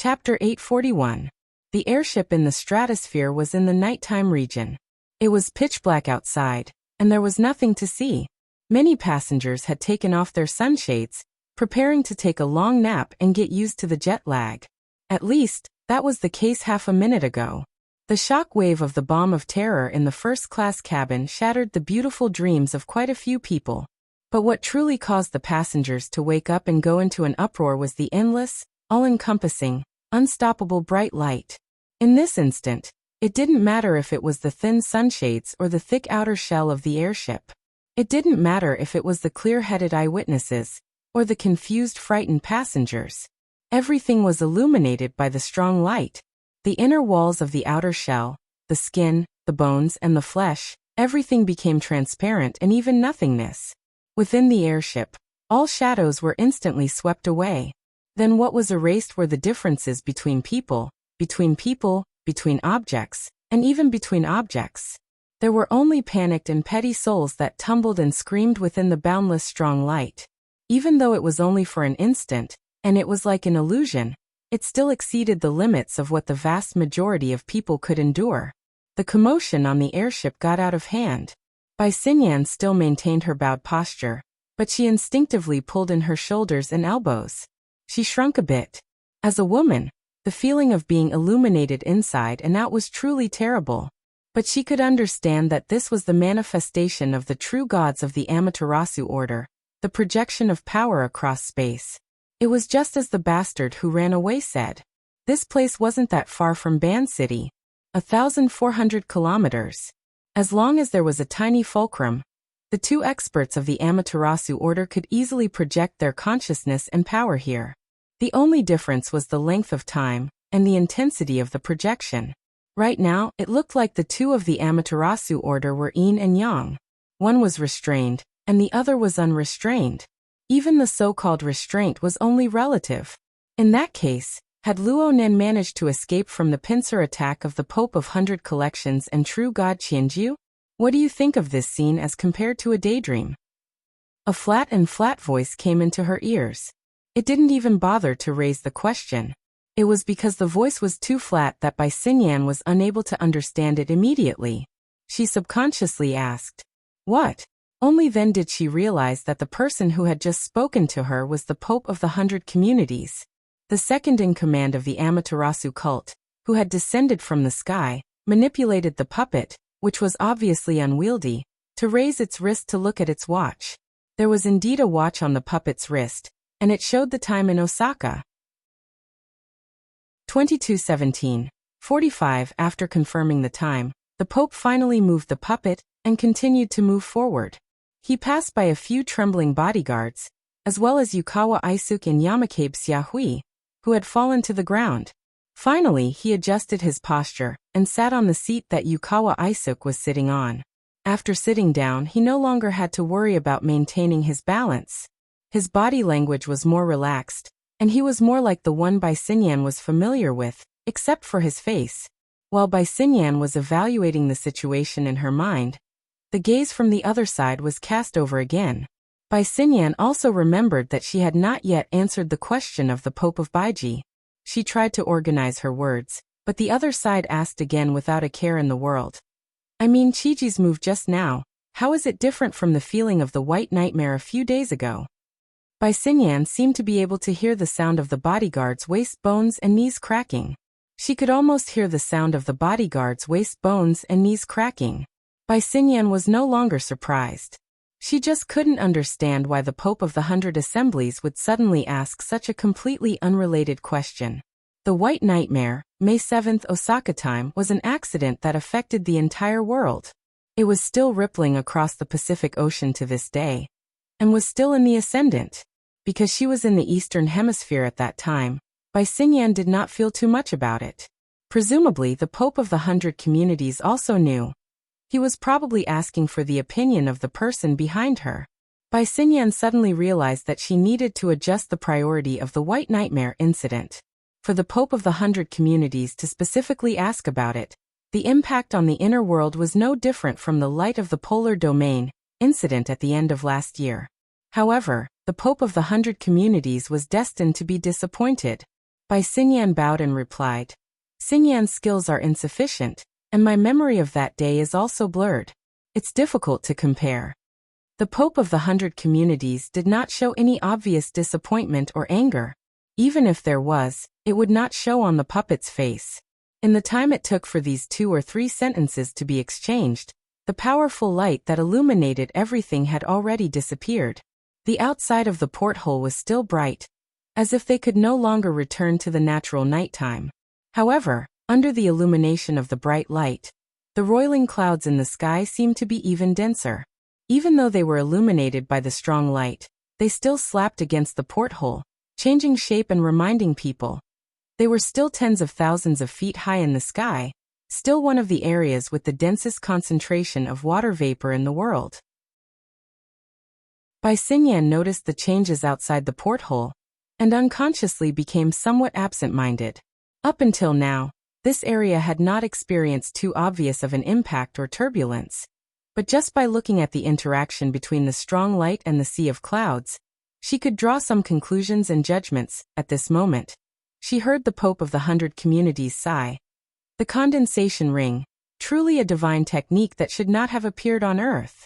Chapter 841. The airship in the stratosphere was in the nighttime region. It was pitch black outside, and there was nothing to see. Many passengers had taken off their sunshades, preparing to take a long nap and get used to the jet lag. At least, that was the case half a minute ago. The shock wave of the bomb of terror in the first-class cabin shattered the beautiful dreams of quite a few people. But what truly caused the passengers to wake up and go into an uproar was the endless, all-encompassing, unstoppable bright light. In this instant, it didn't matter if it was the thin sunshades or the thick outer shell of the airship. It didn't matter if it was the clear-headed eyewitnesses or the confused, frightened passengers. Everything was illuminated by the strong light. The inner walls of the outer shell, the skin, the bones, and the flesh, everything became transparent and even nothingness. Within the airship, all shadows were instantly swept away. Then what was erased were the differences between people, between objects, and even between objects. There were only panicked and petty souls that tumbled and screamed within the boundless strong light. Even though it was only for an instant, and it was like an illusion, it still exceeded the limits of what the vast majority of people could endure. The commotion on the airship got out of hand. Bai Xinyan still maintained her bowed posture, but she instinctively pulled in her shoulders and elbows. She shrunk a bit. As a woman, the feeling of being illuminated inside and out was truly terrible. But she could understand that this was the manifestation of the true gods of the Amaterasu order, the projection of power across space. It was just as the bastard who ran away said. This place wasn't that far from Ban City. 1,400 kilometers. As long as there was a tiny fulcrum, the two experts of the Amaterasu order could easily project their consciousness and power here. The only difference was the length of time and the intensity of the projection. Right now, it looked like the two of the Amaterasu order were yin and yang. One was restrained, and the other was unrestrained. Even the so-called restraint was only relative. In that case, had Luo Nen managed to escape from the pincer attack of the Pope of 100 Collections and true god Qianjiu? What do you think of this scene as compared to a daydream? A flat voice came into her ears. It didn't even bother to raise the question. It was because the voice was too flat that Bai Xinyan was unable to understand it immediately. She subconsciously asked, "What?" Only then did she realize that the person who had just spoken to her was the Pope of the 100 Communities. The second in command of the Amaterasu cult, who had descended from the sky, manipulated the puppet, which was obviously unwieldy, to raise its wrist to look at its watch. There was indeed a watch on the puppet's wrist, and it showed the time in Osaka. 22:17:45. After confirming the time, the Pope finally moved the puppet and continued to move forward. He passed by a few trembling bodyguards, as well as Yukawa Isuk and Yamakabe Xiahui, who had fallen to the ground. Finally, he adjusted his posture and sat on the seat that Yukawa Isuk was sitting on. After sitting down, he no longer had to worry about maintaining his balance. His body language was more relaxed, and he was more like the one Bai Xinyan was familiar with, except for his face. While Bai Xinyan was evaluating the situation in her mind, the gaze from the other side was cast over again. Bai Xinyan also remembered that she had not yet answered the question of the Pope of Baiji. She tried to organize her words, but the other side asked again without a care in the world. "I mean Chiji's move just now, how is it different from the feeling of the white nightmare a few days ago?" Bai Xinyan seemed to be able to hear the sound of the bodyguard's waist bones and knees cracking. She could almost hear the sound of the bodyguard's waist bones and knees cracking. Bai Xinyan was no longer surprised. She just couldn't understand why the Pope of the 100 Assemblies would suddenly ask such a completely unrelated question. The White Nightmare, May 7th Osaka time, was an accident that affected the entire world. It was still rippling across the Pacific Ocean to this day, and was still in the ascendant. Because she was in the Eastern Hemisphere at that time, Bai Xinyan did not feel too much about it. Presumably the Pope of the 100 Communities also knew. He was probably asking for the opinion of the person behind her. Bai Xinyan suddenly realized that she needed to adjust the priority of the White Nightmare incident. For the Pope of the 100 Communities to specifically ask about it, the impact on the inner world was no different from the Light of the Polar Domain incident at the end of last year. However, the Pope of the 100 Communities was destined to be disappointed. Bai Xingyan bowed and replied. Xingyan's skills are insufficient, and my memory of that day is also blurred. It's difficult to compare. The Pope of the 100 Communities did not show any obvious disappointment or anger. Even if there was, it would not show on the puppet's face. In the time it took for these 2 or 3 sentences to be exchanged, the powerful light that illuminated everything had already disappeared. The outside of the porthole was still bright, as if they could no longer return to the natural nighttime. However, under the illumination of the bright light, the roiling clouds in the sky seemed to be even denser. Even though they were illuminated by the strong light, they still slapped against the porthole, changing shape and reminding people. They were still tens of thousands of feet high in the sky, still one of the areas with the densest concentration of water vapor in the world. Bai Xingyan noticed the changes outside the porthole, and unconsciously became somewhat absent-minded. Up until now, this area had not experienced too obvious of an impact or turbulence. But just by looking at the interaction between the strong light and the sea of clouds, she could draw some conclusions and judgments. At this moment, she heard the Pope of the 100 Communities sigh. The condensation ring, truly a divine technique that should not have appeared on Earth.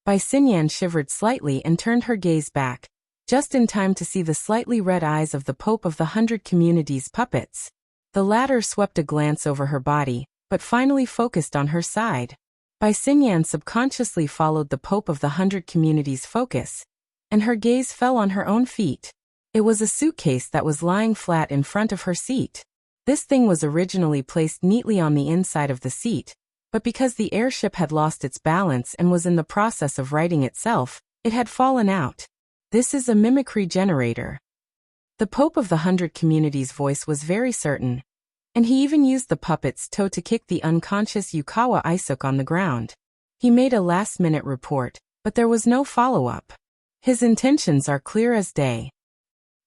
Bai Xingyan shivered slightly and turned her gaze back, just in time to see the slightly red eyes of the Pope of the 100 Communities puppets. The latter swept a glance over her body, but finally focused on her side. Bai Xingyan subconsciously followed the Pope of the 100 Communities' focus, and her gaze fell on her own feet. It was a suitcase that was lying flat in front of her seat. This thing was originally placed neatly on the inside of the seat, but because the airship had lost its balance and was in the process of righting itself, it had fallen out. This is a mimicry generator. The Pope of the 100 Communities' voice was very certain, and he even used the puppet's toe to kick the unconscious Yukawa Isuk on the ground. He made a last-minute report, but there was no follow-up. His intentions are clear as day.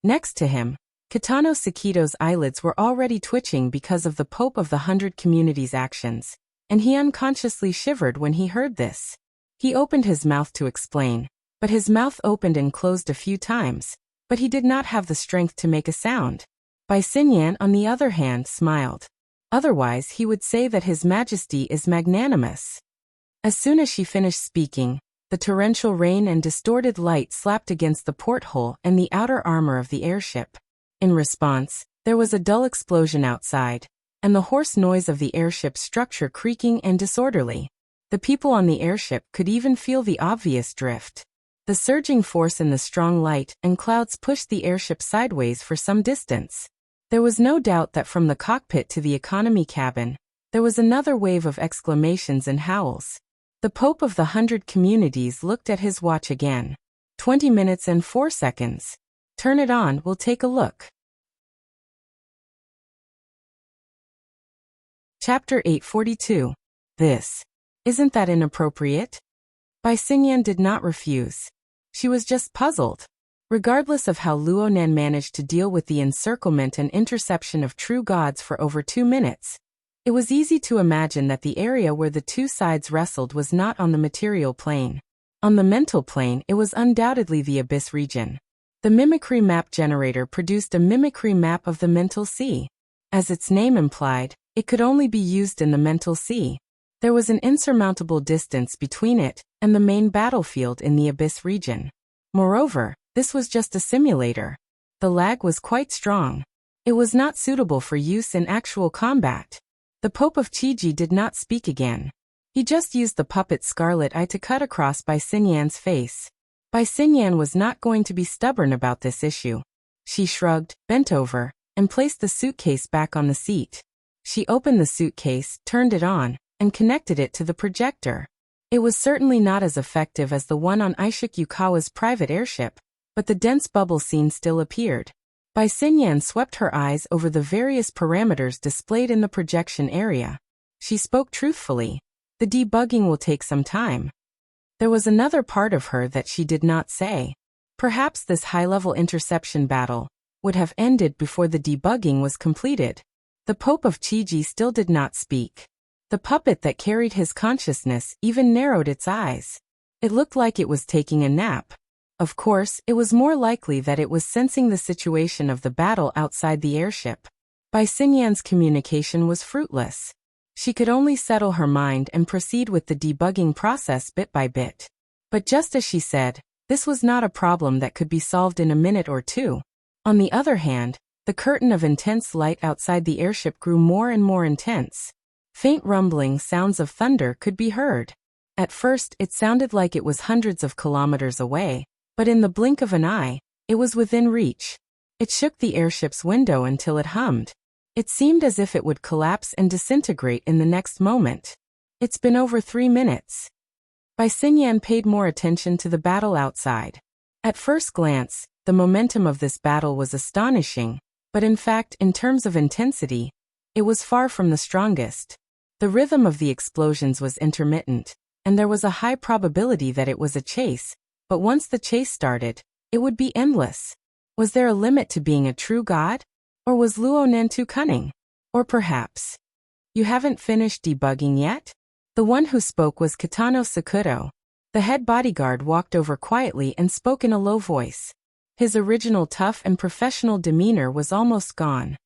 Next to him, Kitano Sakito's eyelids were already twitching because of the Pope of the 100 Communities' actions, and he unconsciously shivered when he heard this. He opened his mouth to explain, but his mouth opened and closed a few times, but he did not have the strength to make a sound. Bai Xingyan, on the other hand, smiled. Otherwise he would say that His Majesty is magnanimous. As soon as she finished speaking, the torrential rain and distorted light slapped against the porthole and the outer armor of the airship. In response, there was a dull explosion outside, and the hoarse noise of the airship's structure creaking and disorderly. The people on the airship could even feel the obvious drift. The surging force in the strong light and clouds pushed the airship sideways for some distance. There was no doubt that from the cockpit to the economy cabin, there was another wave of exclamations and howls. The Pope of the 100 Communities looked at his watch again. 20 minutes and 4 seconds. Turn it on, we'll take a look. Chapter 842. Isn't that inappropriate? Bai Xingyan did not refuse. She was just puzzled. Regardless of how Luonan managed to deal with the encirclement and interception of true gods for over 2 minutes, it was easy to imagine that the area where the two sides wrestled was not on the material plane. On the mental plane, it was undoubtedly the Abyss region. The mimicry map generator produced a mimicry map of the mental sea. As its name implied, it could only be used in the mental sea. There was an insurmountable distance between it and the main battlefield in the Abyss region. Moreover, this was just a simulator. The lag was quite strong. It was not suitable for use in actual combat. The Pope of Chiji did not speak again. He just used the puppet Scarlet Eye to cut across Bai Xingyan's face. Bai Xingyan was not going to be stubborn about this issue. She shrugged, bent over, and placed the suitcase back on the seat. She opened the suitcase, turned it on, and connected it to the projector. It was certainly not as effective as the one on Isuk Yukawa's private airship, but the dense bubble scene still appeared. Bai Xingyan swept her eyes over the various parameters displayed in the projection area. She spoke truthfully. The debugging will take some time. There was another part of her that she did not say. Perhaps this high-level interception battle would have ended before the debugging was completed. The Pope of Chiji still did not speak. The puppet that carried his consciousness even narrowed its eyes. It looked like it was taking a nap. Of course, it was more likely that it was sensing the situation of the battle outside the airship. Bai Xinyan's communication was fruitless. She could only settle her mind and proceed with the debugging process bit by bit. But just as she said, this was not a problem that could be solved in a minute or two. On the other hand, the curtain of intense light outside the airship grew more and more intense. Faint rumbling sounds of thunder could be heard. At first, it sounded like it was hundreds of kilometers away, but in the blink of an eye, it was within reach. It shook the airship's window until it hummed. It seemed as if it would collapse and disintegrate in the next moment. It's been over 3 minutes. Bai Xinyan paid more attention to the battle outside. At first glance, the momentum of this battle was astonishing, but in fact, in terms of intensity, it was far from the strongest. The rhythm of the explosions was intermittent, and there was a high probability that it was a chase, but once the chase started, it would be endless. Was there a limit to being a true god? Or was Luo Nen too cunning? Or perhaps, you haven't finished debugging yet? The one who spoke was Kitano Sakuto. The head bodyguard walked over quietly and spoke in a low voice. His original tough and professional demeanor was almost gone.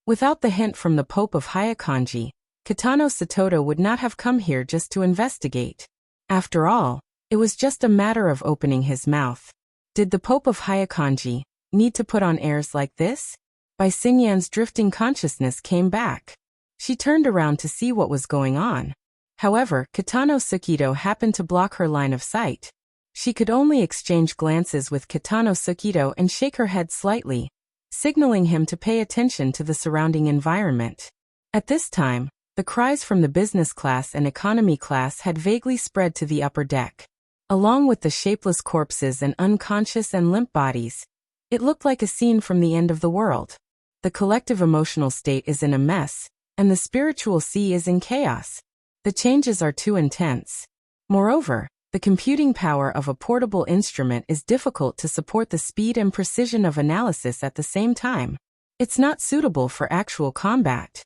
Without the hint from the Pope of Hyakanji, Kitano Satoto would not have come here just to investigate. After all, it was just a matter of opening his mouth. Did the Pope of Hyakanji need to put on airs like this? Bai Xinyan's drifting consciousness came back. She turned around to see what was going on. However, Kitano Sukito happened to block her line of sight. She could only exchange glances with Kitano Sukito and shake her head slightly, signaling him to pay attention to the surrounding environment. At this time, the cries from the business class and economy class had vaguely spread to the upper deck. Along with the shapeless corpses and unconscious and limp bodies, it looked like a scene from the end of the world. The collective emotional state is in a mess, and the spiritual sea is in chaos. The changes are too intense. Moreover, the computing power of a portable instrument is difficult to support the speed and precision of analysis at the same time. It's not suitable for actual combat.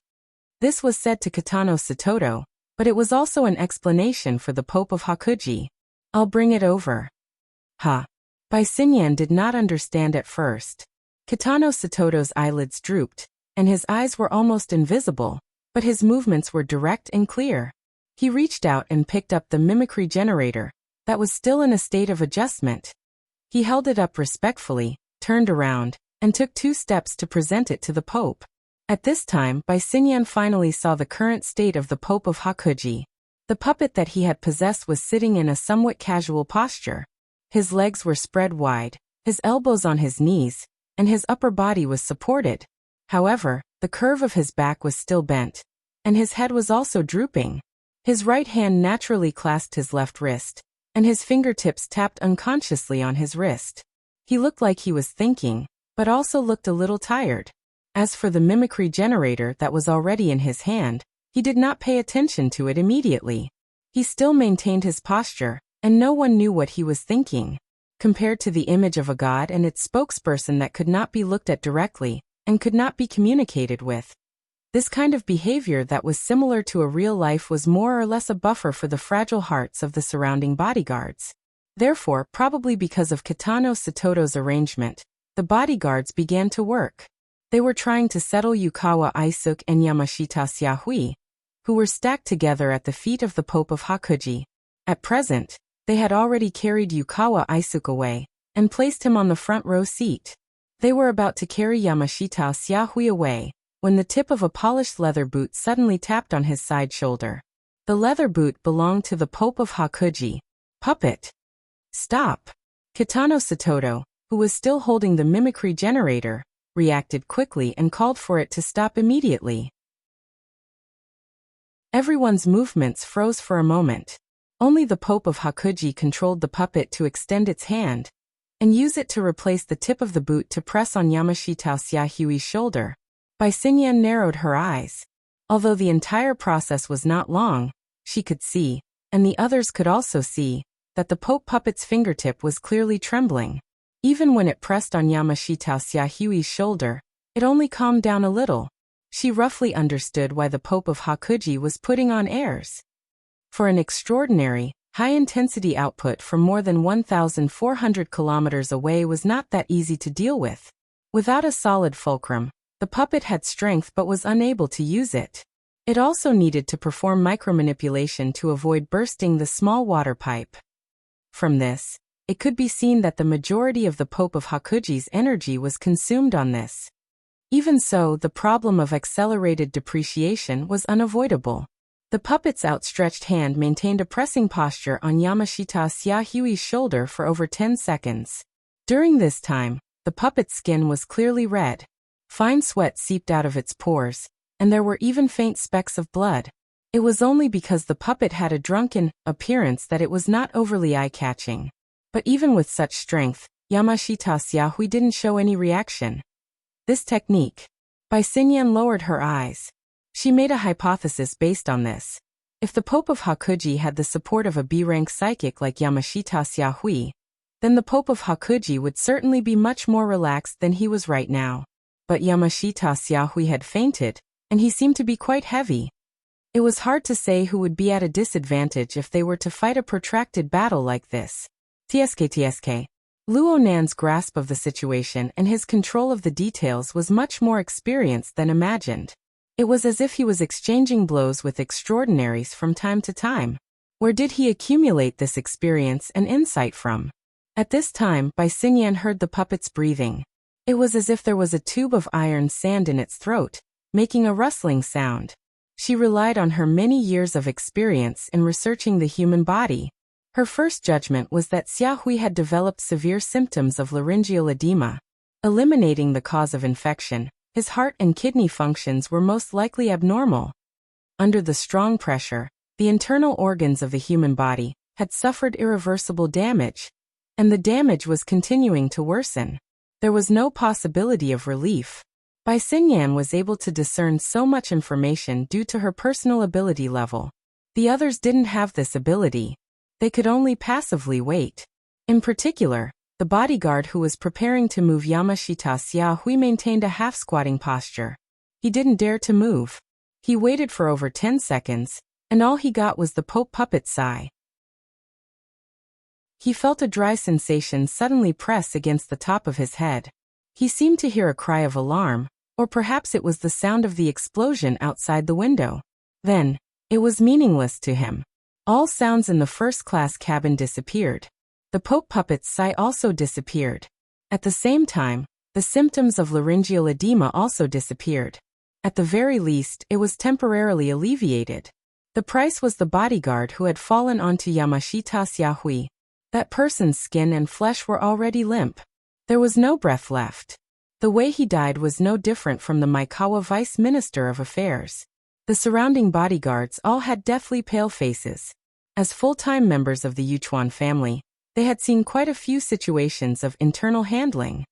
This was said to Kitano Satoto, but it was also an explanation for the Pope of Hakuji. I'll bring it over. Ha. Bai Xinyan did not understand at first. Kitano Satoto's eyelids drooped, and his eyes were almost invisible, but his movements were direct and clear. He reached out and picked up the mimicry generator, that was still in a state of adjustment. He held it up respectfully, turned around, and took 2 steps to present it to the Pope. At this time, Bai Xinyan finally saw the current state of the Pope of Hakuji. The puppet that he had possessed was sitting in a somewhat casual posture. His legs were spread wide, his elbows on his knees, and his upper body was supported. However, the curve of his back was still bent, and his head was also drooping. His right hand naturally clasped his left wrist, and his fingertips tapped unconsciously on his wrist. He looked like he was thinking, but also looked a little tired. As for the mimicry generator that was already in his hand, he did not pay attention to it immediately. He still maintained his posture, and no one knew what he was thinking. Compared to the image of a god and its spokesperson that could not be looked at directly, and could not be communicated with, this kind of behavior that was similar to a real life was more or less a buffer for the fragile hearts of the surrounding bodyguards. Therefore, probably because of Kitano Satoto's arrangement, the bodyguards began to work. They were trying to settle Yukawa Aisuk and Yamashita Xiahui, who were stacked together at the feet of the Pope of Hakuji. At present, they had already carried Yukawa Aisuk away, and placed him on the front row seat. They were about to carry Yamashita Xiahui away, when the tip of a polished leather boot suddenly tapped on his side shoulder. The leather boot belonged to the Pope of Hakuji. Puppet! Stop! Kitano Satoto, who was still holding the mimicry generator, reacted quickly and called for it to stop immediately. Everyone's movements froze for a moment. Only the Pope of Hakuji controlled the puppet to extend its hand, and use it to replace the tip of the boot to press on Yamashita Xiahui's shoulder. Bai Xinyan narrowed her eyes. Although the entire process was not long, she could see, and the others could also see, that the Pope puppet's fingertip was clearly trembling. Even when it pressed on Yamashita Xiahui's shoulder, it only calmed down a little. She roughly understood why the Pope of Hakuji was putting on airs. For an extraordinary, High-intensity output from more than 1,400 kilometers away was not that easy to deal with. Without a solid fulcrum, the puppet had strength but was unable to use it. It also needed to perform micromanipulation to avoid bursting the small water pipe. From this, it could be seen that the majority of the Pope of Hakuji's energy was consumed on this. Even so, the problem of accelerated depreciation was unavoidable. The puppet's outstretched hand maintained a pressing posture on Yamashita Xiaohui's shoulder for over 10 seconds. During this time, the puppet's skin was clearly red. Fine sweat seeped out of its pores, and there were even faint specks of blood. It was only because the puppet had a drunken appearance that it was not overly eye-catching. But even with such strength, Yamashita Xiaohui didn't show any reaction. This technique. Bai Xinyan lowered her eyes. She made a hypothesis based on this. If the Pope of Hakuji had the support of a B-rank psychic like Yamashita Xiaohui, then the Pope of Hakuji would certainly be much more relaxed than he was right now. But Yamashita Xiaohui had fainted, and he seemed to be quite heavy. It was hard to say who would be at a disadvantage if they were to fight a protracted battle like this. TSK. Luo Nan's grasp of the situation and his control of the details was much more experienced than imagined. It was as if he was exchanging blows with extraordinaries from time to time. Where did he accumulate this experience and insight from? At this time, Bai Xinyan heard the puppet's breathing. It was as if there was a tube of iron sand in its throat, making a rustling sound. She relied on her many years of experience in researching the human body. Her first judgment was that Xiaohui had developed severe symptoms of laryngeal edema. Eliminating the cause of infection, his heart and kidney functions were most likely abnormal. Under the strong pressure, the internal organs of the human body had suffered irreversible damage, and the damage was continuing to worsen. There was no possibility of relief. Bai Xinyan was able to discern so much information due to her personal ability level. The others didn't have this ability. They could only passively wait. In particular, the bodyguard who was preparing to move Yamashita Xiaohui maintained a half-squatting posture. He didn't dare to move. He waited for over 10 seconds, and all he got was the Pope puppet's sigh. He felt a dry sensation suddenly press against the top of his head. He seemed to hear a cry of alarm, or perhaps it was the sound of the explosion outside the window. Then, it was meaningless to him. All sounds in the first-class cabin disappeared. The Pope puppet's sigh also disappeared. At the same time, the symptoms of laryngeal edema also disappeared. At the very least, it was temporarily alleviated. The price was the bodyguard who had fallen onto Yamashita Xiaohui. That person's skin and flesh were already limp. There was no breath left. The way he died was no different from the Maikawa Vice Minister of Affairs. The surrounding bodyguards all had deathly pale faces. As full-time members of the Yuchuan family, they had seen quite a few situations of internal handling.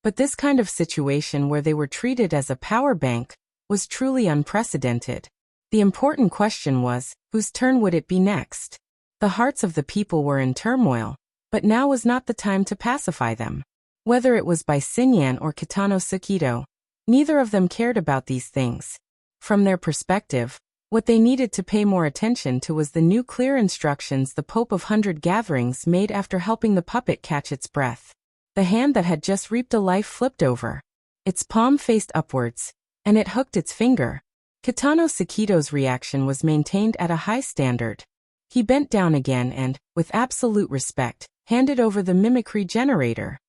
But this kind of situation where they were treated as a power bank was truly unprecedented. The important question was, whose turn would it be next? The hearts of the people were in turmoil, but now was not the time to pacify them. Whether it was Bai Xinyan or Kitano Sukido, neither of them cared about these things. From their perspective, what they needed to pay more attention to was the new clear instructions the Pope of 100 Gatherings made after helping the puppet catch its breath. The hand that had just reaped a life flipped over. Its palm faced upwards, and it hooked its finger. Kitano Sukido's reaction was maintained at a high standard. He bent down again and, with absolute respect, handed over the mimicry generator.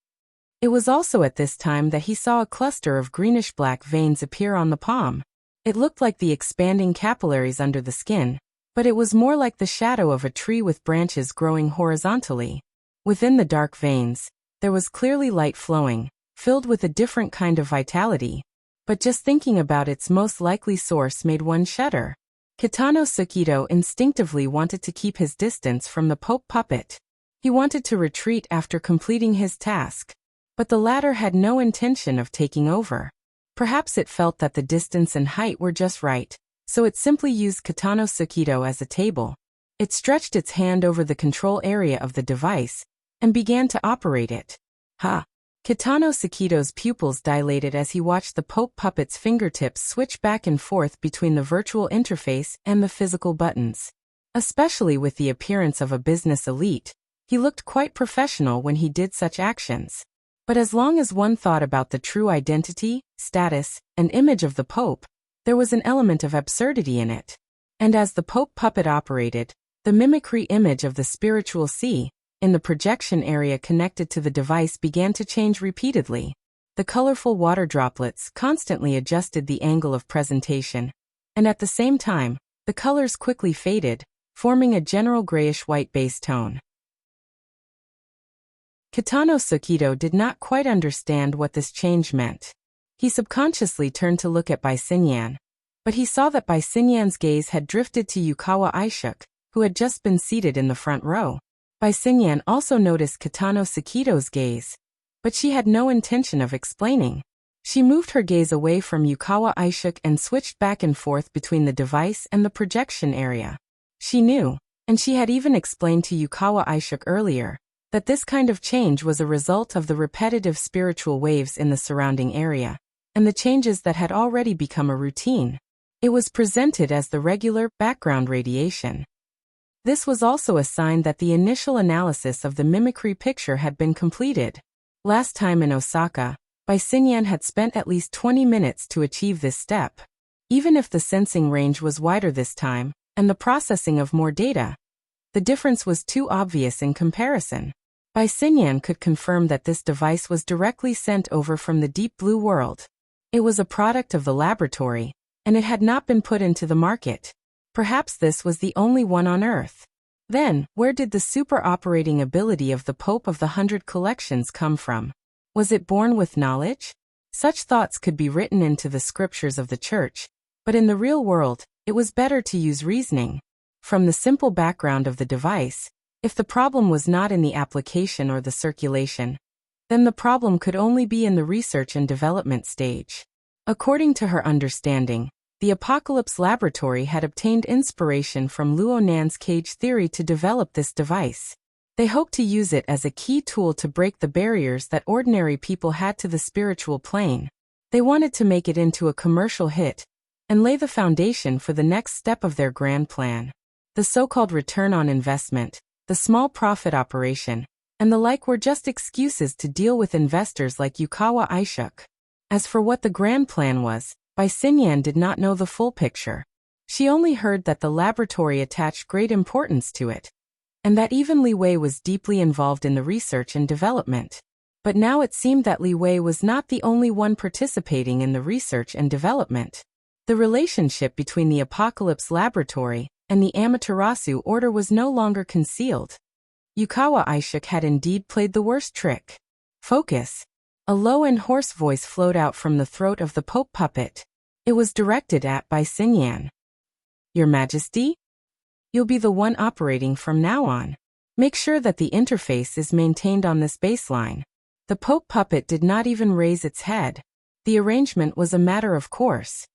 It was also at this time that he saw a cluster of greenish-black veins appear on the palm. It looked like the expanding capillaries under the skin, but it was more like the shadow of a tree with branches growing horizontally. Within the dark veins, there was clearly light flowing, filled with a different kind of vitality. But just thinking about its most likely source made one shudder. Kitano Sukido instinctively wanted to keep his distance from the Pope puppet. He wanted to retreat after completing his task. But the latter had no intention of taking over. Perhaps it felt that the distance and height were just right, so it simply used Kitano Sukido as a table. It stretched its hand over the control area of the device and began to operate it. Ha! Kitano Sukido's pupils dilated as he watched the Pope puppet's fingertips switch back and forth between the virtual interface and the physical buttons. Especially with the appearance of a business elite, he looked quite professional when he did such actions. But as long as one thought about the true identity, status, and image of the Pope, there was an element of absurdity in it. And as the Pope puppet operated, the mimicry image of the spiritual sea, in the projection area connected to the device began to change repeatedly. The colorful water droplets constantly adjusted the angle of presentation, and at the same time, the colors quickly faded, forming a general grayish-white base tone. Kitano Sukido did not quite understand what this change meant. He subconsciously turned to look at Bai Xinyan, but he saw that Bai Xinyan's gaze had drifted to Yukawa Aishuk, who had just been seated in the front row. Bai Xinyan also noticed Kitano Sukido's gaze, but she had no intention of explaining. She moved her gaze away from Yukawa Aishuk and switched back and forth between the device and the projection area. She knew, and she had even explained to Yukawa Aishuk earlier, that this kind of change was a result of the repetitive spiritual waves in the surrounding area, and the changes that had already become a routine. It was presented as the regular background radiation. This was also a sign that the initial analysis of the mimicry picture had been completed. Last time in Osaka, Bai Xinyan had spent at least 20 minutes to achieve this step. Even if the sensing range was wider this time, and the processing of more data, the difference was too obvious in comparison. Bai Xinyan could confirm that this device was directly sent over from the deep blue world. It was a product of the laboratory, and it had not been put into the market. Perhaps this was the only one on Earth. Then, where did the super operating ability of the Pope of the 100 Collections come from? Was it born with knowledge? Such thoughts could be written into the scriptures of the Church, but in the real world, it was better to use reasoning. From the simple background of the device, if the problem was not in the application or the circulation, then the problem could only be in the research and development stage. According to her understanding, the Apocalypse Laboratory had obtained inspiration from Luo Nan's cage theory to develop this device. They hoped to use it as a key tool to break the barriers that ordinary people had to the spiritual plane. They wanted to make it into a commercial hit and lay the foundation for the next step of their grand plan. The so-called return on investment, the small profit operation, and the like were just excuses to deal with investors like Yukawa Aishuk. As for what the grand plan was, Bai Xinyan did not know the full picture. She only heard that the laboratory attached great importance to it, and that even Li Wei was deeply involved in the research and development. But now it seemed that Li Wei was not the only one participating in the research and development. The relationship between the Apocalypse Laboratory and the Amaterasu Order was no longer concealed. Yukawa Aishuk had indeed played the worst trick. Focus. A low and hoarse voice flowed out from the throat of the Pope puppet. It was directed at Bai Xinyan. Your Majesty? You'll be the one operating from now on. Make sure that the interface is maintained on this baseline. The Pope puppet did not even raise its head. The arrangement was a matter of course.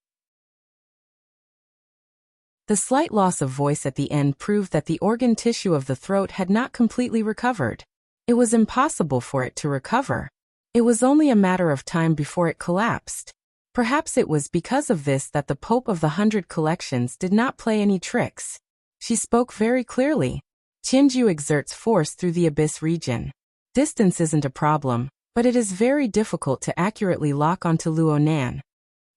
The slight loss of voice at the end proved that the organ tissue of the throat had not completely recovered. It was impossible for it to recover. It was only a matter of time before it collapsed. Perhaps it was because of this that the Pope of the 100 Collections did not play any tricks. She spoke very clearly. Qianju exerts force through the abyss region. Distance isn't a problem, but it is very difficult to accurately lock onto Luo Nan.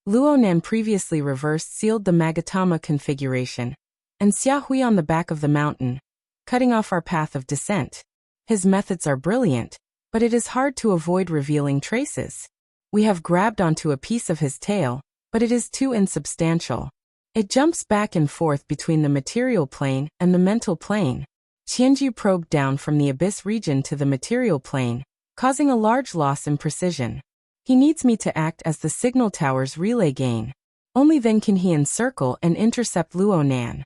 Luo Nan previously reverse-sealed the Magatama configuration, and Xia Hui on the back of the mountain, cutting off our path of descent. His methods are brilliant, but it is hard to avoid revealing traces. We have grabbed onto a piece of his tail, but it is too insubstantial. It jumps back and forth between the material plane and the mental plane. Qianju probed down from the abyss region to the material plane, causing a large loss in precision. He needs me to act as the signal tower's relay gain. Only then can he encircle and intercept Luo Nan.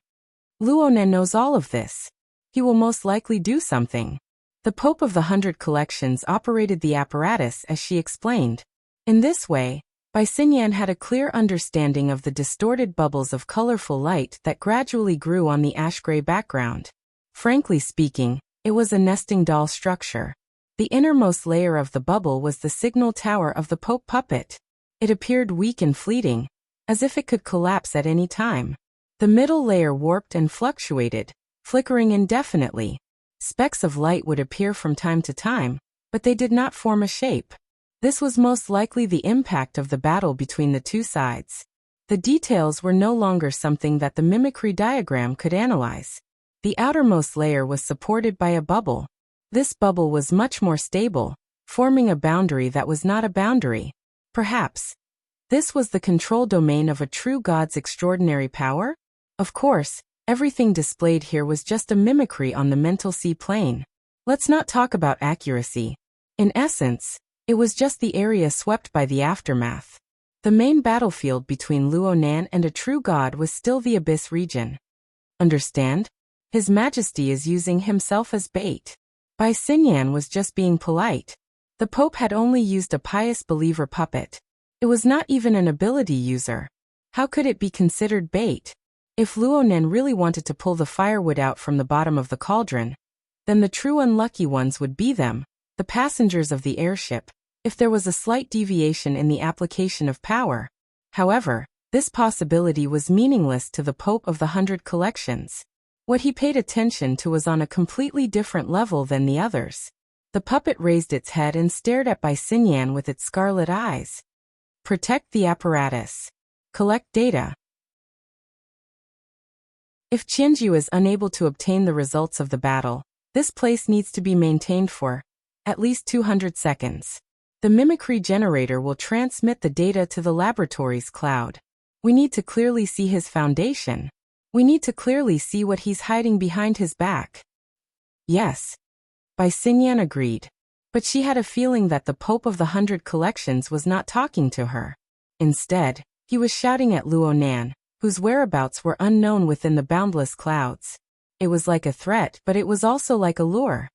Luo Nan knows all of this. He will most likely do something. The Pope of the 100 Collections operated the apparatus as she explained. In this way, Bai Xinyan had a clear understanding of the distorted bubbles of colorful light that gradually grew on the ash-gray background. Frankly speaking, it was a nesting doll structure. The innermost layer of the bubble was the signal tower of the Pope puppet. It appeared weak and fleeting, as if it could collapse at any time. The middle layer warped and fluctuated, flickering indefinitely. Specks of light would appear from time to time, but they did not form a shape. This was most likely the impact of the battle between the two sides. The details were no longer something that the mimicry diagram could analyze. The outermost layer was supported by a bubble. This bubble was much more stable, forming a boundary that was not a boundary. Perhaps this was the control domain of a true god's extraordinary power? Of course, everything displayed here was just a mimicry on the mental sea plane. Let's not talk about accuracy. In essence, it was just the area swept by the aftermath. The main battlefield between Luo Nan and a true god was still the Abyss region. Understand? His Majesty is using himself as bait. Bai Xinyan was just being polite. The Pope had only used a pious believer puppet. It was not even an ability user. How could it be considered bait? If Luo Nan really wanted to pull the firewood out from the bottom of the cauldron, then the true unlucky ones would be them, the passengers of the airship, if there was a slight deviation in the application of power. However, this possibility was meaningless to the Pope of the 100 Collections. What he paid attention to was on a completely different level than the others. The puppet raised its head and stared at Bai Xinyan with its scarlet eyes. Protect the apparatus. Collect data. If Qianju is unable to obtain the results of the battle, this place needs to be maintained for at least 200 seconds. The mimicry generator will transmit the data to the laboratory's cloud. We need to clearly see his foundation. We need to clearly see what he's hiding behind his back. Yes. Bai Xinyan agreed. But she had a feeling that the Pope of the 100 Collections was not talking to her. Instead, he was shouting at Luo Nan, whose whereabouts were unknown within the boundless clouds. It was like a threat, but it was also like a lure.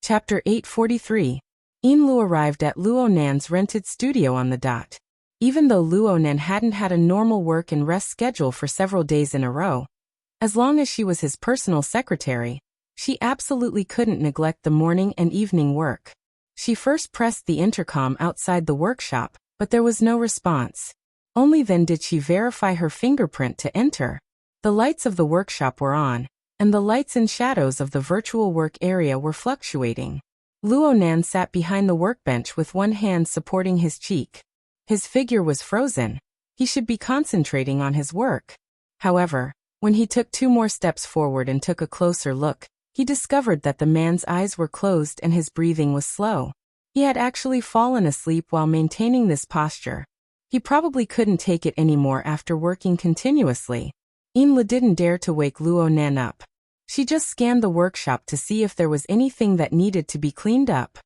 Chapter 843. Lu arrived at Luo Nan's rented studio on the dot. Even though Luo Nan hadn't had a normal work and rest schedule for several days in a row, as long as she was his personal secretary, she absolutely couldn't neglect the morning and evening work. She first pressed the intercom outside the workshop, but there was no response. Only then did she verify her fingerprint to enter. The lights of the workshop were on, and the lights and shadows of the virtual work area were fluctuating. Luo Nan sat behind the workbench with one hand supporting his cheek. His figure was frozen. He should be concentrating on his work. However, when he took 2 more steps forward and took a closer look, he discovered that the man's eyes were closed and his breathing was slow. He had actually fallen asleep while maintaining this posture. He probably couldn't take it anymore after working continuously. Lu didn't dare to wake Luo Nan up. She just scanned the workshop to see if there was anything that needed to be cleaned up.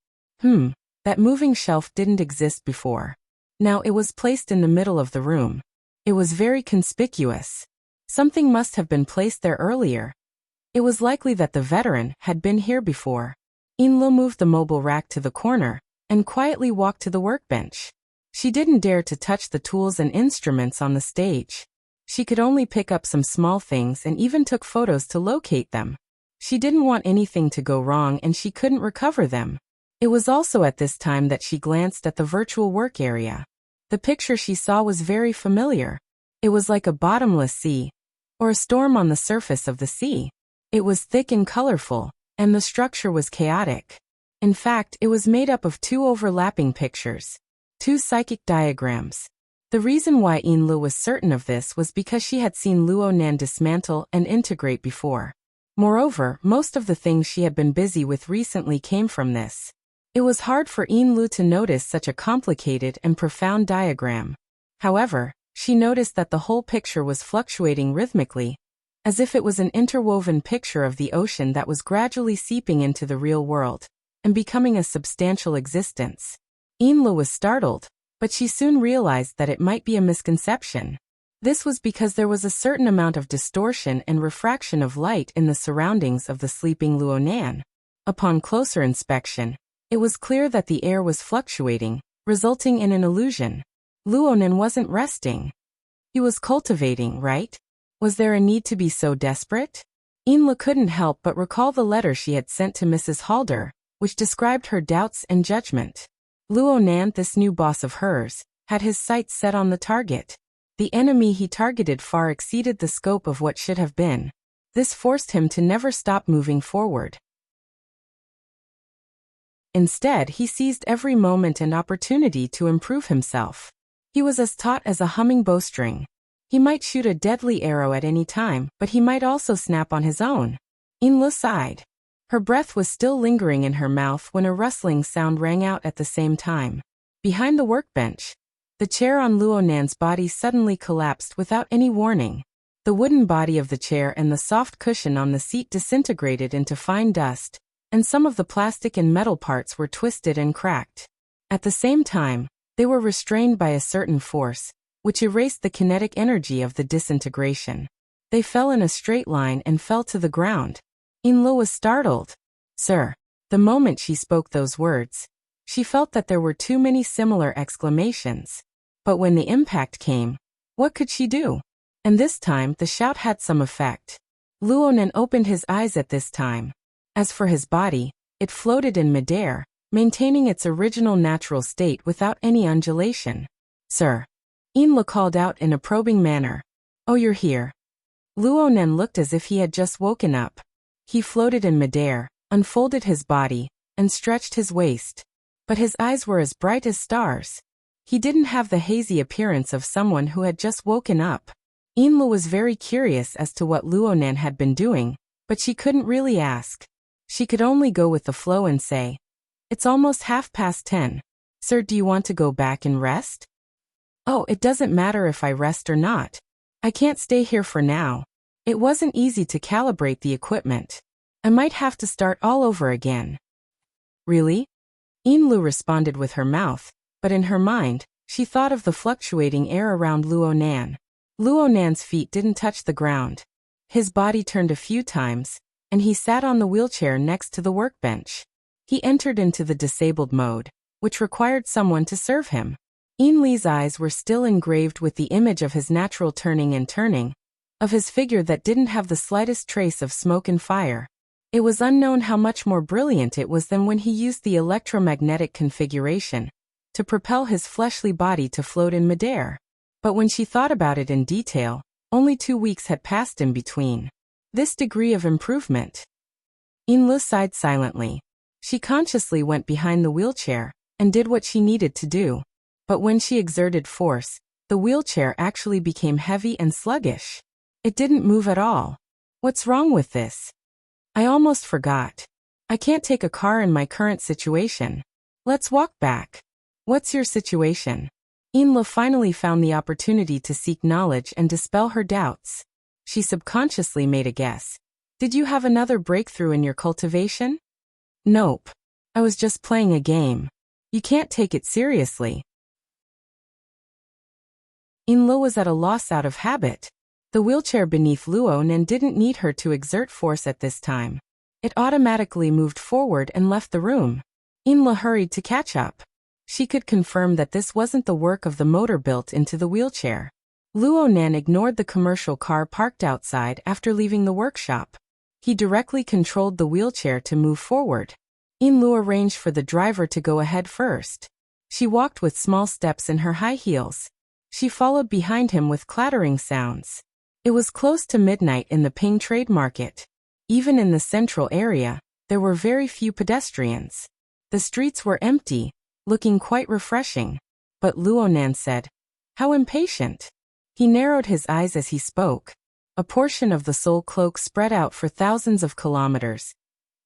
That moving shelf didn't exist before. Now it was placed in the middle of the room. It was very conspicuous. Something must have been placed there earlier. It was likely that the veteran had been here before. Lu moved the mobile rack to the corner and quietly walked to the workbench. She didn't dare to touch the tools and instruments on the stage. She could only pick up some small things and even took photos to locate them. She didn't want anything to go wrong and she couldn't recover them. It was also at this time that she glanced at the virtual work area. The picture she saw was very familiar. It was like a bottomless sea, or a storm on the surface of the sea. It was thick and colorful, and the structure was chaotic. In fact, it was made up of 2 overlapping pictures, 2 psychic diagrams. The reason why Lu was certain of this was because she had seen Luo Nan dismantle and integrate before. Moreover, most of the things she had been busy with recently came from this. It was hard for Lu to notice such a complicated and profound diagram. However, she noticed that the whole picture was fluctuating rhythmically, as if it was an interwoven picture of the ocean that was gradually seeping into the real world and becoming a substantial existence. Lu was startled, but she soon realized that it might be a misconception. This was because there was a certain amount of distortion and refraction of light in the surroundings of the sleeping Luo Nan. Upon closer inspection, it was clear that the air was fluctuating, resulting in an illusion. Luo Nan wasn't resting. He was cultivating, right? Was there a need to be so desperate? Lu couldn't help but recall the letter she had sent to Mrs. Halder, which described her doubts and judgment. Luo Nan, this new boss of hers, had his sights set on the target. The enemy he targeted far exceeded the scope of what should have been. This forced him to never stop moving forward. Instead, he seized every moment and opportunity to improve himself. He was as taut as a humming bowstring. He might shoot a deadly arrow at any time, but he might also snap on his own. Inlu sighed. Her breath was still lingering in her mouth when a rustling sound rang out at the same time. Behind the workbench, the chair on Luo Nan's body suddenly collapsed without any warning. The wooden body of the chair and the soft cushion on the seat disintegrated into fine dust, and some of the plastic and metal parts were twisted and cracked. At the same time, they were restrained by a certain force, which erased the kinetic energy of the disintegration. They fell in a straight line and fell to the ground. Inlu was startled. "Sir." The moment she spoke those words, she felt that there were too many similar exclamations. But when the impact came, what could she do? And this time the shout had some effect. Luo Nan opened his eyes at this time. As for his body, it floated in midair, maintaining its original natural state without any undulation. "Sir." Inlu called out in a probing manner. "Oh, you're here." Luo Nan looked as if he had just woken up. He floated in midair, unfolded his body, and stretched his waist. But his eyes were as bright as stars. He didn't have the hazy appearance of someone who had just woken up. Inlu was very curious as to what Luo Nan had been doing, but she couldn't really ask. She could only go with the flow and say, "It's almost 10:30. Sir, do you want to go back and rest?" "Oh, it doesn't matter if I rest or not. I can't stay here for now. It wasn't easy to calibrate the equipment. I might have to start all over again." "Really?" Inlu responded with her mouth, but in her mind, she thought of the fluctuating air around Luo Nan. Luo Nan's feet didn't touch the ground. His body turned a few times, and he sat on the wheelchair next to the workbench. He entered into the disabled mode, which required someone to serve him. Inli's eyes were still engraved with the image of his natural turning and turning, of his figure that didn't have the slightest trace of smoke and fire. It was unknown how much more brilliant it was than when he used the electromagnetic configuration to propel his fleshly body to float in midair. But when she thought about it in detail, only 2 weeks had passed in between. This degree of improvement. Inlu sighed silently. She consciously went behind the wheelchair and did what she needed to do. But when she exerted force, the wheelchair actually became heavy and sluggish. It didn't move at all. "What's wrong with this? I almost forgot. I can't take a car in my current situation. Let's walk back." "What's your situation?" Inlu finally found the opportunity to seek knowledge and dispel her doubts. She subconsciously made a guess. "Did you have another breakthrough in your cultivation?" "Nope. I was just playing a game. You can't take it seriously." Inlu was at a loss out of habit. The wheelchair beneath Luo Nan didn't need her to exert force at this time. It automatically moved forward and left the room. Inlu hurried to catch up. She could confirm that this wasn't the work of the motor built into the wheelchair. Luo Nan ignored the commercial car parked outside after leaving the workshop. He directly controlled the wheelchair to move forward. Inlu arranged for the driver to go ahead first. She walked with small steps in her high heels. She followed behind him with clattering sounds. It was close to midnight in the Ping Trade Market. Even in the central area, there were very few pedestrians. The streets were empty, looking quite refreshing. But Luo Nan said, "How impatient." He narrowed his eyes as he spoke. A portion of the soul cloak spread out for thousands of kilometers.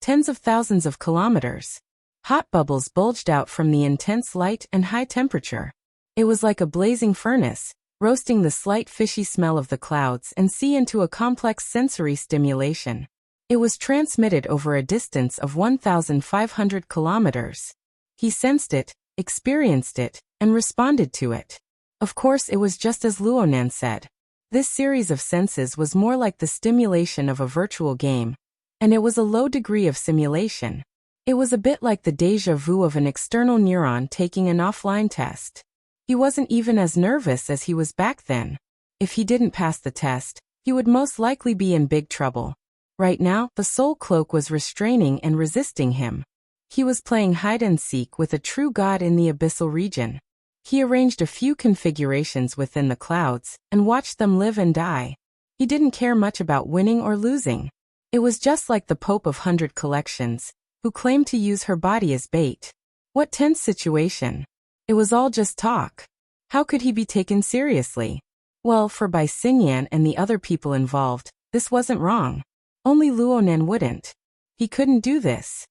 Tens of thousands of kilometers. Hot bubbles bulged out from the intense light and high temperature. It was like a blazing furnace, roasting the slight fishy smell of the clouds and sea into a complex sensory stimulation. It was transmitted over a distance of 1,500 kilometers. He sensed it, experienced it, and responded to it. Of course, it was just as Luo Nan said. This series of senses was more like the stimulation of a virtual game, and it was a low degree of simulation. It was a bit like the déjà vu of an external neuron taking an offline test. He wasn't even as nervous as he was back then. If he didn't pass the test, he would most likely be in big trouble. Right now, the soul cloak was restraining and resisting him. He was playing hide and seek with a true god in the abyssal region. He arranged a few configurations within the clouds and watched them live and die. He didn't care much about winning or losing. It was just like the Pope of 100 Collections, who claimed to use her body as bait. What tense situation. It was all just talk. How could he be taken seriously? Well, for Bai Xingyan and the other people involved, this wasn't wrong. Only Luonan wouldn't. He couldn't do this.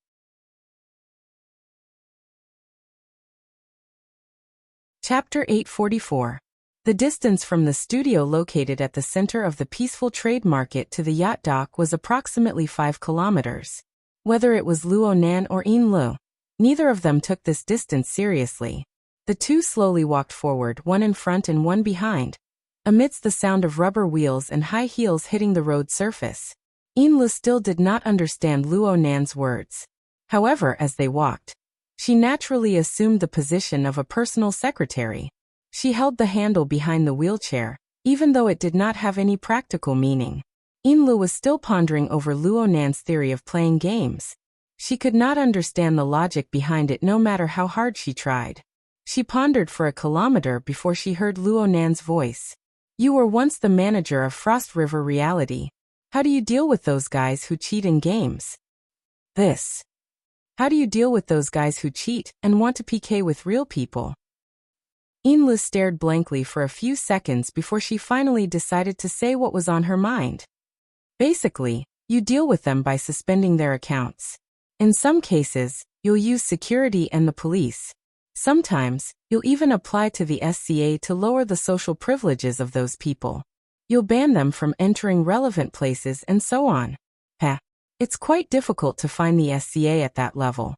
Chapter 844. The distance from the studio located at the center of the peaceful trade market to the yacht dock was approximately 5 kilometers. Whether it was Luonan or Lu, neither of them took this distance seriously. The two slowly walked forward, one in front and one behind, amidst the sound of rubber wheels and high heels hitting the road surface. Lu still did not understand Luonan's words. However, as they walked, she naturally assumed the position of a personal secretary. She held the handle behind the wheelchair, even though it did not have any practical meaning. Lu was still pondering over Luonan's theory of playing games. She could not understand the logic behind it no matter how hard she tried. She pondered for a kilometer before she heard Luonan's voice. You were once the manager of Frost River Reality. How do you deal with those guys who cheat in games? How do you deal with those guys who cheat and want to PK with real people? Lu stared blankly for a few seconds before she finally decided to say what was on her mind. Basically, you deal with them by suspending their accounts. In some cases, you'll use security and the police. Sometimes, you'll even apply to the SCA to lower the social privileges of those people. You'll ban them from entering relevant places and so on. It's quite difficult to find the SCA at that level.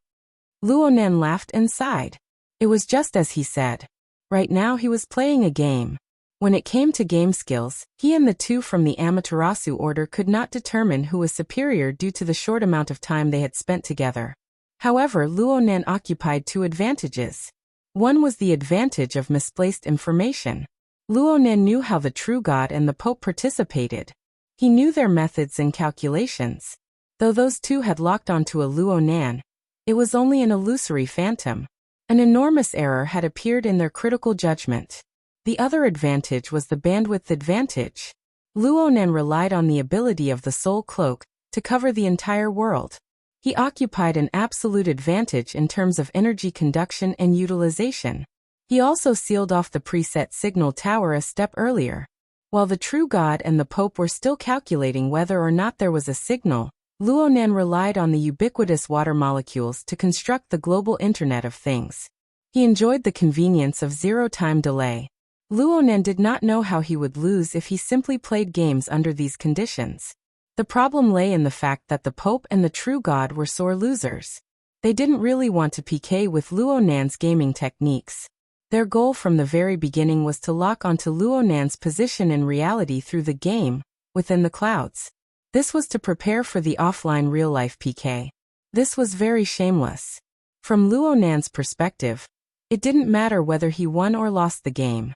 Luonan laughed and sighed. It was just as he said. Right now he was playing a game. When it came to game skills, he and the two from the Amaterasu order could not determine who was superior due to the short amount of time they had spent together. However, Luonan occupied two advantages. One was the advantage of misplaced information. Luonan knew how the true god and the Pope participated. He knew their methods and calculations. Though those two had locked onto a Luonan, it was only an illusory phantom. An enormous error had appeared in their critical judgment. The other advantage was the bandwidth advantage. Luonan relied on the ability of the Soul Cloak to cover the entire world. He occupied an absolute advantage in terms of energy conduction and utilization. He also sealed off the preset signal tower a step earlier. While the true god and the Pope were still calculating whether or not there was a signal, Luonan relied on the ubiquitous water molecules to construct the global Internet of Things. He enjoyed the convenience of zero-time delay. Luonan did not know how he would lose if he simply played games under these conditions. The problem lay in the fact that the Pope and the true god were sore losers. They didn't really want to PK with Luonan's gaming techniques. Their goal from the very beginning was to lock onto Luonan's position in reality through the game, within the clouds. This was to prepare for the offline real-life PK. This was very shameless. From Luonan's perspective, it didn't matter whether he won or lost the game.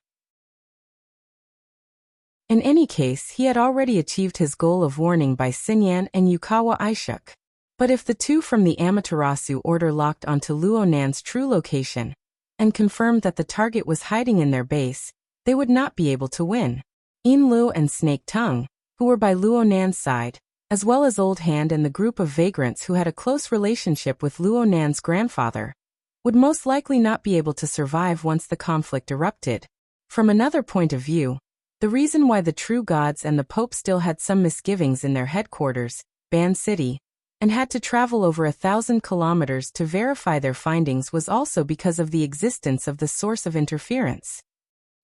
In any case, he had already achieved his goal of warning Bai Xingyan and Yukawa Aishuk. But if the two from the Amaterasu order locked onto Luonan's true location and confirmed that the target was hiding in their base, they would not be able to win. Lu and Snake Tongue, who were by Luonan's side, as well as Old Hand and the group of vagrants who had a close relationship with Luonan's grandfather, would most likely not be able to survive once the conflict erupted. From another point of view, the reason why the true gods and the Pope still had some misgivings in their headquarters, Ban City, and had to travel over 1,000 kilometers to verify their findings was also because of the existence of the source of interference.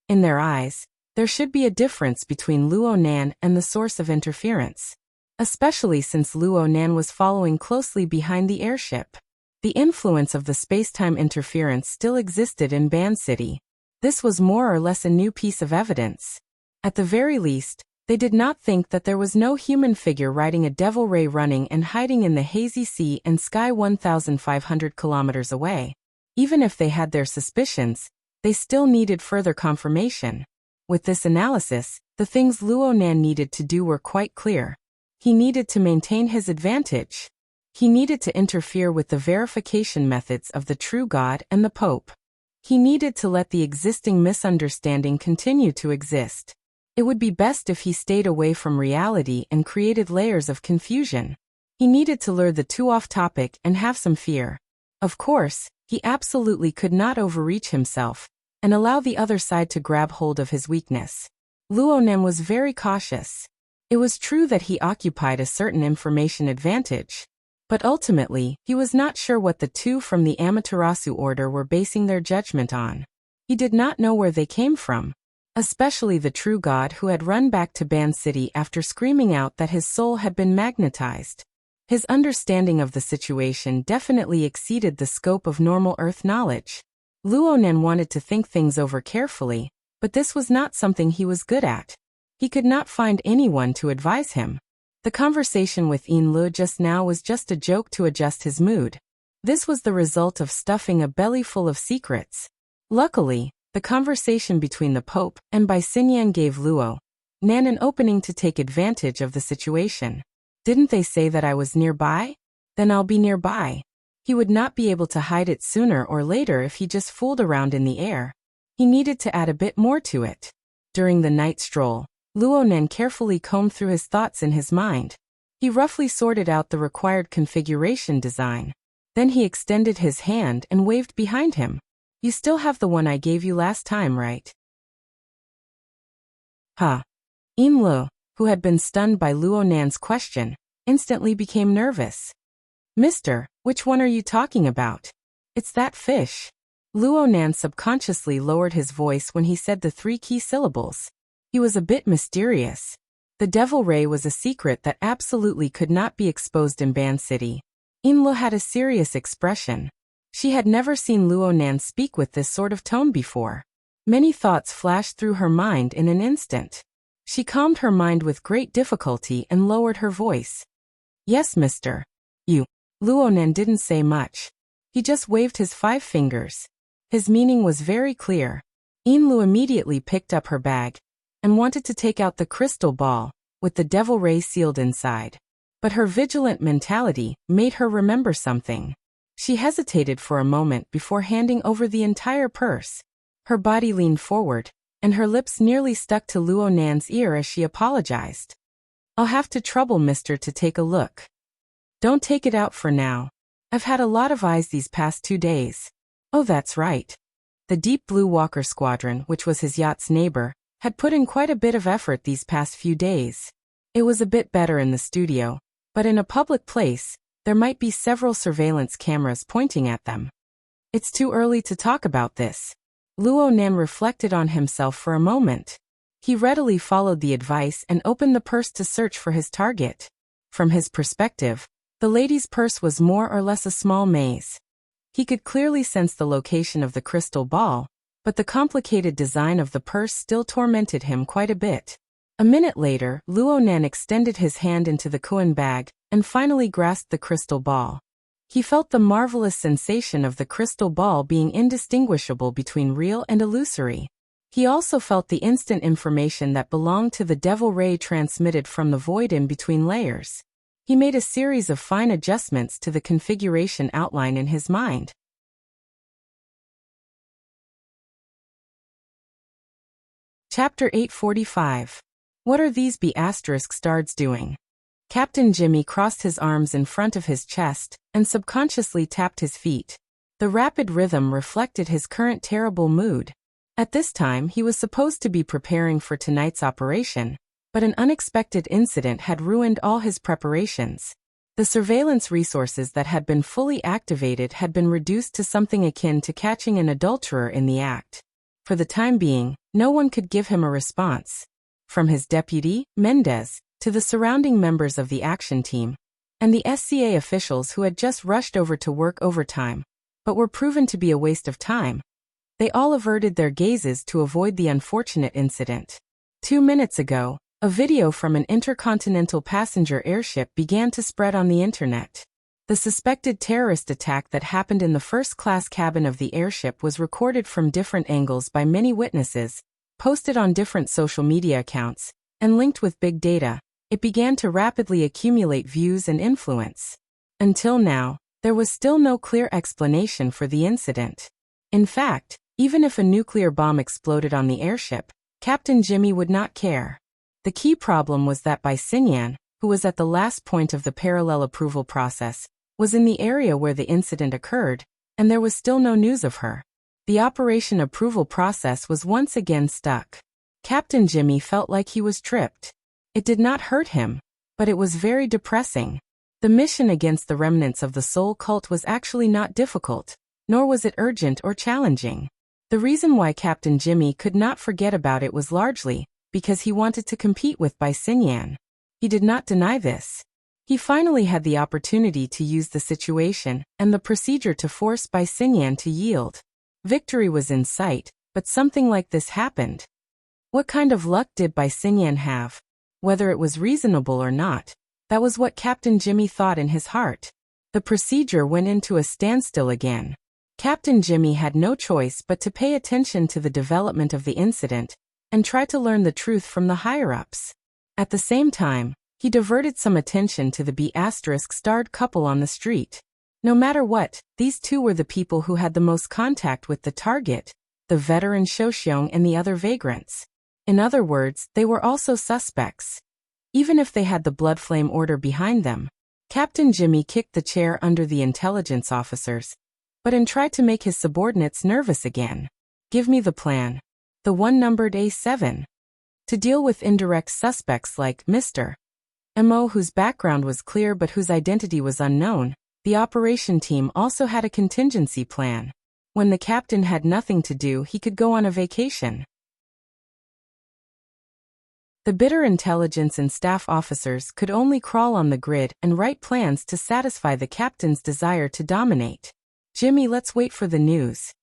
In their eyes, there should be a difference between Luonan and the source of interference, especially since Luonan was following closely behind the airship. The influence of the space-time interference still existed in Ban City. This was more or less a new piece of evidence. At the very least, they did not think that there was no human figure riding a devil ray running and hiding in the hazy sea and sky 1,500 kilometers away. Even if they had their suspicions, they still needed further confirmation. With this analysis, the things Luonan needed to do were quite clear. He needed to maintain his advantage. He needed to interfere with the verification methods of the true god and the Pope. He needed to let the existing misunderstanding continue to exist. It would be best if he stayed away from reality and created layers of confusion. He needed to lure the two off topic and have some fear. Of course, he absolutely could not overreach himself and allow the other side to grab hold of his weakness. Luonan was very cautious. It was true that he occupied a certain information advantage, but ultimately, he was not sure what the two from the Amaterasu order were basing their judgment on. He did not know where they came from, especially the true god who had run back to Ban City after screaming out that his soul had been magnetized. His understanding of the situation definitely exceeded the scope of normal Earth knowledge. Luonan wanted to think things over carefully, but this was not something he was good at. He could not find anyone to advise him. The conversation with Enlu just now was just a joke to adjust his mood. This was the result of stuffing a belly full of secrets. Luckily, the conversation between the Pope and Bai Xinyan gave Luo Nan an opening to take advantage of the situation. Didn't they say that I was nearby? Then I'll be nearby. He would not be able to hide it sooner or later if he just fooled around in the air. He needed to add a bit more to it. During the night stroll, Luonan carefully combed through his thoughts in his mind. He roughly sorted out the required configuration design. Then he extended his hand and waved behind him. You still have the one I gave you last time, right? Huh. Enlu, who had been stunned by Luonan's question, instantly became nervous. Mister, which one are you talking about? It's that fish. Luonan subconsciously lowered his voice when he said the three key syllables. He was a bit mysterious. The Devil Ray was a secret that absolutely could not be exposed in Ban City. Enlu had a serious expression. She had never seen Luonan speak with this sort of tone before. Many thoughts flashed through her mind in an instant. She calmed her mind with great difficulty and lowered her voice. Yes, mister. You. Luonan didn't say much. He just waved his 5 fingers. His meaning was very clear. Enlu immediately picked up her bag and wanted to take out the crystal ball with the Devil Ray sealed inside. But her vigilant mentality made her remember something. She hesitated for a moment before handing over the entire purse. Her body leaned forward, and her lips nearly stuck to Luonan's ear as she apologized. I'll have to trouble mister to take a look. Don't take it out for now. I've had a lot of eyes these past 2 days. Oh, that's right. The Deep Blue Walker Squadron, which was his yacht's neighbor, had put in quite a bit of effort these past few days. It was a bit better in the studio, but in a public place, there might be several surveillance cameras pointing at them. It's too early to talk about this. Luonan reflected on himself for a moment. He readily followed the advice and opened the purse to search for his target. From his perspective, the lady's purse was more or less a small maze. He could clearly sense the location of the crystal ball, but the complicated design of the purse still tormented him quite a bit. A minute later, Luonan extended his hand into the koan bag and finally grasped the crystal ball. He felt the marvelous sensation of the crystal ball being indistinguishable between real and illusory. He also felt the instant information that belonged to the Devil Ray transmitted from the void in between layers. He made a series of fine adjustments to the configuration outline in his mind. Chapter 845. What are these B****stards doing? Captain Jimmy crossed his arms in front of his chest and subconsciously tapped his feet. The rapid rhythm reflected his current terrible mood. At this time he was supposed to be preparing for tonight's operation, but an unexpected incident had ruined all his preparations. The surveillance resources that had been fully activated had been reduced to something akin to catching an adulterer in the act. For the time being, no one could give him a response. From his deputy, Mendez, to the surrounding members of the action team, and the SCA officials who had just rushed over to work overtime, but were proven to be a waste of time. They all averted their gazes to avoid the unfortunate incident. 2 minutes ago, a video from an intercontinental passenger airship began to spread on the internet. The suspected terrorist attack that happened in the first-class cabin of the airship was recorded from different angles by many witnesses, posted on different social media accounts, and linked with big data. It began to rapidly accumulate views and influence. Until now, there was still no clear explanation for the incident. In fact, Even if a nuclear bomb exploded on the airship, Captain Jimmy would not care. The key problem was that Bai Xinyan, who was at the last point of the parallel approval process, was in the area where the incident occurred, and there was still no news of her. The operation approval process was once again stuck. Captain Jimmy felt like he was tripped. It did not hurt him, but it was very depressing. The mission against the remnants of the Soul Cult was actually not difficult, nor was it urgent or challenging. The reason why Captain Jimmy could not forget about it was largely because he wanted to compete with Bai Xinyan. He did not deny this. He finally had the opportunity to use the situation and the procedure to force Bai Xinyan to yield. Victory was in sight, but something like this happened. What kind of luck did Bai Xinyan have? Whether it was reasonable or not, that was what Captain Jimmy thought in his heart. The procedure went into a standstill again. Captain Jimmy had no choice but to pay attention to the development of the incident and try to learn the truth from the higher-ups. At the same time, he diverted some attention to the B***starred couple on the street. No matter what, these two were the people who had the most contact with the target, the veteran Shouxiong and the other vagrants. In other words, they were also suspects. Even if they had the blood flame order behind them, Captain Jimmy kicked the chair under the intelligence officers, but tried to make his subordinates nervous again. Give me the plan. The one numbered A7. To deal with indirect suspects like Mr. Mo, whose background was clear but whose identity was unknown, the operation team also had a contingency plan. When the captain had nothing to do, he could go on a vacation. The bitter intelligence and staff officers could only crawl on the grid and write plans to satisfy the captain's desire to dominate. Jimmy, let's wait for the news.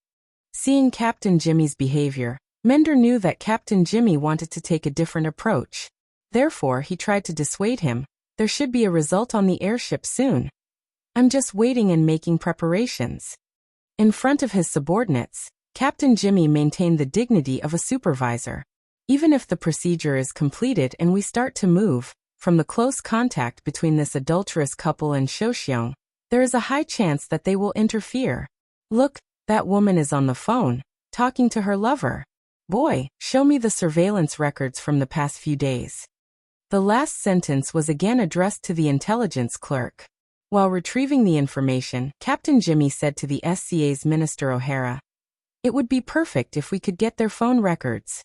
Seeing Captain Jimmy's behavior, Mender knew that Captain Jimmy wanted to take a different approach. Therefore, he tried to dissuade him. There should be a result on the airship soon. I'm just waiting and making preparations. In front of his subordinates, Captain Jimmy maintained the dignity of a supervisor. Even if the procedure is completed and we start to move, from the close contact between this adulterous couple and Shouxiong, there is a high chance that they will interfere. Look, that woman is on the phone, talking to her lover. Boy, show me the surveillance records from the past few days. The last sentence was again addressed to the intelligence clerk. While retrieving the information, Captain Jimmy said to the SCA's Minister O'Hara, "It would be perfect if we could get their phone records."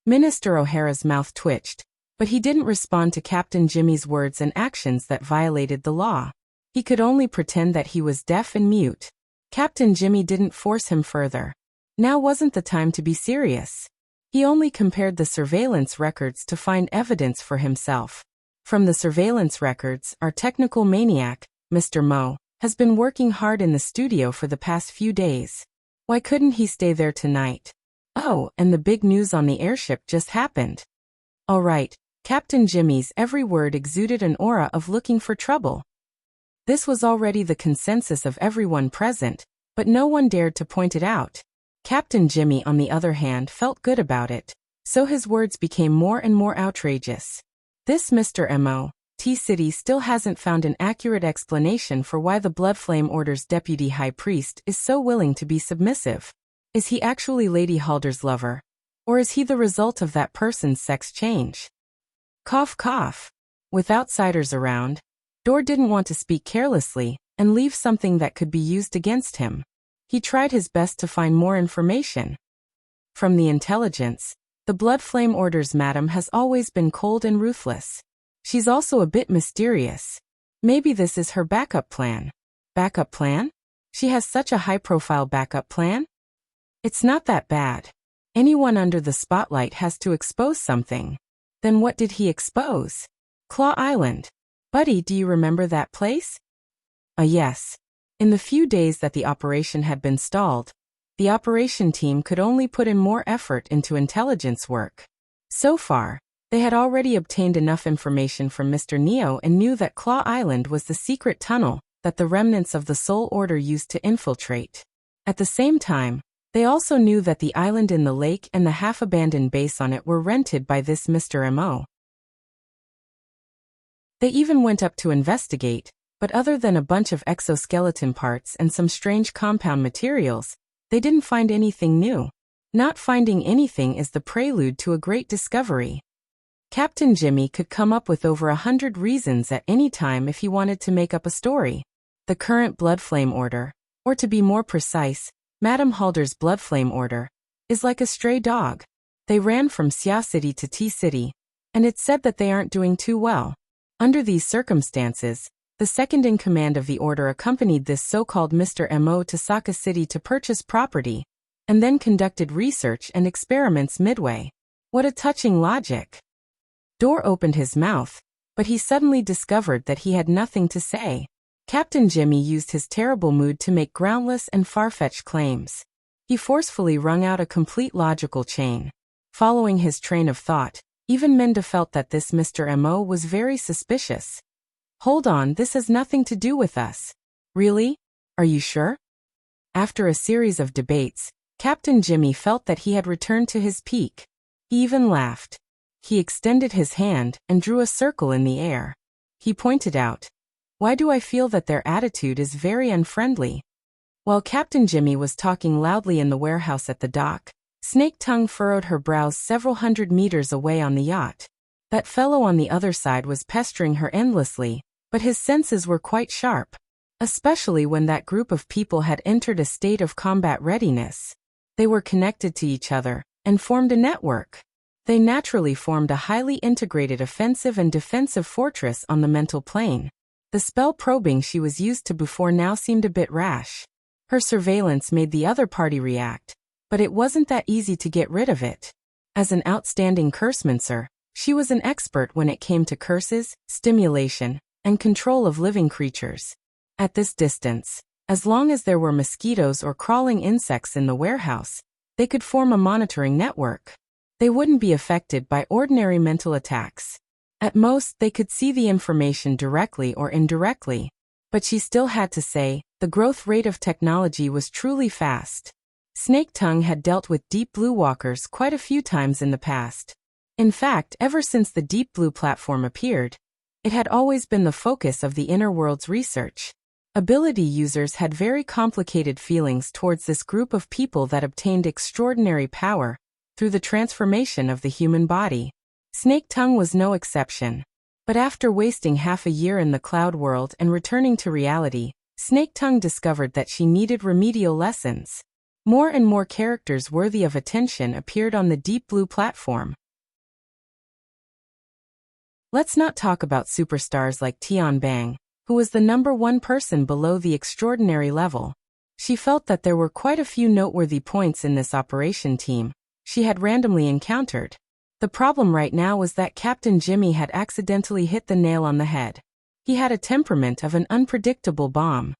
Minister O'Hara's mouth twitched, but he didn't respond to Captain Jimmy's words and actions that violated the law. He could only pretend that he was deaf and mute. Captain Jimmy didn't force him further. Now wasn't the time to be serious. He only compared the surveillance records to find evidence for himself. From the surveillance records, our technical maniac, Mr. Mo, has been working hard in the studio for the past few days. Why couldn't he stay there tonight? Oh, and the big news on the airship just happened. All right, Captain Jimmy's every word exuded an aura of looking for trouble. This was already the consensus of everyone present, but no one dared to point it out. Captain Jimmy, on the other hand, felt good about it, so his words became more and more outrageous. This Mr. Mo, T-City still hasn't found an accurate explanation for why the Blood Flame Order's deputy high priest is so willing to be submissive. Is he actually Lady Halder's lover? Or is he the result of that person's sex change? Cough cough. With outsiders around, Dor didn't want to speak carelessly and leave something that could be used against him. He tried his best to find more information. From the intelligence, the Blood Flame Order's madam has always been cold and ruthless. She's also a bit mysterious. Maybe this is her backup plan. Backup plan? She has such a high-profile backup plan? It's not that bad. Anyone under the spotlight has to expose something. Then what did he expose? Claw Island. Buddy, do you remember that place? Yes. In the few days that the operation had been stalled, the operation team could only put in more effort into intelligence work. So far, they had already obtained enough information from Mr. Neo and knew that Claw Island was the secret tunnel that the remnants of the Soul Order used to infiltrate. At the same time, they also knew that the island in the lake and the half-abandoned base on it were rented by this Mr. Mo. They even went up to investigate, but other than a bunch of exoskeleton parts and some strange compound materials, They didn't find anything new. Not finding anything is the prelude to a great discovery. Captain Jimmy could come up with over 100 reasons at any time if he wanted to make up a story. The current blood flame order, or to be more precise, Madame Halder's blood flame order, is like a stray dog. They ran from Xia City to T City, and it's said that they aren't doing too well. Under these circumstances, the second-in-command of the order accompanied this so-called Mr. Mo to Saka City to purchase property, and then conducted research and experiments midway. What a touching logic. Dor opened his mouth, but he suddenly discovered that he had nothing to say. Captain Jimmy used his terrible mood to make groundless and far-fetched claims. He forcefully wrung out a complete logical chain. Following his train of thought, even Minda felt that this Mr. Mo was very suspicious. Hold on, this has nothing to do with us. Really? Are you sure? After a series of debates, Captain Jimmy felt that he had returned to his peak. He even laughed. He extended his hand and drew a circle in the air. He pointed out, "Why do I feel that their attitude is very unfriendly?" While Captain Jimmy was talking loudly in the warehouse at the dock, Snake Tongue furrowed her brows several hundred meters away on the yacht. That fellow on the other side was pestering her endlessly, but his senses were quite sharp, especially when that group of people had entered a state of combat readiness. They were connected to each other and formed a network. They naturally formed a highly integrated offensive and defensive fortress on the mental plane. The spell probing she was used to before now seemed a bit rash. Her surveillance made the other party react, but it wasn't that easy to get rid of it. As an outstanding cursemancer, she was an expert when it came to curses, stimulation, and control of living creatures. At this distance, as long as there were mosquitoes or crawling insects in the warehouse, they could form a monitoring network. They wouldn't be affected by ordinary mental attacks. At most, they could see the information directly or indirectly. But she still had to say, the growth rate of technology was truly fast. Snake Tongue had dealt with Deep Blue walkers quite a few times in the past. In fact, ever since the Deep Blue platform appeared, it had always been the focus of the Inner World's research. Ability users had very complicated feelings towards this group of people that obtained extraordinary power through the transformation of the human body. Snake Tongue was no exception. But after wasting half a year in the cloud world and returning to reality, Snake Tongue discovered that she needed remedial lessons. More and more characters worthy of attention appeared on the Deep Blue platform. Let's not talk about superstars like Tian Bang, who was the #1 person below the extraordinary level. She felt that there were quite a few noteworthy points in this operation team she had randomly encountered. The problem right now was that Captain Jimmy had accidentally hit the nail on the head. He had a temperament of an unpredictable bomb.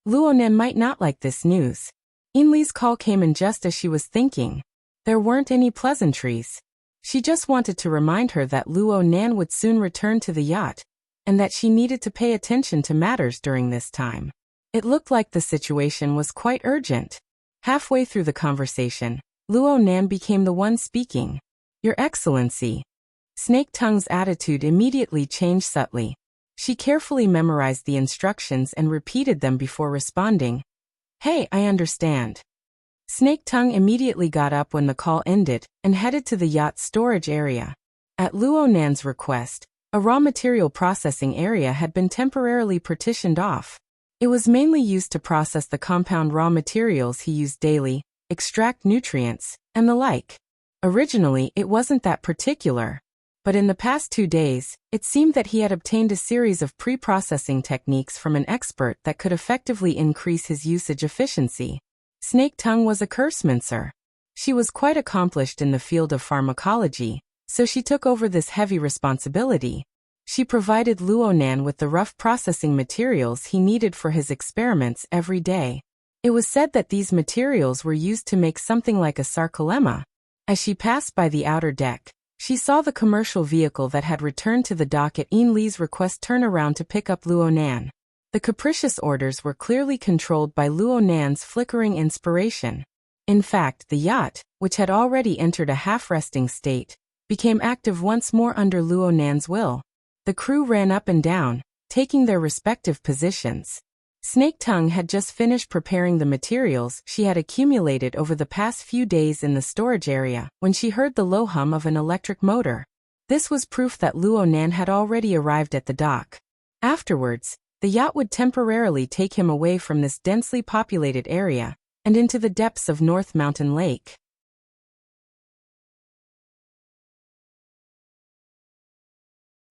Luonen might not like this news. Inli's call came in just as she was thinking. There weren't any pleasantries. She just wanted to remind her that Luonan would soon return to the yacht, and that she needed to pay attention to matters during this time. It looked like the situation was quite urgent. Halfway through the conversation, Luonan became the one speaking. "Your Excellency." Snake Tongue's attitude immediately changed subtly. She carefully memorized the instructions and repeated them before responding. "Hey, I understand." Snake Tongue immediately got up when the call ended and headed to the yacht's storage area. At Luonan's request, a raw material processing area had been temporarily partitioned off. It was mainly used to process the compound raw materials he used daily, extract nutrients, and the like. Originally, it wasn't that particular. But in the past 2 days, it seemed that he had obtained a series of pre-processing techniques from an expert that could effectively increase his usage efficiency. Snake Tongue was a cursemancer. She was quite accomplished in the field of pharmacology, so she took over this heavy responsibility. She provided Luonan with the rough processing materials he needed for his experiments every day. It was said that these materials were used to make something like a sarcolemma. As she passed by the outer deck, she saw the commercial vehicle that had returned to the dock at Li's request turn around to pick up Luonan. The capricious orders were clearly controlled by Luonan's flickering inspiration. In fact, the yacht, which had already entered a half-resting state, became active once more under Luonan's will. The crew ran up and down, taking their respective positions. Snake Tongue had just finished preparing the materials she had accumulated over the past few days in the storage area when she heard the low hum of an electric motor. This was proof that Luo Nan had already arrived at the dock. Afterwards, the yacht would temporarily take him away from this densely populated area and into the depths of North Mountain Lake.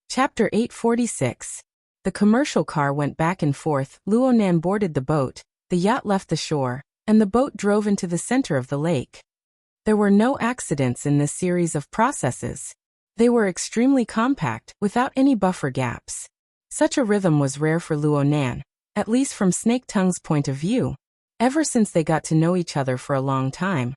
Chapter 846. The commercial car went back and forth. Luo Nan boarded the boat, the yacht left the shore, and the boat drove into the center of the lake. There were no accidents in this series of processes. They were extremely compact, without any buffer gaps. Such a rhythm was rare for Luo Nan, at least from Snake Tongue's point of view. Ever since they got to know each other for a long time,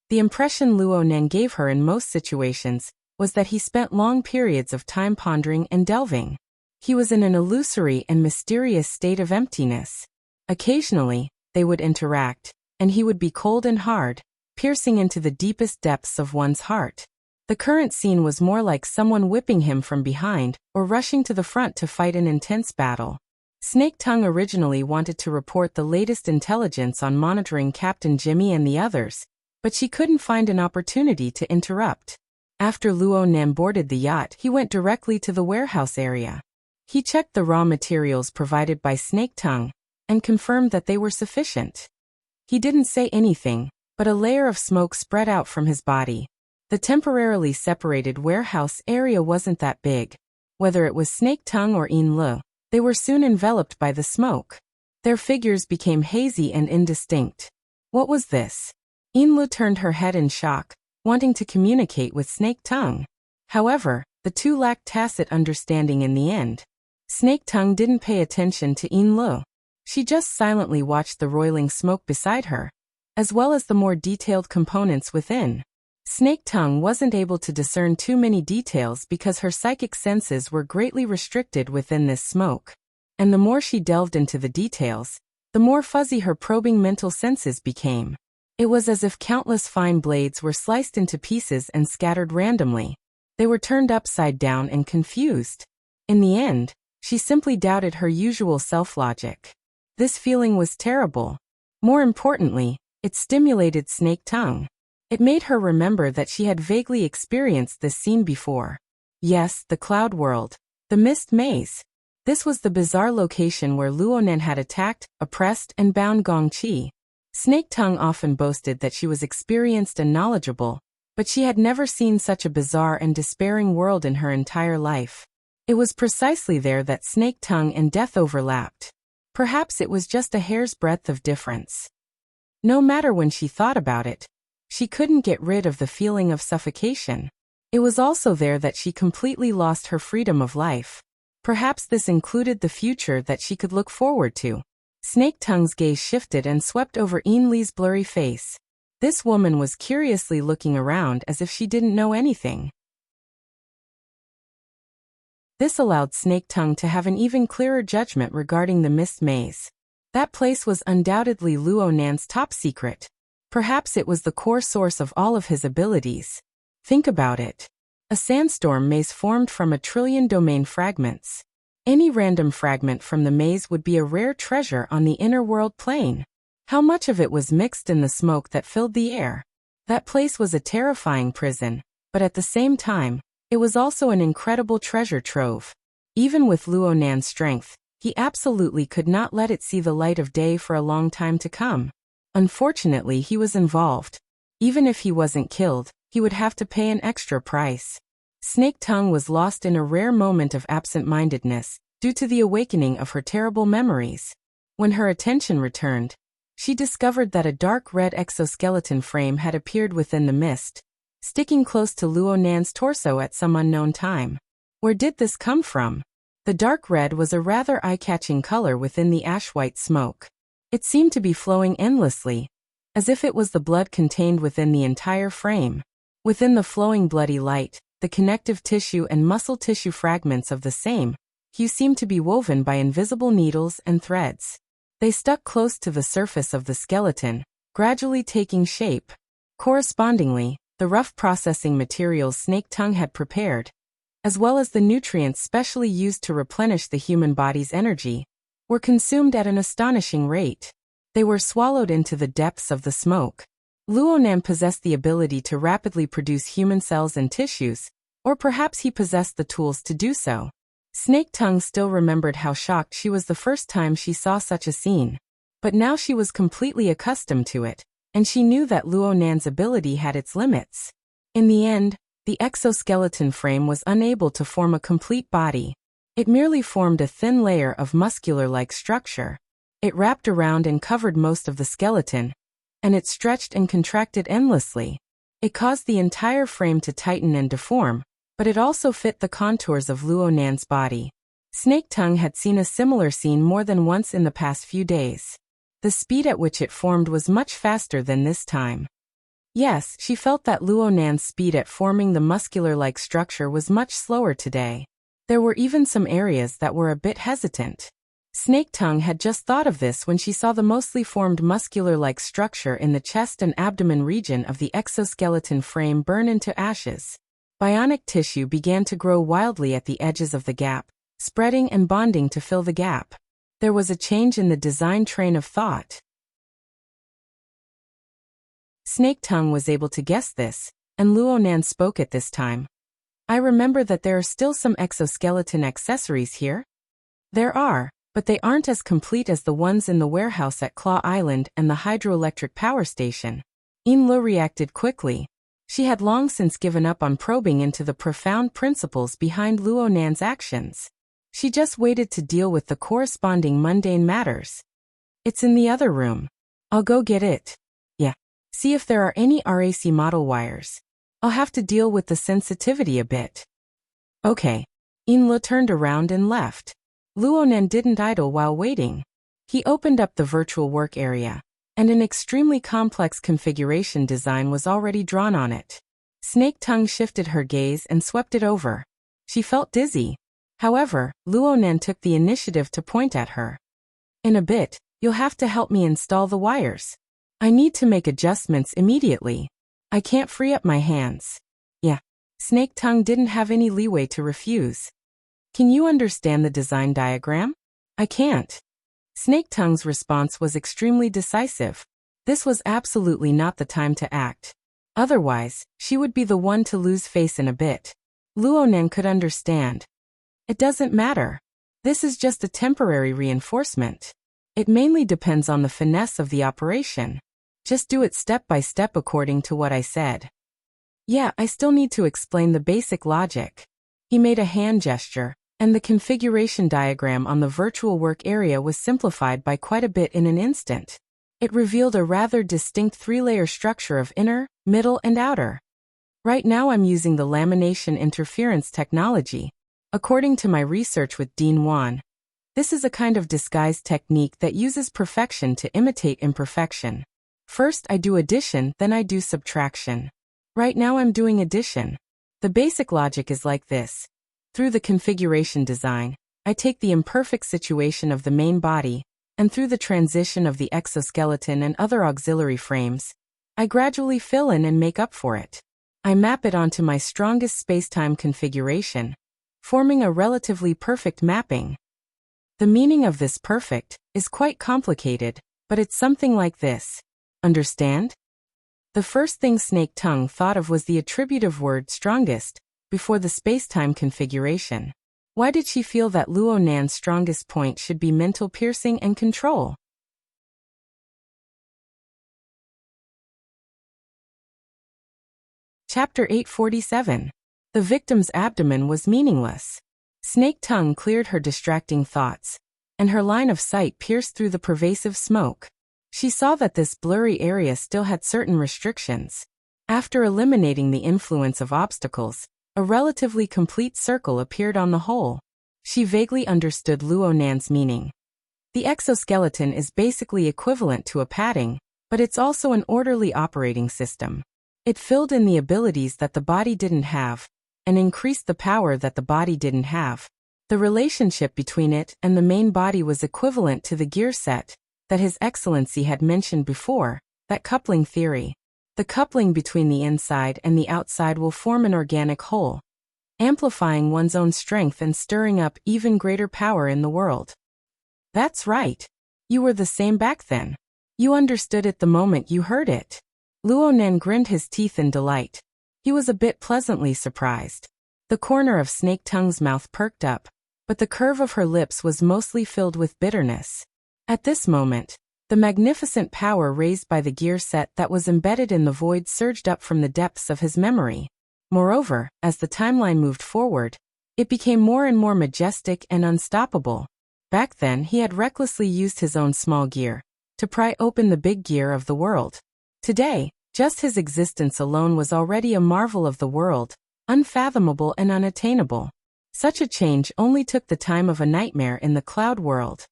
the impression Luo Nan gave her in most situations was that he spent long periods of time pondering and delving. He was in an illusory and mysterious state of emptiness. Occasionally, they would interact, and he would be cold and hard, piercing into the deepest depths of one's heart. The current scene was more like someone whipping him from behind or rushing to the front to fight an intense battle. Snake Tongue originally wanted to report the latest intelligence on monitoring Captain Jimmy and the others, but she couldn't find an opportunity to interrupt. After Luo Nan boarded the yacht, he went directly to the warehouse area. He checked the raw materials provided by Snake Tongue and confirmed that they were sufficient. He didn't say anything, but a layer of smoke spread out from his body. The temporarily separated warehouse area wasn't that big. Whether it was Snake Tongue or Yin Lu, they were soon enveloped by the smoke. Their figures became hazy and indistinct. What was this? Yin Lu turned her head in shock, wanting to communicate with Snake Tongue. However, the two lacked tacit understanding in the end. Snake Tongue didn't pay attention to Yin Lu. She just silently watched the roiling smoke beside her, as well as the more detailed components within. Snake Tongue wasn't able to discern too many details because her psychic senses were greatly restricted within this smoke. And the more she delved into the details, the more fuzzy her probing mental senses became. It was as if countless fine blades were sliced into pieces and scattered randomly. They were turned upside down and confused. In the end, she simply doubted her usual self-logic. This feeling was terrible. More importantly, it stimulated Snake Tongue. It made her remember that she had vaguely experienced this scene before. Yes, the cloud world. The mist maze. This was the bizarre location where Luo Nan had attacked, oppressed, and bound Gong Qi. Snake Tongue often boasted that she was experienced and knowledgeable, but she had never seen such a bizarre and despairing world in her entire life. It was precisely there that Snake Tongue and death overlapped. Perhaps it was just a hair's breadth of difference. No matter when she thought about it, she couldn't get rid of the feeling of suffocation. It was also there that she completely lost her freedom of life. Perhaps this included the future that she could look forward to. Snake Tongue's gaze shifted and swept over Yin Li's blurry face. This woman was curiously looking around as if she didn't know anything. This allowed Snake Tongue to have an even clearer judgment regarding the mist maze. That place was undoubtedly Luo Nan's top secret. Perhaps it was the core source of all of his abilities. Think about it. A sandstorm maze formed from 1 trillion domain fragments. Any random fragment from the maze would be a rare treasure on the inner world plane. How much of it was mixed in the smoke that filled the air? That place was a terrifying prison, but at the same time, it was also an incredible treasure trove. Even with Luo Nan's strength, he absolutely could not let it see the light of day for a long time to come. Unfortunately, he was involved. Even if he wasn't killed, he would have to pay an extra price. Snake Tongue was lost in a rare moment of absent-mindedness, due to the awakening of her terrible memories. When her attention returned, she discovered that a dark red exoskeleton frame had appeared within the mist, sticking close to Luo Nan's torso at some unknown time. Where did this come from? The dark red was a rather eye-catching color within the ash-white smoke. It seemed to be flowing endlessly, as if it was the blood contained within the entire frame. Within the flowing bloody light, the connective tissue and muscle tissue fragments of the same hue seemed to be woven by invisible needles and threads. They stuck close to the surface of the skeleton, gradually taking shape. Correspondingly, the rough processing materials Snake Tongue had prepared, as well as the nutrients specially used to replenish the human body's energy, were consumed at an astonishing rate. They were swallowed into the depths of the smoke. Luonan possessed the ability to rapidly produce human cells and tissues, or perhaps he possessed the tools to do so. Snake Tongue still remembered how shocked she was the first time she saw such a scene. But now she was completely accustomed to it, and she knew that Luonan's ability had its limits. In the end, the exoskeleton frame was unable to form a complete body. It merely formed a thin layer of muscular-like structure. It wrapped around and covered most of the skeleton, and it stretched and contracted endlessly. It caused the entire frame to tighten and deform, but it also fit the contours of Luonan's body. Snake Tongue had seen a similar scene more than once in the past few days. The speed at which it formed was much faster than this time. Yes, she felt that Luonan's speed at forming the muscular-like structure was much slower today. There were even some areas that were a bit hesitant. Snake Tongue had just thought of this when she saw the mostly formed muscular-like structure in the chest and abdomen region of the exoskeleton frame burn into ashes. Bionic tissue began to grow wildly at the edges of the gap, spreading and bonding to fill the gap. There was a change in the design train of thought. Snake Tongue was able to guess this, and Luonan spoke at this time. I remember that there are still some exoskeleton accessories here. There are, but they aren't as complete as the ones in the warehouse at Claw Island and the hydroelectric power station. Inlu reacted quickly. She had long since given up on probing into the profound principles behind Luonan's actions. She just waited to deal with the corresponding mundane matters. It's in the other room. I'll go get it. Yeah. See if there are any RAC model wires. I'll have to deal with the sensitivity a bit. Okay. Inlu turned around and left. Luonan didn't idle while waiting. He opened up the virtual work area, and an extremely complex configuration design was already drawn on it. Snake Tongue shifted her gaze and swept it over. She felt dizzy. However, Luonan took the initiative to point at her. In a bit, you'll have to help me install the wires. I need to make adjustments immediately. I can't free up my hands. Yeah. Snake Tongue didn't have any leeway to refuse. Can you understand the design diagram? I can't. Snake Tongue's response was extremely decisive. This was absolutely not the time to act. Otherwise, she would be the one to lose face in a bit. Luonan could understand. It doesn't matter. This is just a temporary reinforcement. It mainly depends on the finesse of the operation. Just do it step by step according to what I said. Yeah, I still need to explain the basic logic. He made a hand gesture, and the configuration diagram on the virtual work area was simplified by quite a bit in an instant. It revealed a rather distinct three-layer structure of inner, middle, and outer. Right now I'm using the lamination interference technology. According to my research with Dean Wan, this is a kind of disguise technique that uses perfection to imitate imperfection. First I do addition, then I do subtraction. Right now I'm doing addition. The basic logic is like this. Through the configuration design, I take the imperfect situation of the main body, and through the transition of the exoskeleton and other auxiliary frames, I gradually fill in and make up for it. I map it onto my strongest spacetime configuration, forming a relatively perfect mapping. The meaning of this perfect is quite complicated, but it's something like this. Understand? The first thing Snake Tongue thought of was the attributive word strongest, before the spacetime configuration. Why did she feel that Luonan's strongest point should be mental piercing and control? Chapter 847. The victim's abdomen was meaningless. Snake Tongue cleared her distracting thoughts, and her line of sight pierced through the pervasive smoke. She saw that this blurry area still had certain restrictions. After eliminating the influence of obstacles, a relatively complete circle appeared on the whole. She vaguely understood Luonan's meaning. The exoskeleton is basically equivalent to a padding, but it's also an orderly operating system. It filled in the abilities that the body didn't have, and increased the power that the body didn't have. The relationship between it and the main body was equivalent to the gear set that His Excellency had mentioned before, that coupling theory. The coupling between the inside and the outside will form an organic whole, amplifying one's own strength and stirring up even greater power in the world. That's right. You were the same back then. You understood it the moment you heard it. Luonan grinned his teeth in delight. He was a bit pleasantly surprised. The corner of Snake Tongue's mouth perked up, but the curve of her lips was mostly filled with bitterness. At this moment, the magnificent power raised by the gear set that was embedded in the void surged up from the depths of his memory. Moreover, as the timeline moved forward, it became more and more majestic and unstoppable. Back then he had recklessly used his own small gear to pry open the big gear of the world. Today, just his existence alone was already a marvel of the world, unfathomable and unattainable. Such a change only took the time of a nightmare in the cloud world.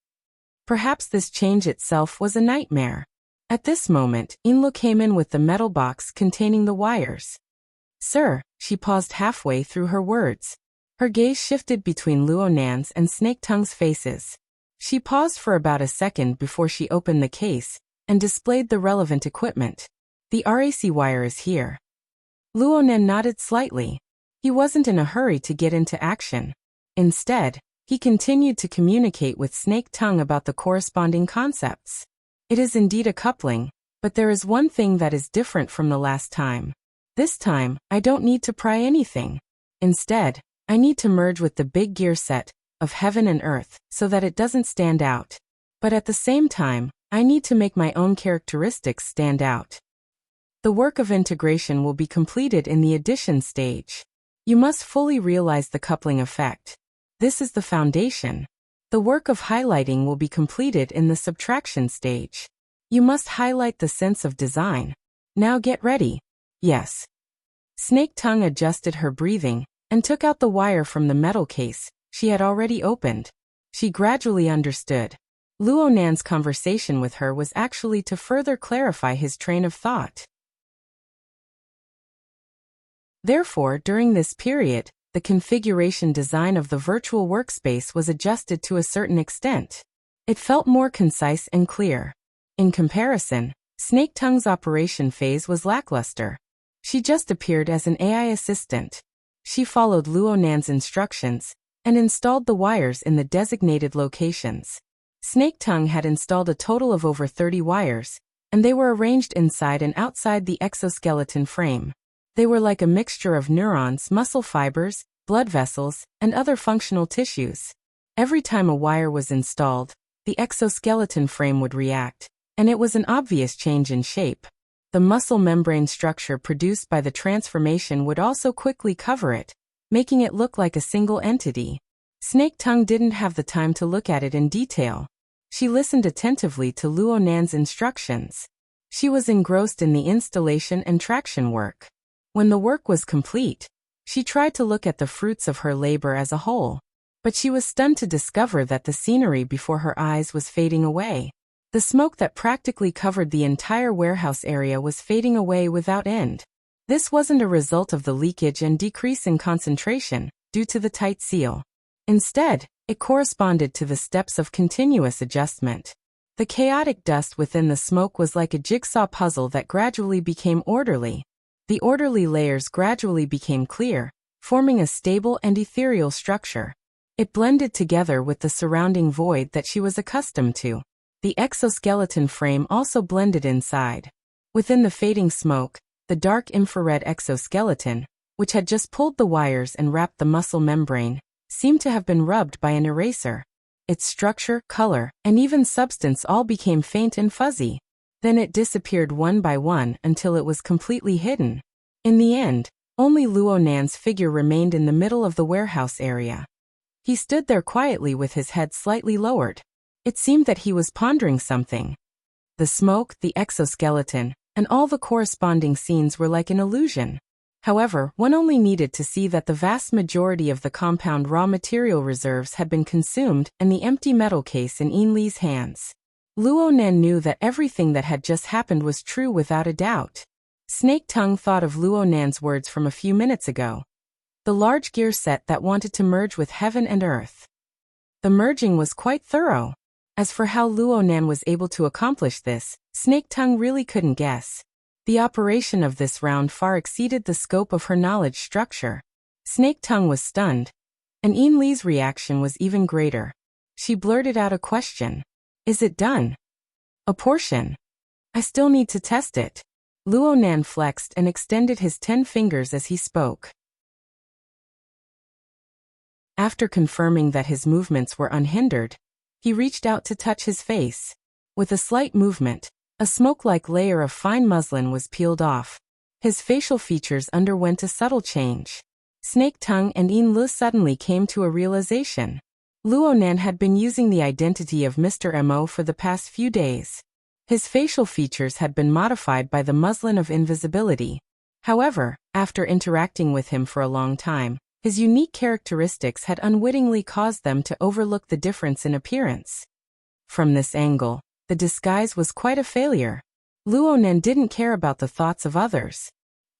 Perhaps this change itself was a nightmare. At this moment, Inlo came in with the metal box containing the wires. Sir, she paused halfway through her words. Her gaze shifted between Luonan's and Snake Tongue's faces. She paused for about a second before she opened the case and displayed the relevant equipment. The RAC wire is here. Luonan nodded slightly. He wasn't in a hurry to get into action. Instead, he continued to communicate with Snake Tongue about the corresponding concepts. It is indeed a coupling, but there is one thing that is different from the last time. This time, I don't need to pry anything. Instead, I need to merge with the big gear set of heaven and earth so that it doesn't stand out. But at the same time, I need to make my own characteristics stand out. The work of integration will be completed in the addition stage. You must fully realize the coupling effect. This is the foundation. The work of highlighting will be completed in the subtraction stage. You must highlight the sense of design. Now get ready. Yes. Snake Tongue adjusted her breathing and took out the wire from the metal case she had already opened. She gradually understood. Luonan's conversation with her was actually to further clarify his train of thought. Therefore, during this period, the configuration design of the virtual workspace was adjusted to a certain extent. It felt more concise and clear. In comparison, Snake Tongue's operation phase was lackluster. She just appeared as an AI assistant. She followed Luonan's instructions and installed the wires in the designated locations. Snake Tongue had installed a total of over 30 wires, and they were arranged inside and outside the exoskeleton frame. They were like a mixture of neurons, muscle fibers, blood vessels, and other functional tissues. Every time a wire was installed, the exoskeleton frame would react, and it was an obvious change in shape. The muscle membrane structure produced by the transformation would also quickly cover it, making it look like a single entity. Snake Tongue didn't have the time to look at it in detail. She listened attentively to Luonan's instructions. She was engrossed in the installation and traction work. When the work was complete, she tried to look at the fruits of her labor as a whole, but she was stunned to discover that the scenery before her eyes was fading away. The smoke that practically covered the entire warehouse area was fading away without end. This wasn't a result of the leakage and decrease in concentration, due to the tight seal. Instead, it corresponded to the steps of continuous adjustment. The chaotic dust within the smoke was like a jigsaw puzzle that gradually became orderly. The orderly layers gradually became clear, forming a stable and ethereal structure. It blended together with the surrounding void that she was accustomed to. The exoskeleton frame also blended inside. Within the fading smoke, the dark infrared exoskeleton, which had just pulled the wires and wrapped the muscle membrane, seemed to have been rubbed by an eraser. Its structure, color, and even substance all became faint and fuzzy. Then it disappeared one by one until it was completely hidden. In the end, only Luonan's figure remained in the middle of the warehouse area. He stood there quietly with his head slightly lowered. It seemed that he was pondering something. The smoke, the exoskeleton, and all the corresponding scenes were like an illusion. However, one only needed to see that the vast majority of the compound raw material reserves had been consumed and the empty metal case in Inli's hands. Luonan knew that everything that had just happened was true without a doubt. Snake Tongue thought of Luonan's words from a few minutes ago. The large gear set that wanted to merge with heaven and earth. The merging was quite thorough. As for how Luonan was able to accomplish this, Snake Tongue really couldn't guess. The operation of this round far exceeded the scope of her knowledge structure. Snake Tongue was stunned, and Inli's reaction was even greater. She blurted out a question. Is it done? A portion. I still need to test it. Luonan flexed and extended his 10 fingers as he spoke. After confirming that his movements were unhindered, he reached out to touch his face. With a slight movement, a smoke-like layer of fine muslin was peeled off. His facial features underwent a subtle change. Snake Tongue and Yin Lu suddenly came to a realization. Luonan had been using the identity of Mr. Mo for the past few days. His facial features had been modified by the muslin of invisibility. However, after interacting with him for a long time, his unique characteristics had unwittingly caused them to overlook the difference in appearance. From this angle, the disguise was quite a failure. Luonan didn't care about the thoughts of others.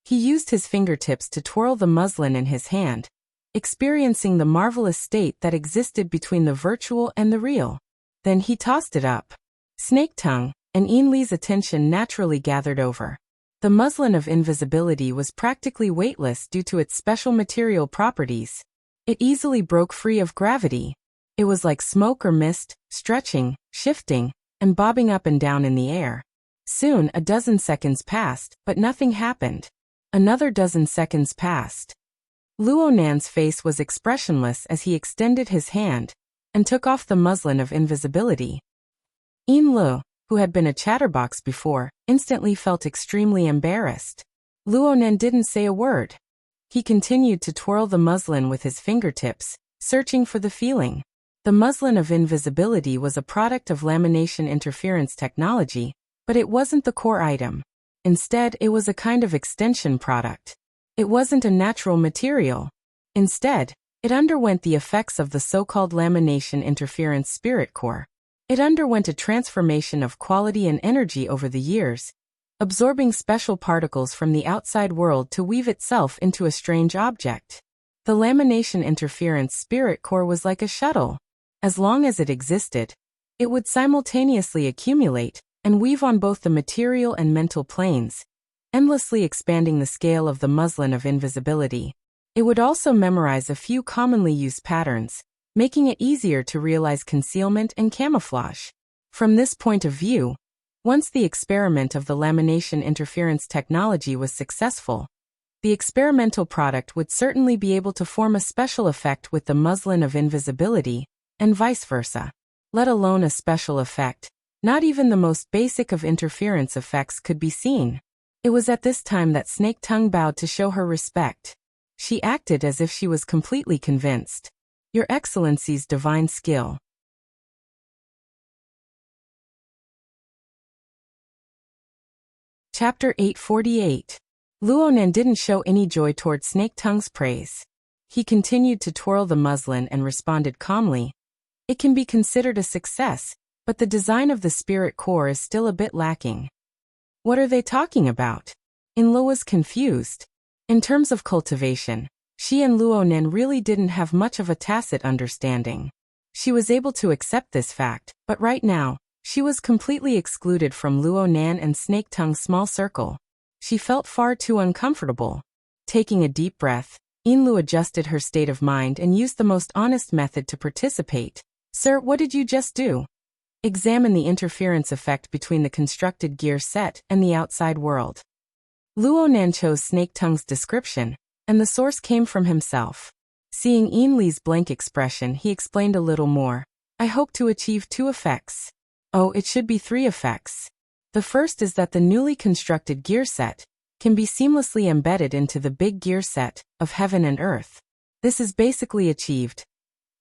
He used his fingertips to twirl the muslin in his hand, experiencing the marvelous state that existed between the virtual and the real. Then he tossed it up. Snake Tongue and Yin Li's attention naturally gathered over. The muslin of invisibility was practically weightless due to its special material properties. It easily broke free of gravity. It was like smoke or mist, stretching, shifting, and bobbing up and down in the air. Soon a dozen seconds passed, but nothing happened. Another dozen seconds passed. Luonan's face was expressionless as he extended his hand and took off the muslin of invisibility. Yin Lu, who had been a chatterbox before, instantly felt extremely embarrassed. Luonan didn't say a word. He continued to twirl the muslin with his fingertips, searching for the feeling. The muslin of invisibility was a product of lamination interference technology, but it wasn't the core item. Instead, it was a kind of extension product. It wasn't a natural material. Instead, it underwent the effects of the so-called lamination interference spirit core. It underwent a transformation of quality and energy over the years, absorbing special particles from the outside world to weave itself into a strange object. The lamination interference spirit core was like a shuttle. As long as it existed, it would simultaneously accumulate and weave on both the material and mental planes, endlessly expanding the scale of the muslin of invisibility. It would also memorize a few commonly used patterns, making it easier to realize concealment and camouflage. From this point of view, once the experiment of the lamination interference technology was successful, the experimental product would certainly be able to form a special effect with the muslin of invisibility, and vice versa. Let alone a special effect, not even the most basic of interference effects could be seen. It was at this time that Snake Tongue bowed to show her respect. She acted as if she was completely convinced. Your Excellency's divine skill. Chapter 848. Luonan didn't show any joy toward Snake Tongue's praise. He continued to twirl the muslin and responded calmly. It can be considered a success, but the design of the spirit core is still a bit lacking. What are they talking about? Yin Lu was confused. In terms of cultivation, she and Luonan really didn't have much of a tacit understanding. She was able to accept this fact, but right now, she was completely excluded from Luonan and Snake Tongue's small circle. She felt far too uncomfortable. Taking a deep breath, Yin Lu adjusted her state of mind and used the most honest method to participate. Sir, what did you just do? Examine the interference effect between the constructed gear set and the outside world. Luonan chose Snake Tongue's description, and the source came from himself. Seeing Yin Li's blank expression, he explained a little more. I hope to achieve 2 effects. Oh, it should be 3 effects. The first is that the newly constructed gear set can be seamlessly embedded into the big gear set of heaven and earth. This is basically achieved.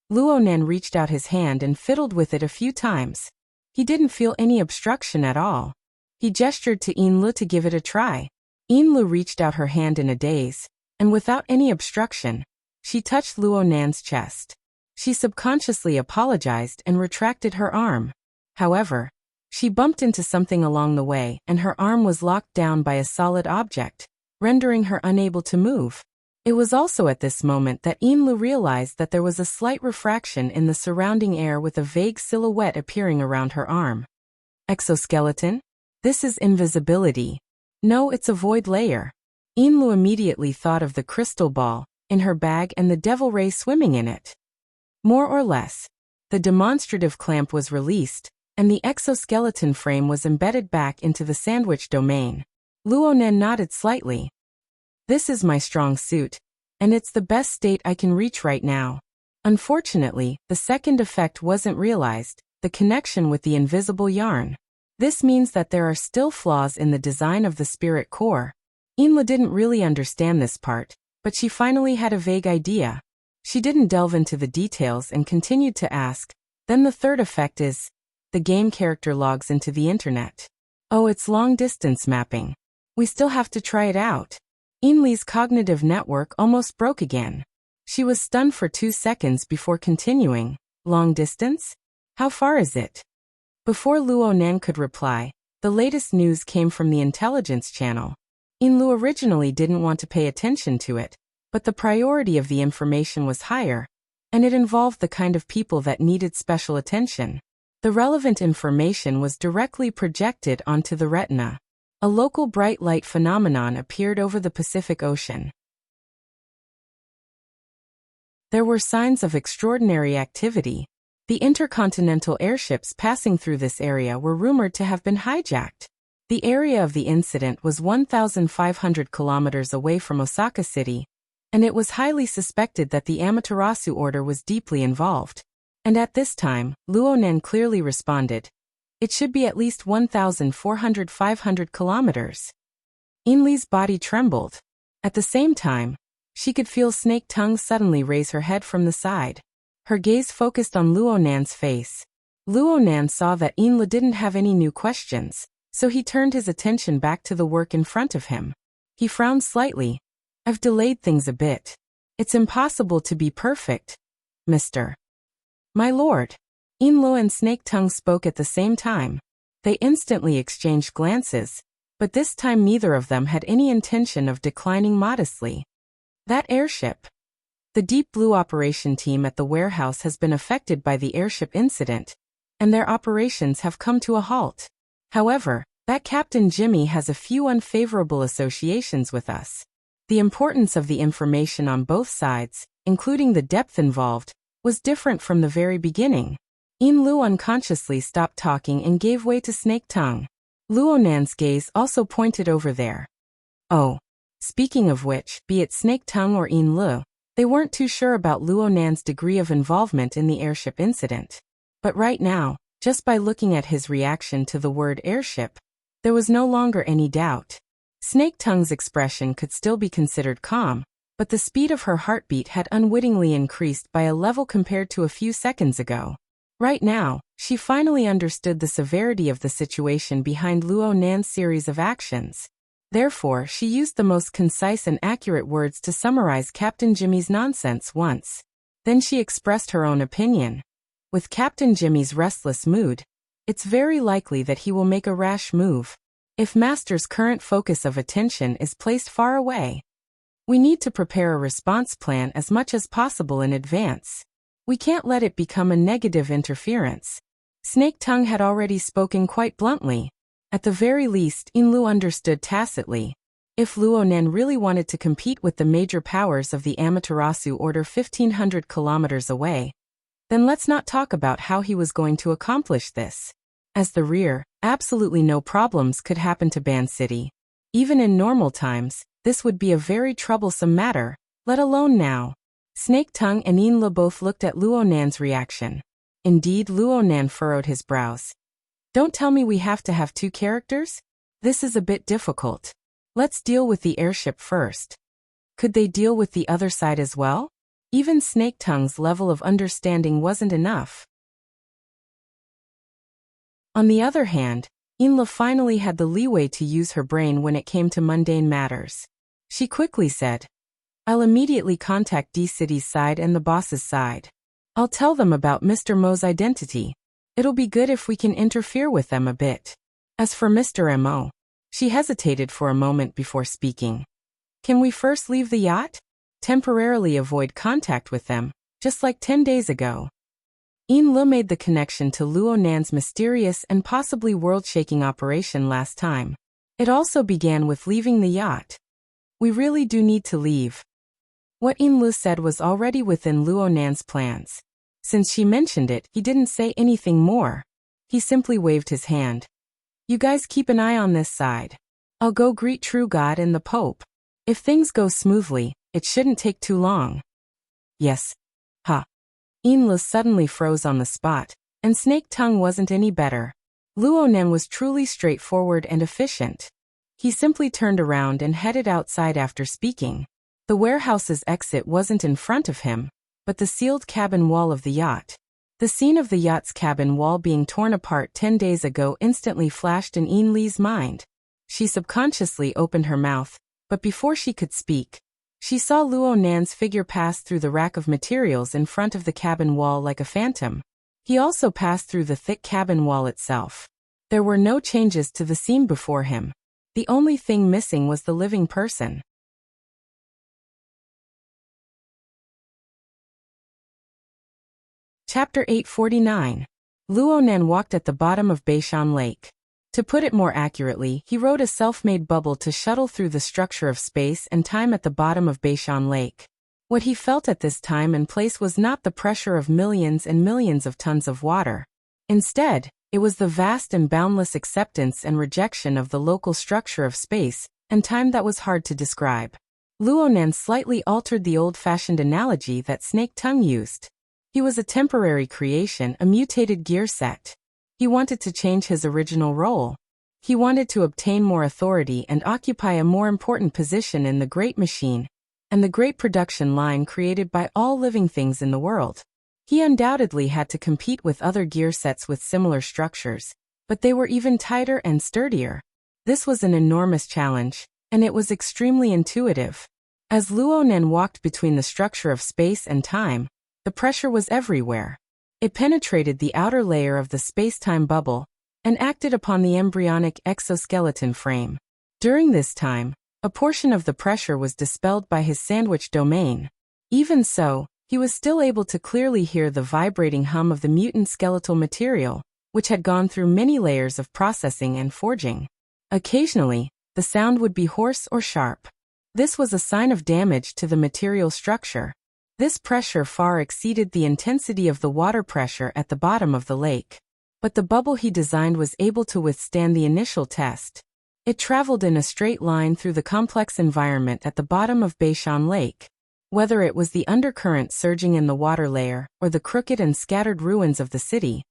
Luonan reached out his hand and fiddled with it a few times. He didn't feel any obstruction at all. He gestured to Yin Lu to give it a try. Yin Lu reached out her hand in a daze, and without any obstruction, she touched Luonan's chest. She subconsciously apologized and retracted her arm. However, she bumped into something along the way and her arm was locked down by a solid object, rendering her unable to move. It was also at this moment that Yin Lu realized that there was a slight refraction in the surrounding air with a vague silhouette appearing around her arm. Exoskeleton? This is invisibility. No, it's a void layer. Yin Lu immediately thought of the crystal ball in her bag and the devil ray swimming in it. More or less, The demonstrative clamp was released, and the exoskeleton frame was embedded back into the sandwich domain. Luonan nodded slightly. This is my strong suit, and it's the best state I can reach right now. Unfortunately, the second effect wasn't realized, the connection with the invisible yarn. This means that there are still flaws in the design of the spirit core. Inla didn't really understand this part, but she finally had a vague idea. She didn't delve into the details and continued to ask, then the third effect is, the game character logs into the internet. Oh, it's long-distance mapping. We still have to try it out. Inli's cognitive network almost broke again. She was stunned for 2 seconds before continuing. Long distance? How far is it? Before Luonan could reply, the latest news came from the intelligence channel. Inlu originally didn't want to pay attention to it, but the priority of the information was higher, and it involved the kind of people that needed special attention. The relevant information was directly projected onto the retina. A local bright light phenomenon appeared over the Pacific Ocean. There were signs of extraordinary activity. The intercontinental airships passing through this area were rumored to have been hijacked. The area of the incident was 1,500 kilometers away from Osaka City, and it was highly suspected that the Amaterasu order was deeply involved. And at this time, Luonan clearly responded, it should be at least 1,400–500 kilometers. Inli's body trembled. At the same time, she could feel Snake Tongue suddenly raise her head from the side. Her gaze focused on Luonan's face. Luonan saw that Inla didn't have any new questions, so he turned his attention back to the work in front of him. He frowned slightly. I've delayed things a bit. It's impossible to be perfect, Mr. My lord. Inlo and Snake Tongue spoke at the same time. They instantly exchanged glances, but this time neither of them had any intention of declining modestly. That airship. The Deep Blue operation team at the warehouse has been affected by the airship incident, and their operations have come to a halt. However, that Captain Jimmy has a few unfavorable associations with us. The importance of the information on both sides, including the depth involved, was different from the very beginning. Inlu unconsciously stopped talking and gave way to Snake Tongue. Luonan's gaze also pointed over there. Oh. Speaking of which, be it Snake Tongue or Inlu, they weren't too sure about Luonan's degree of involvement in the airship incident. But right now, just by looking at his reaction to the word airship, there was no longer any doubt. Snake Tongue's expression could still be considered calm, but the speed of her heartbeat had unwittingly increased by a level compared to a few seconds ago. Right now, she finally understood the severity of the situation behind Luonan's series of actions. Therefore, she used the most concise and accurate words to summarize Captain Jimmy's nonsense once. Then she expressed her own opinion. With Captain Jimmy's restless mood, it's very likely that he will make a rash move. If Master's current focus of attention is placed far away, we need to prepare a response plan as much as possible in advance. We can't let it become a negative interference. Snake Tongue had already spoken quite bluntly. At the very least, Inlu understood tacitly. If Luonan really wanted to compete with the major powers of the Amaterasu order 1,500 kilometers away, then let's not talk about how he was going to accomplish this. As the rear, absolutely no problems could happen to Ban City. Even in normal times, this would be a very troublesome matter, let alone now. Snake Tongue and Inla both looked at Luonan's reaction. Indeed, Luonan furrowed his brows. Don't tell me we have to have two characters? This is a bit difficult. Let's deal with the airship first. Could they deal with the other side as well? Even Snake Tongue's level of understanding wasn't enough. On the other hand, Inla finally had the leeway to use her brain when it came to mundane matters. She quickly said, I'll immediately contact D-City's side and the boss's side. I'll tell them about Mr. Mo's identity. It'll be good if we can interfere with them a bit. As for Mr. M.O., she hesitated for a moment before speaking. Can we first leave the yacht? Temporarily avoid contact with them, just like 10 days ago. Inlu made the connection to Luonan's mysterious and possibly world-shaking operation last time. It also began with leaving the yacht. We really do need to leave. What Inlu said was already within Luonan's plans. Since she mentioned it, he didn't say anything more. He simply waved his hand. You guys keep an eye on this side. I'll go greet True God and the Pope. If things go smoothly, it shouldn't take too long. Yes. Ha. Enlil suddenly froze on the spot, and Snake Tongue wasn't any better. Luonan was truly straightforward and efficient. He simply turned around and headed outside after speaking. The warehouse's exit wasn't in front of him, but the sealed cabin wall of the yacht. The scene of the yacht's cabin wall being torn apart 10 days ago instantly flashed in Enlil's mind. She subconsciously opened her mouth, but before she could speak, she saw Luonan's figure pass through the rack of materials in front of the cabin wall like a phantom. He also passed through the thick cabin wall itself. There were no changes to the scene before him. The only thing missing was the living person. Chapter 849. Luonan walked at the bottom of Beishan Lake. To put it more accurately, he rode a self-made bubble to shuttle through the structure of space and time at the bottom of Beishan Lake. What he felt at this time and place was not the pressure of millions and millions of tons of water. Instead, it was the vast and boundless acceptance and rejection of the local structure of space and time that was hard to describe. Luonan slightly altered the old-fashioned analogy that Snake Tongue used. He was a temporary creation, a mutated gear set. He wanted to change his original role. He wanted to obtain more authority and occupy a more important position in the great machine and the great production line created by all living things in the world. He undoubtedly had to compete with other gear sets with similar structures, but they were even tighter and sturdier. This was an enormous challenge, and it was extremely intuitive. As Luonan walked between the structure of space and time, the pressure was everywhere. It penetrated the outer layer of the space-time bubble and acted upon the embryonic exoskeleton frame. During this time, a portion of the pressure was dispelled by his sandwich domain. Even so, he was still able to clearly hear the vibrating hum of the mutant skeletal material, which had gone through many layers of processing and forging. Occasionally, the sound would be hoarse or sharp. This was a sign of damage to the material structure. This pressure far exceeded the intensity of the water pressure at the bottom of the lake. But the bubble he designed was able to withstand the initial test. It traveled in a straight line through the complex environment at the bottom of Beishan Lake. Whether it was the undercurrent surging in the water layer or the crooked and scattered ruins of the city,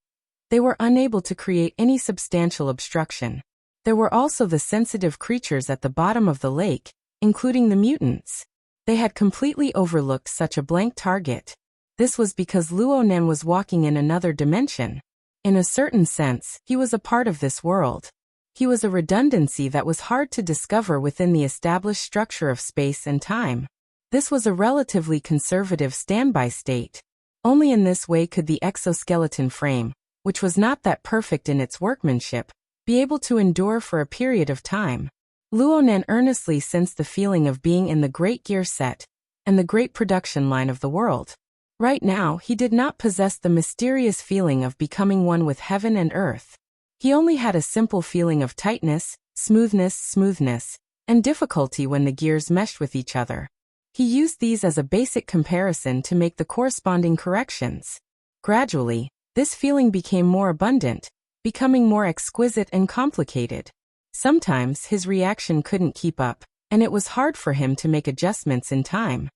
they were unable to create any substantial obstruction. There were also the sensitive creatures at the bottom of the lake, including the mutants. They had completely overlooked such a blank target. This was because Luonan was walking in another dimension. In a certain sense, he was a part of this world. He was a redundancy that was hard to discover within the established structure of space and time. This was a relatively conservative standby state. Only in this way could the exoskeleton frame, which was not that perfect in its workmanship, be able to endure for a period of time. Luonan earnestly sensed the feeling of being in the great gear set and the great production line of the world. Right now, he did not possess the mysterious feeling of becoming one with heaven and earth. He only had a simple feeling of tightness, smoothness, and difficulty when the gears meshed with each other. He used these as a basic comparison to make the corresponding corrections. Gradually, this feeling became more abundant, becoming more exquisite and complicated. Sometimes his reaction couldn't keep up, and it was hard for him to make adjustments in time.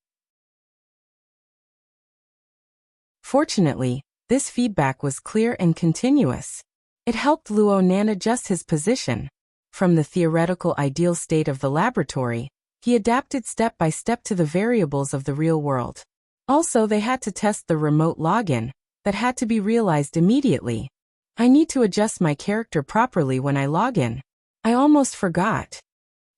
Fortunately, this feedback was clear and continuous. It helped Luonan adjust his position. From the theoretical ideal state of the laboratory, he adapted step by step to the variables of the real world. Also, they had to test the remote login that had to be realized immediately. I need to adjust my character properly when I log in. I almost forgot.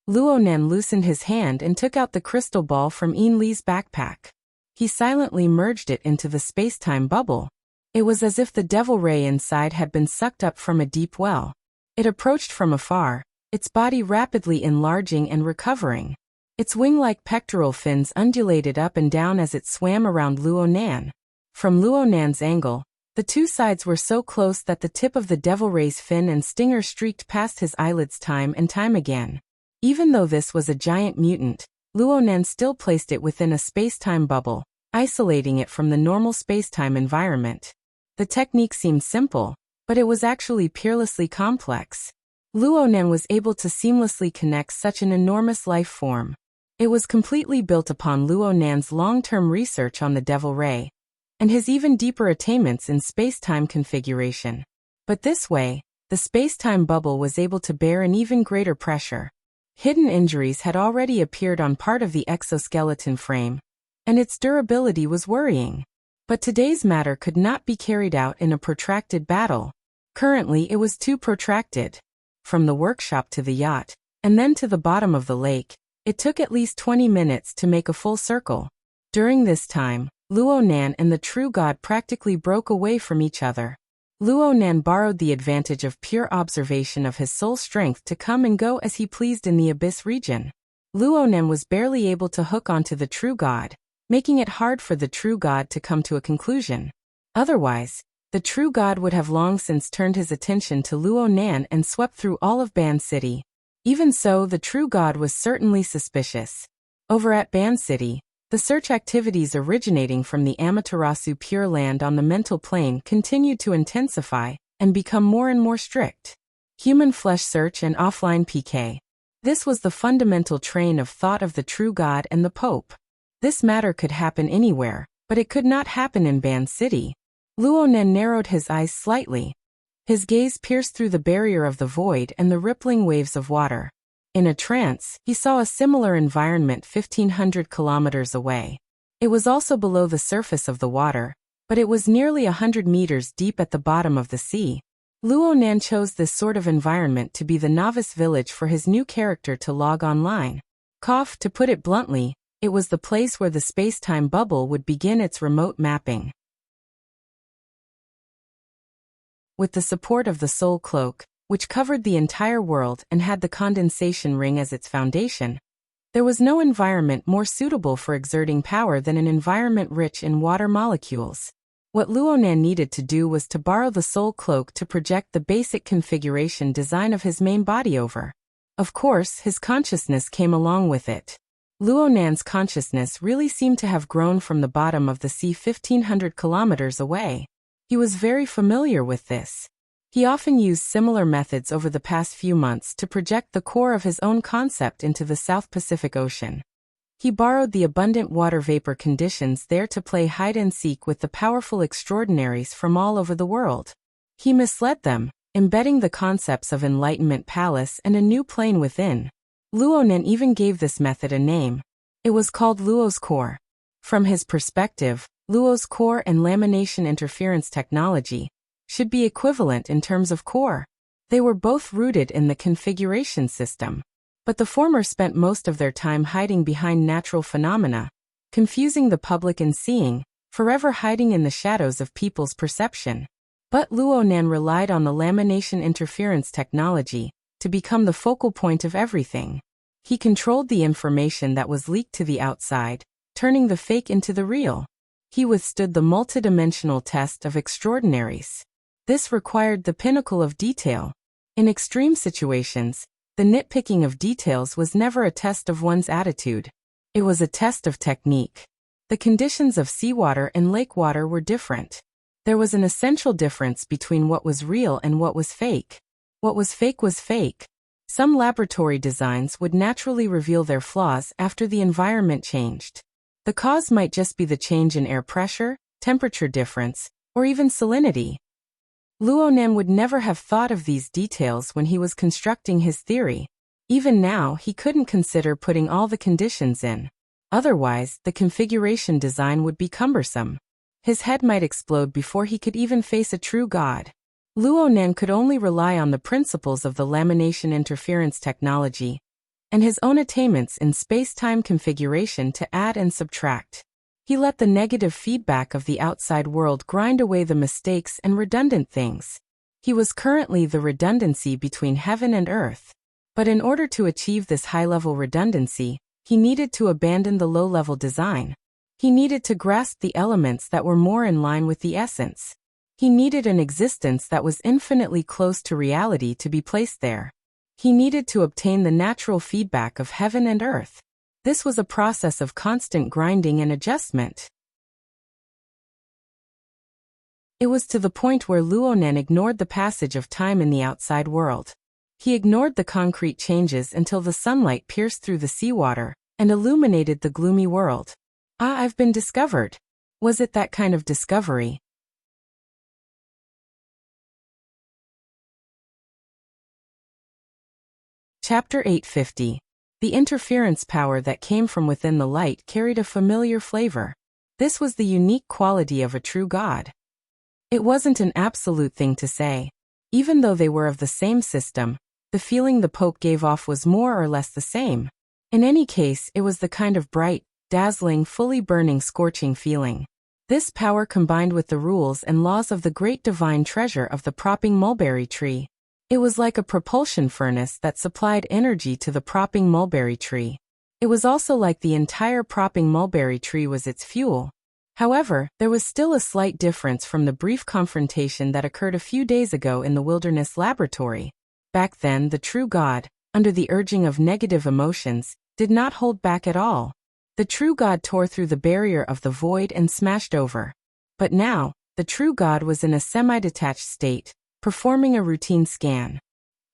Luonan loosened his hand and took out the crystal ball from Enlil's backpack. He silently merged it into the space-time bubble. It was as if the devil ray inside had been sucked up from a deep well. It approached from afar, its body rapidly enlarging and recovering. Its wing-like pectoral fins undulated up and down as it swam around Luonan. From Luonan's angle, the two sides were so close that the tip of the devil ray's fin and stinger streaked past his eyelids time and time again. Even though this was a giant mutant, Luonan still placed it within a space-time bubble, isolating it from the normal spacetime environment. The technique seemed simple, but it was actually peerlessly complex. Luo Nan was able to seamlessly connect such an enormous life form. It was completely built upon Luo Nan's long-term research on the Devil Ray, and his even deeper attainments in spacetime configuration. But this way, the spacetime bubble was able to bear an even greater pressure. Hidden injuries had already appeared on part of the exoskeleton frame, and its durability was worrying. But today's matter could not be carried out in a protracted battle. Currently it was too protracted. From the workshop to the yacht, and then to the bottom of the lake, it took at least 20 minutes to make a full circle. During this time, Luo Nan and the true god practically broke away from each other. Luo Nan borrowed the advantage of pure observation of his soul strength to come and go as he pleased in the abyss region. Luo Nan was barely able to hook onto the true god, making it hard for the true god to come to a conclusion. Otherwise, the true god would have long since turned his attention to Luo Nan and swept through all of Ban City. Even so, the true god was certainly suspicious. Over at Ban City, the search activities originating from the Amaterasu Pure Land on the mental plane continued to intensify and become more and more strict. Human flesh search and offline PK. This was the fundamental train of thought of the true god and the Pope. This matter could happen anywhere, but it could not happen in Ban City. Luo Nan narrowed his eyes slightly. His gaze pierced through the barrier of the void and the rippling waves of water. In a trance, he saw a similar environment 1,500 kilometers away. It was also below the surface of the water, but it was nearly 100 meters deep at the bottom of the sea. Luo Nan chose this sort of environment to be the novice village for his new character to log online. To put it bluntly, it was the place where the space-time bubble would begin its remote mapping. With the support of the Soul Cloak, which covered the entire world and had the condensation ring as its foundation, there was no environment more suitable for exerting power than an environment rich in water molecules. What Luo Nan needed to do was to borrow the Soul Cloak to project the basic configuration design of his main body over. Of course, his consciousness came along with it. Luo Nan's consciousness really seemed to have grown from the bottom of the sea 1,500 kilometers away. He was very familiar with this. He often used similar methods over the past few months to project the core of his own concept into the South Pacific Ocean. He borrowed the abundant water vapor conditions there to play hide-and-seek with the powerful extraordinaries from all over the world. He misled them, embedding the concepts of Enlightenment Palace and a new plane within. Luo Nan even gave this method a name. It was called Luo's Core. From his perspective, Luo's core and lamination interference technology should be equivalent in terms of core. They were both rooted in the configuration system, but the former spent most of their time hiding behind natural phenomena, confusing the public and seeing, forever hiding in the shadows of people's perception. But Luo Nan relied on the lamination interference technology to become the focal point of everything. He controlled the information that was leaked to the outside, turning the fake into the real. He withstood the multidimensional test of extraordinaries. This required the pinnacle of detail. In extreme situations, the nitpicking of details was never a test of one's attitude. It was a test of technique. The conditions of seawater and lake water were different. There was an essential difference between what was real and what was fake. What was fake was fake. Some laboratory designs would naturally reveal their flaws after the environment changed. The cause might just be the change in air pressure, temperature difference, or even salinity. Luo Nan would never have thought of these details when he was constructing his theory. Even now, he couldn't consider putting all the conditions in. Otherwise, the configuration design would be cumbersome. His head might explode before he could even face a true god. Luo Nan could only rely on the principles of the lamination interference technology and his own attainments in space-time configuration to add and subtract. He let the negative feedback of the outside world grind away the mistakes and redundant things. He was currently the redundancy between heaven and earth. But in order to achieve this high-level redundancy, he needed to abandon the low-level design. He needed to grasp the elements that were more in line with the essence. He needed an existence that was infinitely close to reality to be placed there. He needed to obtain the natural feedback of heaven and earth. This was a process of constant grinding and adjustment. It was to the point where Luonen ignored the passage of time in the outside world. He ignored the concrete changes until the sunlight pierced through the seawater and illuminated the gloomy world. Ah, I've been discovered. Was it that kind of discovery? Chapter 850. The interference power that came from within the light carried a familiar flavor. This was the unique quality of a true God. It wasn't an absolute thing to say. Even though they were of the same system, the feeling the Pope gave off was more or less the same. In any case, it was the kind of bright, dazzling, fully burning, scorching feeling. This power combined with the rules and laws of the great divine treasure of the propping mulberry tree. It was like a propulsion furnace that supplied energy to the propping mulberry tree. It was also like the entire propping mulberry tree was its fuel. However, there was still a slight difference from the brief confrontation that occurred a few days ago in the wilderness laboratory. Back then, the true God, under the urging of negative emotions, did not hold back at all. The true God tore through the barrier of the void and smashed over. But now, the true God was in a semi-detached state, performing a routine scan.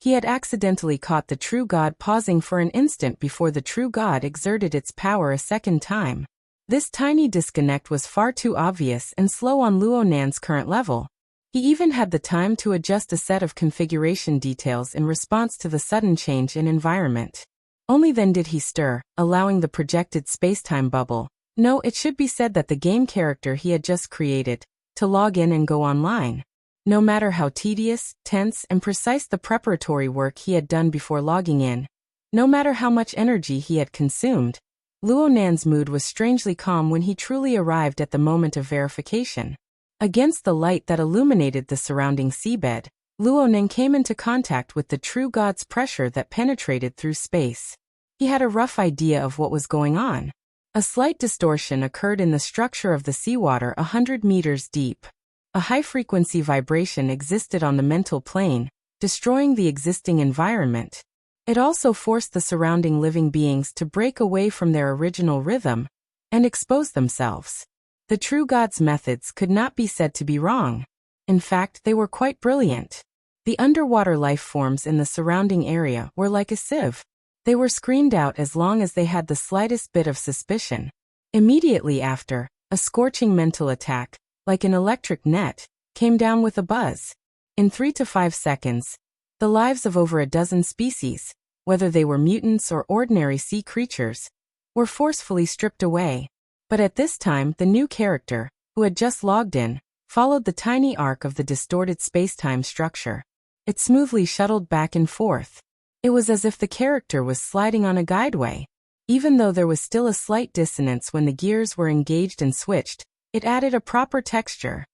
He had accidentally caught the true God pausing for an instant before the true God exerted its power a second time. This tiny disconnect was far too obvious and slow on Luonan's current level. He even had the time to adjust a set of configuration details in response to the sudden change in environment. Only then did he stir, allowing the projected spacetime bubble. No, it should be said that the game character he had just created, to log in and go online. No matter how tedious, tense, and precise the preparatory work he had done before logging in, no matter how much energy he had consumed, Luonan's mood was strangely calm when he truly arrived at the moment of verification. Against the light that illuminated the surrounding seabed, Luonan came into contact with the true God's pressure that penetrated through space. He had a rough idea of what was going on. A slight distortion occurred in the structure of the seawater 100 meters deep. A high-frequency vibration existed on the mental plane, destroying the existing environment. It also forced the surrounding living beings to break away from their original rhythm and expose themselves. The true God's methods could not be said to be wrong. In fact, they were quite brilliant. The underwater life forms in the surrounding area were like a sieve. They were screened out as long as they had the slightest bit of suspicion. Immediately after, a scorching mental attack, like an electric net, came down with a buzz. In 3 to 5 seconds, the lives of over a dozen species, whether they were mutants or ordinary sea creatures, were forcefully stripped away. But at this time, the new character, who had just logged in, followed the tiny arc of the distorted spacetime structure. It smoothly shuttled back and forth. It was as if the character was sliding on a guideway. Even though there was still a slight dissonance when the gears were engaged and switched, it added a proper texture.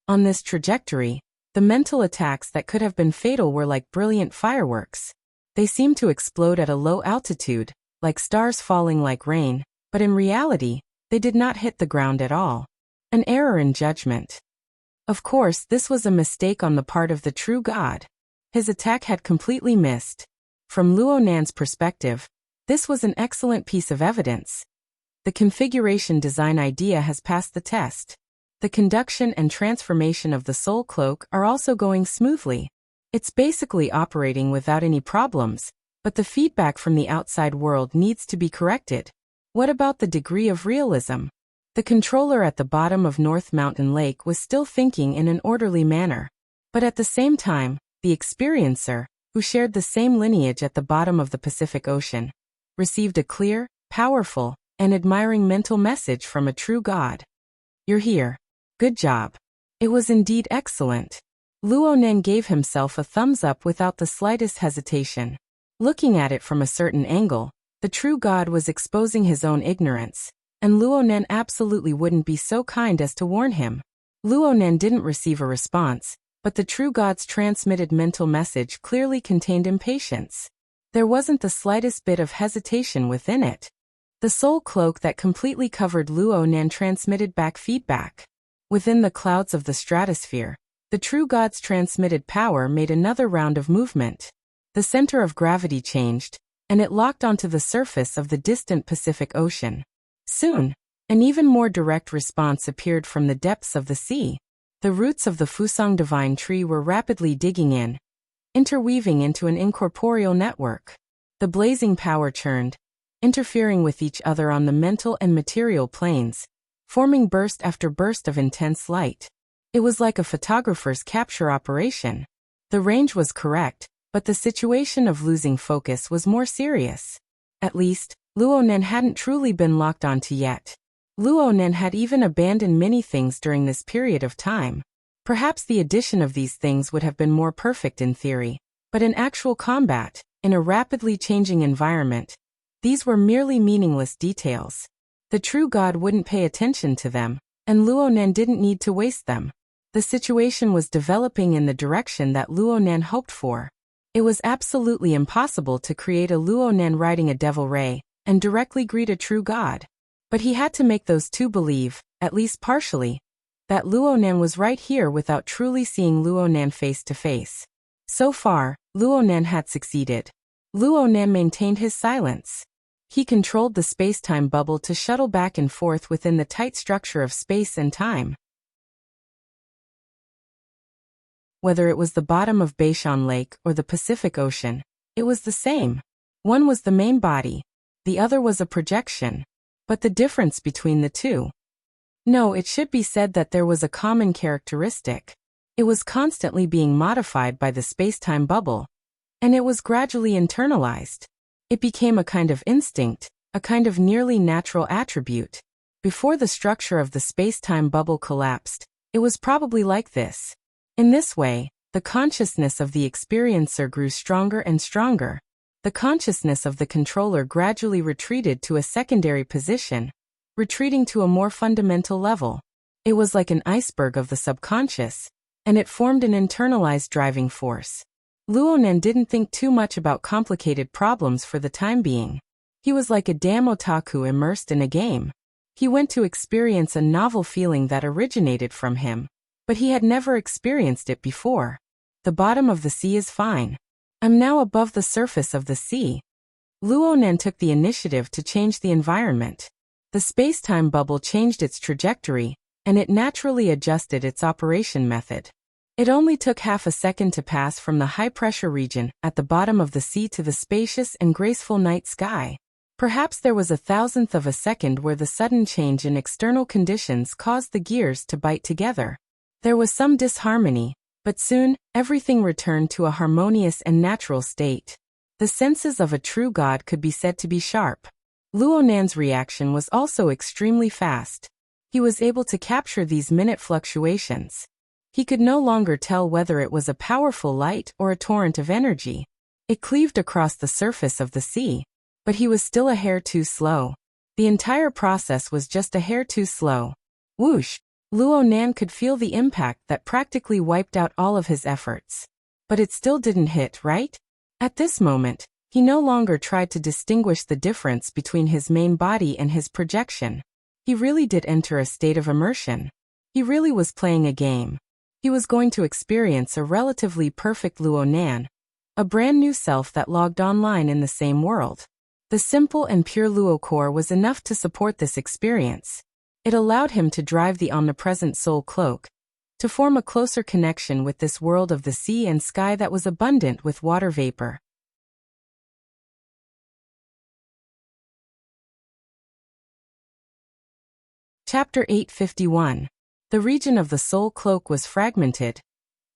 On this trajectory, the mental attacks that could have been fatal were like brilliant fireworks. They seemed to explode at a low altitude, like stars falling like rain, but in reality, they did not hit the ground at all. An error in judgment. Of course, this was a mistake on the part of the true God. His attack had completely missed. From Luonan's perspective, this was an excellent piece of evidence. The configuration design idea has passed the test. The conduction and transformation of the soul cloak are also going smoothly. It's basically operating without any problems, but the feedback from the outside world needs to be corrected. What about the degree of realism? The controller at the bottom of North Mountain Lake was still thinking in an orderly manner. But at the same time, the experiencer, who shared the same lineage at the bottom of the Pacific Ocean, received a clear, powerful, and admiring mental message from a true God. You're here. Good job. It was indeed excellent. Luonan gave himself a thumbs up without the slightest hesitation. Looking at it from a certain angle, the true God was exposing his own ignorance, and Luonan absolutely wouldn't be so kind as to warn him. Luonan didn't receive a response, but the true God's transmitted mental message clearly contained impatience. There wasn't the slightest bit of hesitation within it. The soul cloak that completely covered Luonan transmitted back feedback. Within the clouds of the stratosphere, the true God's transmitted power made another round of movement. The center of gravity changed, and it locked onto the surface of the distant Pacific Ocean. Soon, An even more direct response appeared from the depths of the sea. The roots of the Fusang divine tree were rapidly digging in, interweaving into an incorporeal network. The blazing power churned, interfering with each other on the mental and material planes, forming burst after burst of intense light. It was like a photographer's capture operation. The range was correct, but the situation of losing focus was more serious. At least, Luonen hadn't truly been locked onto yet. Luonen had even abandoned many things during this period of time. Perhaps the addition of these things would have been more perfect in theory, but in actual combat, in a rapidly changing environment, these were merely meaningless details. The true God wouldn't pay attention to them, and Luonen didn't need to waste them. The situation was developing in the direction that Luonen hoped for. It was absolutely impossible to create a Luonen riding a devil ray and directly greet a true God. But he had to make those two believe, at least partially, that Luonen was right here without truly seeing Luonen face to face. So far, Luonen had succeeded. Luonen maintained his silence. He controlled the space-time bubble to shuttle back and forth within the tight structure of space and time. Whether it was the bottom of Beishan Lake or the Pacific Ocean, it was the same. One was the main body, the other was a projection. But the difference between the two? No, it should be said that there was a common characteristic. It was constantly being modified by the space-time bubble, and it was gradually internalized. It became a kind of instinct, a kind of nearly natural attribute. Before the structure of the space-time bubble collapsed, it was probably like this. In this way, the consciousness of the experiencer grew stronger and stronger. The consciousness of the controller gradually retreated to a secondary position, retreating to a more fundamental level. It was like an iceberg of the subconscious, and it formed an internalized driving force. Luonen didn't think too much about complicated problems for the time being. He was like a damn otaku immersed in a game. He went to experience a novel feeling that originated from him, but he had never experienced it before. The bottom of the sea is fine. I'm now above the surface of the sea. Luonen took the initiative to change the environment. The space-time bubble changed its trajectory, and it naturally adjusted its operation method. It only took half a second to pass from the high-pressure region at the bottom of the sea to the spacious and graceful night sky. Perhaps there was a thousandth of a second where the sudden change in external conditions caused the gears to bite together. There was some disharmony, but soon, everything returned to a harmonious and natural state. The senses of a true God could be said to be sharp. Luonen's reaction was also extremely fast. He was able to capture these minute fluctuations. He could no longer tell whether it was a powerful light or a torrent of energy. It cleaved across the surface of the sea, but he was still a hair too slow. The entire process was just a hair too slow. Whoosh! Luonen could feel the impact that practically wiped out all of his efforts. But it still didn't hit, right? At this moment, he no longer tried to distinguish the difference between his main body and his projection. He really did enter a state of immersion. He really was playing a game. He was going to experience a relatively perfect Luonen, a brand new self that logged online in the same world. The simple and pure Luo core was enough to support this experience. It allowed him to drive the omnipresent soul cloak, to form a closer connection with this world of the sea and sky that was abundant with water vapor. Chapter 851. The region of the soul cloak was fragmented,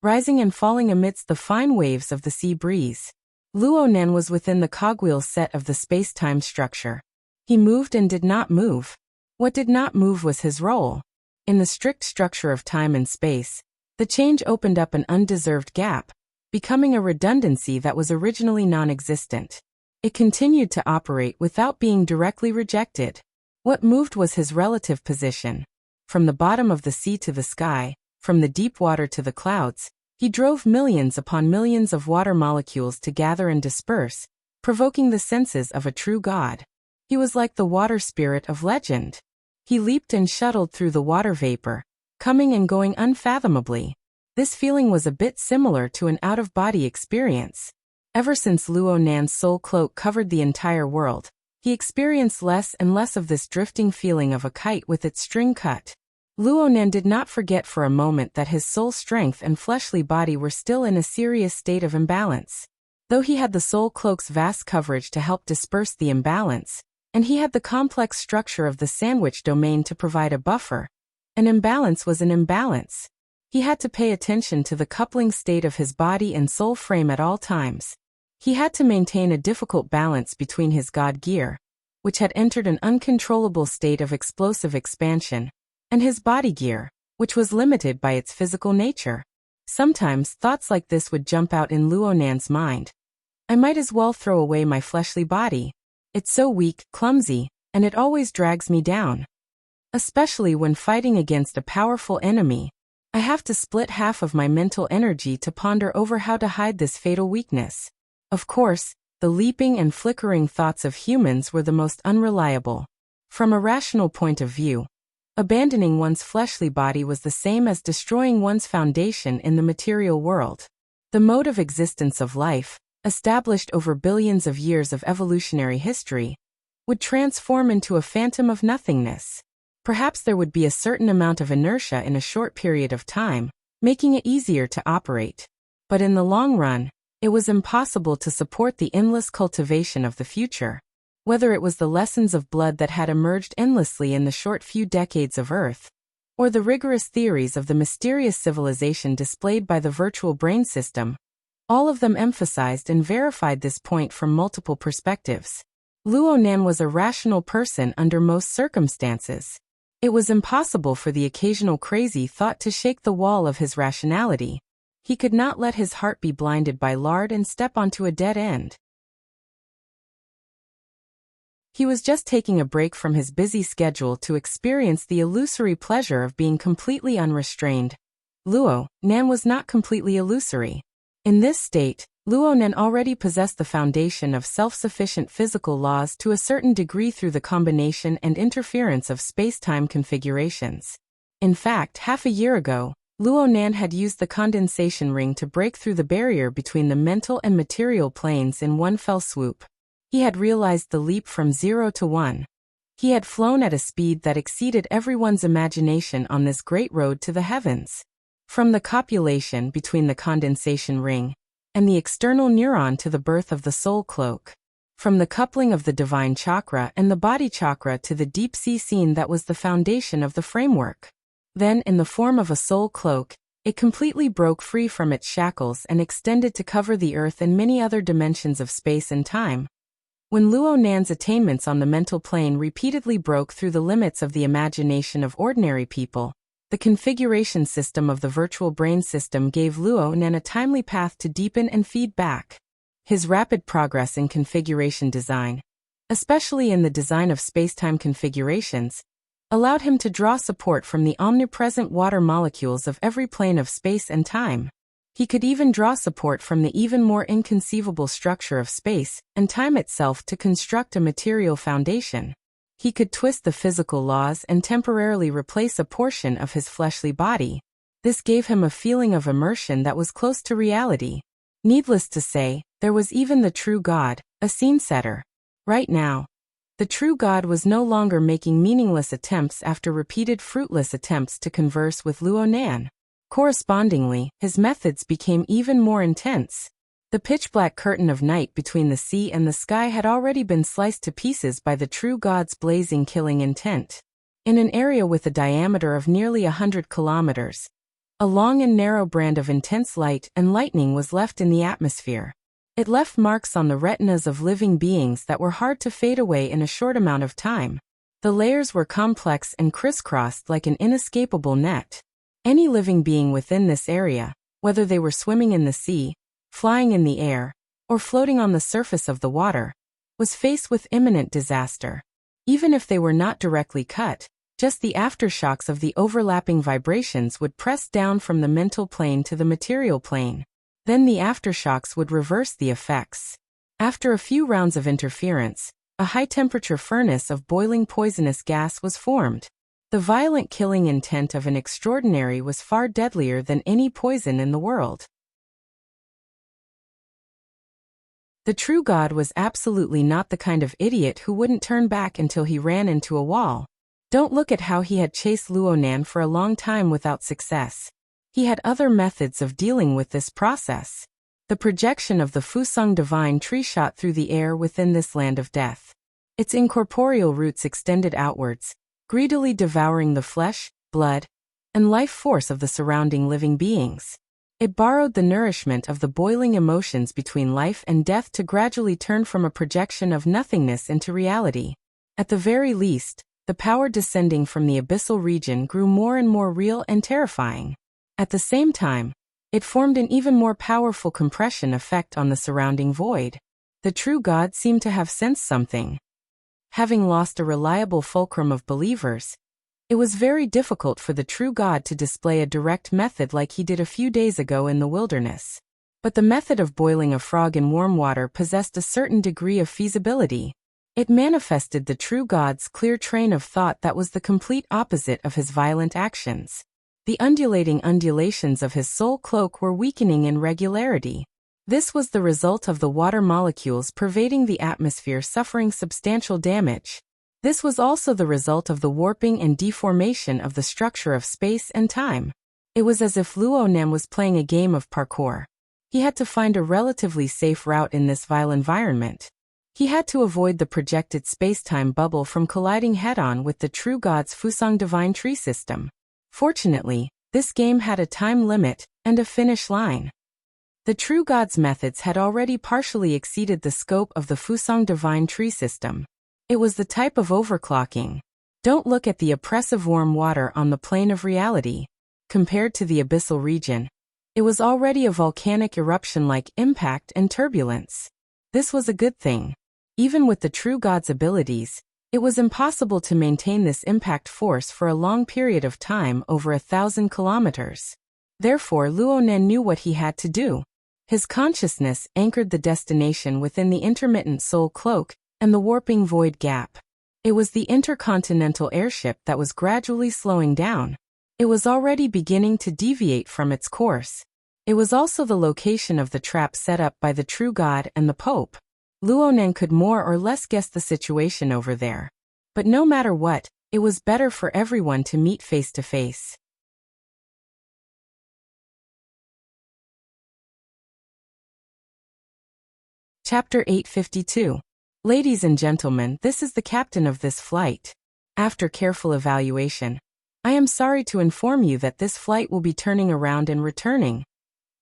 rising and falling amidst the fine waves of the sea breeze. Luonen was within the cogwheel set of the space-time structure. He moved and did not move. What did not move was his role. In the strict structure of time and space, the change opened up an undeserved gap, becoming a redundancy that was originally non-existent. It continued to operate without being directly rejected. What moved was his relative position. From the bottom of the sea to the sky, from the deep water to the clouds, he drove millions upon millions of water molecules to gather and disperse, provoking the senses of a true god. He was like the water spirit of legend. He leaped and shuttled through the water vapor, coming and going unfathomably. This feeling was a bit similar to an out-of-body experience. Ever since Luonen's soul cloak covered the entire world, he He experienced less and less of this drifting feeling of a kite with its string cut. Luonan did not forget for a moment that his soul strength and fleshly body were still in a serious state of imbalance. Though he had the soul cloak's vast coverage to help disperse the imbalance, and he had the complex structure of the sandwich domain to provide a buffer, an imbalance was an imbalance. He had to pay attention to the coupling state of his body and soul frame at all times. He had to maintain a difficult balance between his God gear, which had entered an uncontrollable state of explosive expansion, and his body gear, which was limited by its physical nature. Sometimes thoughts like this would jump out in Luonan's mind. I might as well throw away my fleshly body. It's so weak, clumsy, and it always drags me down. Especially when fighting against a powerful enemy, I have to split half of my mental energy to ponder over how to hide this fatal weakness. Of course, the leaping and flickering thoughts of humans were the most unreliable. From a rational point of view, abandoning one's fleshly body was the same as destroying one's foundation in the material world. The mode of existence of life, established over billions of years of evolutionary history, would transform into a phantom of nothingness. Perhaps there would be a certain amount of inertia in a short period of time, making it easier to operate. But in the long run, it was impossible to support the endless cultivation of the future. Whether it was the lessons of blood that had emerged endlessly in the short few decades of Earth, or the rigorous theories of the mysterious civilization displayed by the virtual brain system, all of them emphasized and verified this point from multiple perspectives. Luonan was a rational person under most circumstances. It was impossible for the occasional crazy thought to shake the wall of his rationality. He could not let his heart be blinded by lard and step onto a dead end. He was just taking a break from his busy schedule to experience the illusory pleasure of being completely unrestrained. Luonan was not completely illusory. In this state, Luonan already possessed the foundation of self-sufficient physical laws to a certain degree through the combination and interference of space-time configurations. In fact, half a year ago, Luonan had used the condensation ring to break through the barrier between the mental and material planes in one fell swoop. He had realized the leap from 0 to 1. He had flown at a speed that exceeded everyone's imagination on this great road to the heavens. From the copulation between the condensation ring and the external neuron to the birth of the soul cloak. From the coupling of the divine chakra and the body chakra to the deep sea scene that was the foundation of the framework. Then, in the form of a soul cloak, it completely broke free from its shackles and extended to cover the earth and many other dimensions of space and time. When Luonan's attainments on the mental plane repeatedly broke through the limits of the imagination of ordinary people, the configuration system of the virtual brain system gave Luonan a timely path to deepen and feed back. His rapid progress in configuration design, especially in the design of spacetime configurations, allowed him to draw support from the omnipresent water molecules of every plane of space and time. He could even draw support from the even more inconceivable structure of space and time itself to construct a material foundation. He could twist the physical laws and temporarily replace a portion of his fleshly body. This gave him a feeling of immersion that was close to reality. Needless to say, there was even the true God, a scene setter. Right now, the true God was no longer making meaningless attempts after repeated fruitless attempts to converse with Luonan. Correspondingly, his methods became even more intense. The pitch-black curtain of night between the sea and the sky had already been sliced to pieces by the true God's blazing killing intent. In an area with a diameter of nearly 100 kilometers, a long and narrow brand of intense light and lightning was left in the atmosphere. It left marks on the retinas of living beings that were hard to fade away in a short amount of time. The layers were complex and crisscrossed like an inescapable net. Any living being within this area, whether they were swimming in the sea, flying in the air, or floating on the surface of the water, was faced with imminent disaster. Even if they were not directly cut, just the aftershocks of the overlapping vibrations would press down from the mental plane to the material plane. Then the aftershocks would reverse the effects. After a few rounds of interference, a high-temperature furnace of boiling poisonous gas was formed. The violent killing intent of an extraordinary was far deadlier than any poison in the world. The true God was absolutely not the kind of idiot who wouldn't turn back until he ran into a wall. Don't look at how he had chased Luonan for a long time without success. He had other methods of dealing with this process. The projection of the Fusang divine tree shot through the air within this land of death. Its incorporeal roots extended outwards, greedily devouring the flesh, blood, and life force of the surrounding living beings. It borrowed the nourishment of the boiling emotions between life and death to gradually turn from a projection of nothingness into reality. At the very least, the power descending from the abyssal region grew more and more real and terrifying. At the same time, it formed an even more powerful compression effect on the surrounding void. The true God seemed to have sensed something. Having lost a reliable fulcrum of believers, it was very difficult for the true God to display a direct method like he did a few days ago in the wilderness. But the method of boiling a frog in warm water possessed a certain degree of feasibility. It manifested the true God's clear train of thought that was the complete opposite of his violent actions. The undulating undulations of his soul cloak were weakening in regularity. This was the result of the water molecules pervading the atmosphere suffering substantial damage. This was also the result of the warping and deformation of the structure of space and time. It was as if Luonan was playing a game of parkour. He had to find a relatively safe route in this vile environment. He had to avoid the projected space-time bubble from colliding head-on with the true God's Fusang divine tree system. Fortunately, this game had a time limit and a finish line. The true God's methods had already partially exceeded the scope of the Fusang divine tree system. It was the type of overclocking. Don't look at the oppressive warm water on the plane of reality. Compared to the abyssal region, it was already a volcanic eruption-like impact and turbulence. This was a good thing. Even with the true God's abilities, it was impossible to maintain this impact force for a long period of time over 1,000 kilometers. Therefore, Luonan knew what he had to do. His consciousness anchored the destination within the intermittent soul cloak and the warping void gap. It was the intercontinental airship that was gradually slowing down. It was already beginning to deviate from its course. It was also the location of the trap set up by the true God and the Pope. Luonan could more or less guess the situation over there. But no matter what, it was better for everyone to meet face to face. Chapter 852. Ladies and gentlemen, this is the captain of this flight. After careful evaluation, I am sorry to inform you that this flight will be turning around and returning.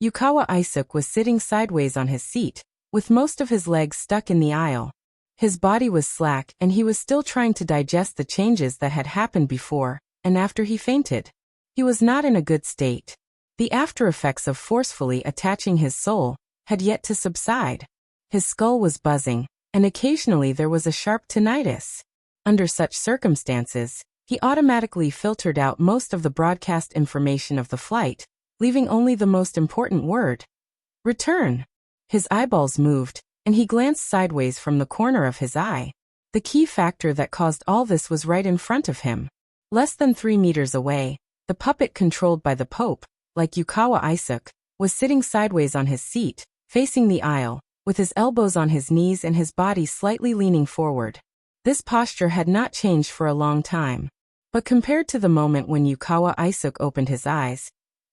Yukawa Isuk was sitting sideways on his seat, with most of his legs stuck in the aisle. His body was slack and he was still trying to digest the changes that had happened before and after he fainted. He was not in a good state. The after effects of forcefully attaching his soul had yet to subside. His skull was buzzing, and occasionally there was a sharp tinnitus. Under such circumstances, he automatically filtered out most of the broadcast information of the flight, leaving only the most important word: return. His eyeballs moved, and he glanced sideways from the corner of his eye. The key factor that caused all this was right in front of him. Less than 3 meters away, the puppet controlled by the Pope, like Yukawa Isuk, was sitting sideways on his seat, facing the aisle, with his elbows on his knees and his body slightly leaning forward. This posture had not changed for a long time. But compared to the moment when Yukawa Isuk opened his eyes,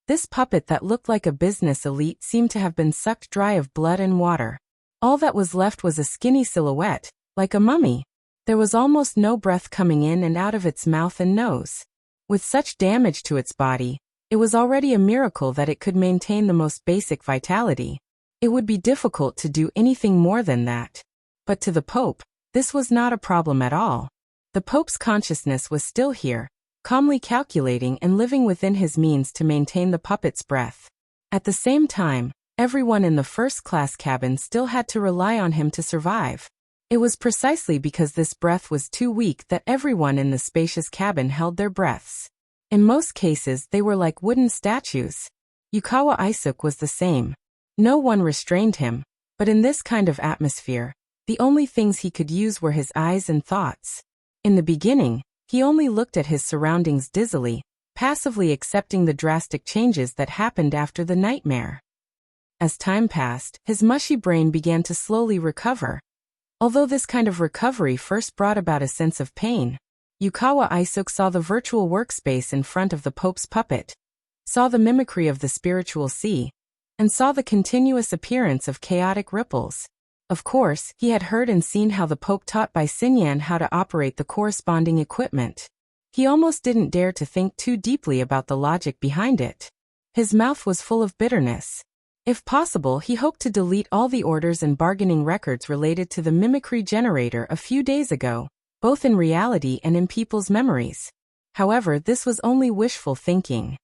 this puppet that looked like a business elite seemed to have been sucked dry of blood and water. All that was left was a skinny silhouette, like a mummy. There was almost no breath coming in and out of its mouth and nose. With such damage to its body, it was already a miracle that it could maintain the most basic vitality. It would be difficult to do anything more than that. But to the Pope, this was not a problem at all. The Pope's consciousness was still here, calmly calculating and living within his means to maintain the puppet's breath. At the same time, everyone in the first-class cabin still had to rely on him to survive. It was precisely because this breath was too weak that everyone in the spacious cabin held their breaths. In most cases, they were like wooden statues. Yukawa Isuk was the same. No one restrained him, but in this kind of atmosphere, the only things he could use were his eyes and thoughts. In the beginning, he only looked at his surroundings dizzily, passively accepting the drastic changes that happened after the nightmare. As time passed, his mushy brain began to slowly recover. Although this kind of recovery first brought about a sense of pain, Yukawa Isuk saw the virtual workspace in front of the Pope's puppet, saw the mimicry of the spiritual sea, and saw the continuous appearance of chaotic ripples. Of course, he had heard and seen how the Pope taught Bai Xinyan how to operate the corresponding equipment. He almost didn't dare to think too deeply about the logic behind it. His mouth was full of bitterness. If possible, he hoped to delete all the orders and bargaining records related to the mimicry generator a few days ago, both in reality and in people's memories. However, this was only wishful thinking.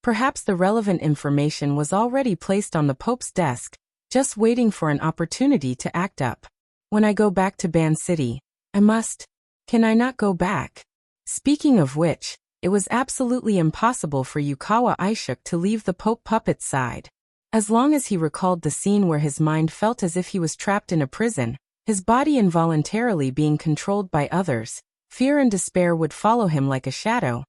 Perhaps the relevant information was already placed on the Pope's desk, just waiting for an opportunity to act up. When I go back to Ban City, I must. Can I not go back? Speaking of which, it was absolutely impossible for Yukawa Isuk to leave the Pope puppet's side. As long as he recalled the scene where his mind felt as if he was trapped in a prison, his body involuntarily being controlled by others, fear and despair would follow him like a shadow,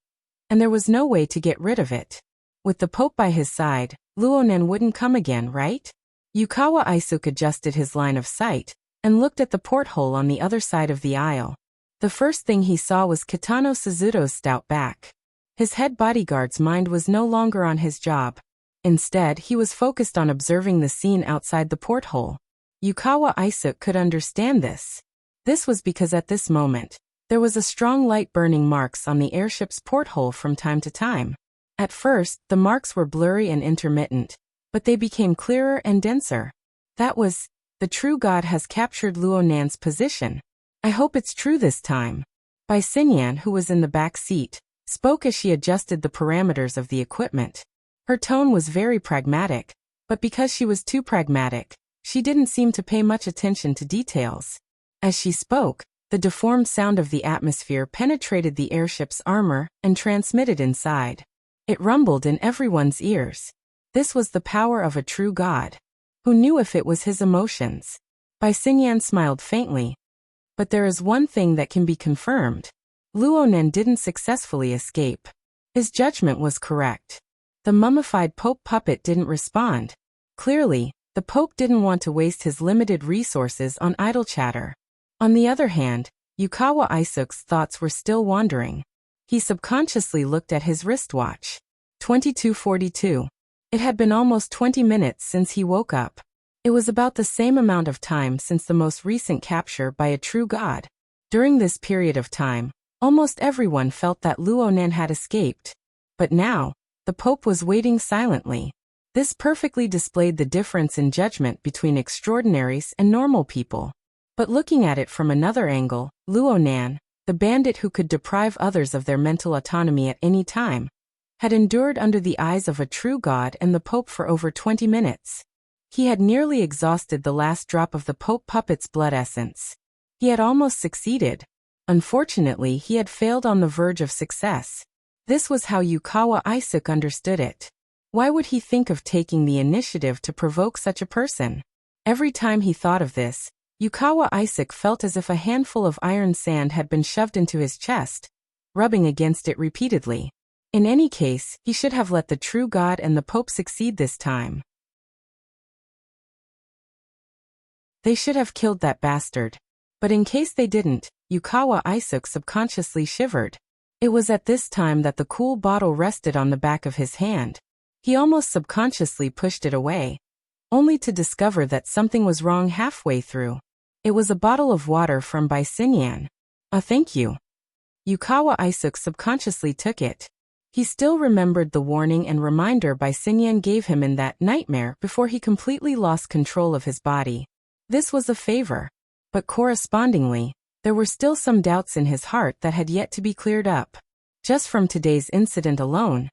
and there was no way to get rid of it. With the Pope by his side, Luonan wouldn't come again, right? Yukawa Isuk adjusted his line of sight and looked at the porthole on the other side of the aisle. The first thing he saw was Kitano Suzuto's stout back. His head bodyguard's mind was no longer on his job. Instead, he was focused on observing the scene outside the porthole. Yukawa Isuk could understand this. This was because at this moment, there was a strong light burning marks on the airship's porthole from time to time. At first, the marks were blurry and intermittent, but they became clearer and denser. That was, the true God has captured Luonan's position. I hope it's true this time. Bai Xinyan, who was in the back seat, spoke as she adjusted the parameters of the equipment. Her tone was very pragmatic, but because she was too pragmatic, she didn't seem to pay much attention to details. As she spoke, the deformed sound of the atmosphere penetrated the airship's armor and transmitted inside. It rumbled in everyone's ears. This was the power of a true God. Who knew if it was his emotions? Bai Xinyan smiled faintly. But there is one thing that can be confirmed. Luonan didn't successfully escape. His judgment was correct. The mummified Pope puppet didn't respond. Clearly, the Pope didn't want to waste his limited resources on idle chatter. On the other hand, Yukawa Isuk's thoughts were still wandering. He subconsciously looked at his wristwatch. 22:42. It had been almost 20 minutes since he woke up. It was about the same amount of time since the most recent capture by a true God. During this period of time, almost everyone felt that Luonan had escaped. But now, the Pope was waiting silently. This perfectly displayed the difference in judgment between extraordinaries and normal people. But looking at it from another angle, Luonan, the bandit who could deprive others of their mental autonomy at any time, had endured under the eyes of a true God and the Pope for over 20 minutes. He had nearly exhausted the last drop of the Pope puppet's blood essence. He had almost succeeded. Unfortunately, he had failed on the verge of success. This was how Yukawa Isuk understood it. Why would he think of taking the initiative to provoke such a person? Every time he thought of this, Yukawa Isuk felt as if a handful of iron sand had been shoved into his chest, rubbing against it repeatedly. In any case, he should have let the true God and the Pope succeed this time. They should have killed that bastard. But in case they didn't, Yukawa Isuk subconsciously shivered. It was at this time that the cool bottle rested on the back of his hand. He almost subconsciously pushed it away, only to discover that something was wrong halfway through. It was a bottle of water from Bai Xinyan. Thank you. Yukawa Isuk subconsciously took it. He still remembered the warning and reminder Bai Xinyan gave him in that nightmare before he completely lost control of his body. This was a favor. But correspondingly, there were still some doubts in his heart that had yet to be cleared up. Just from today's incident alone,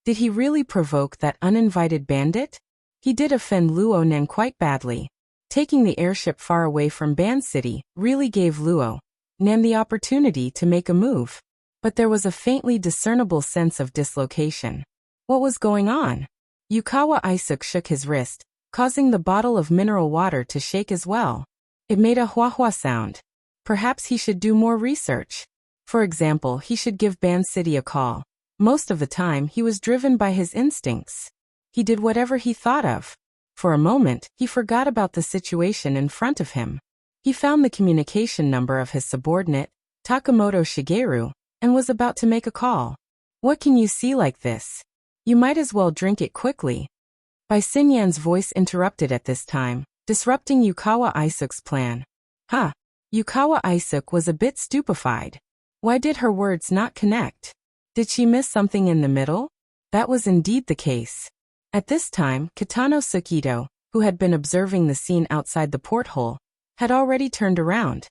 did he really provoke that uninvited bandit? He did offend Luonan quite badly. Taking the airship far away from Ban City really gave Luonan the opportunity to make a move. But there was a faintly discernible sense of dislocation. What was going on? Yukawa Isuk shook his wrist, causing the bottle of mineral water to shake as well. It made a hua-hua sound. Perhaps he should do more research. For example, he should give Ban City a call. Most of the time he was driven by his instincts. He did whatever he thought of. For a moment, he forgot about the situation in front of him. He found the communication number of his subordinate, Takamoto Shigeru, and was about to make a call. "What can you see like this? You might as well drink it quickly." Bai Xinyan's voice interrupted at this time, disrupting Yukawa Isuk's plan. Huh. Yukawa Isuk was a bit stupefied. Why did her words not connect? Did she miss something in the middle? That was indeed the case. At this time, Kitano Tsukito, who had been observing the scene outside the porthole, had already turned around.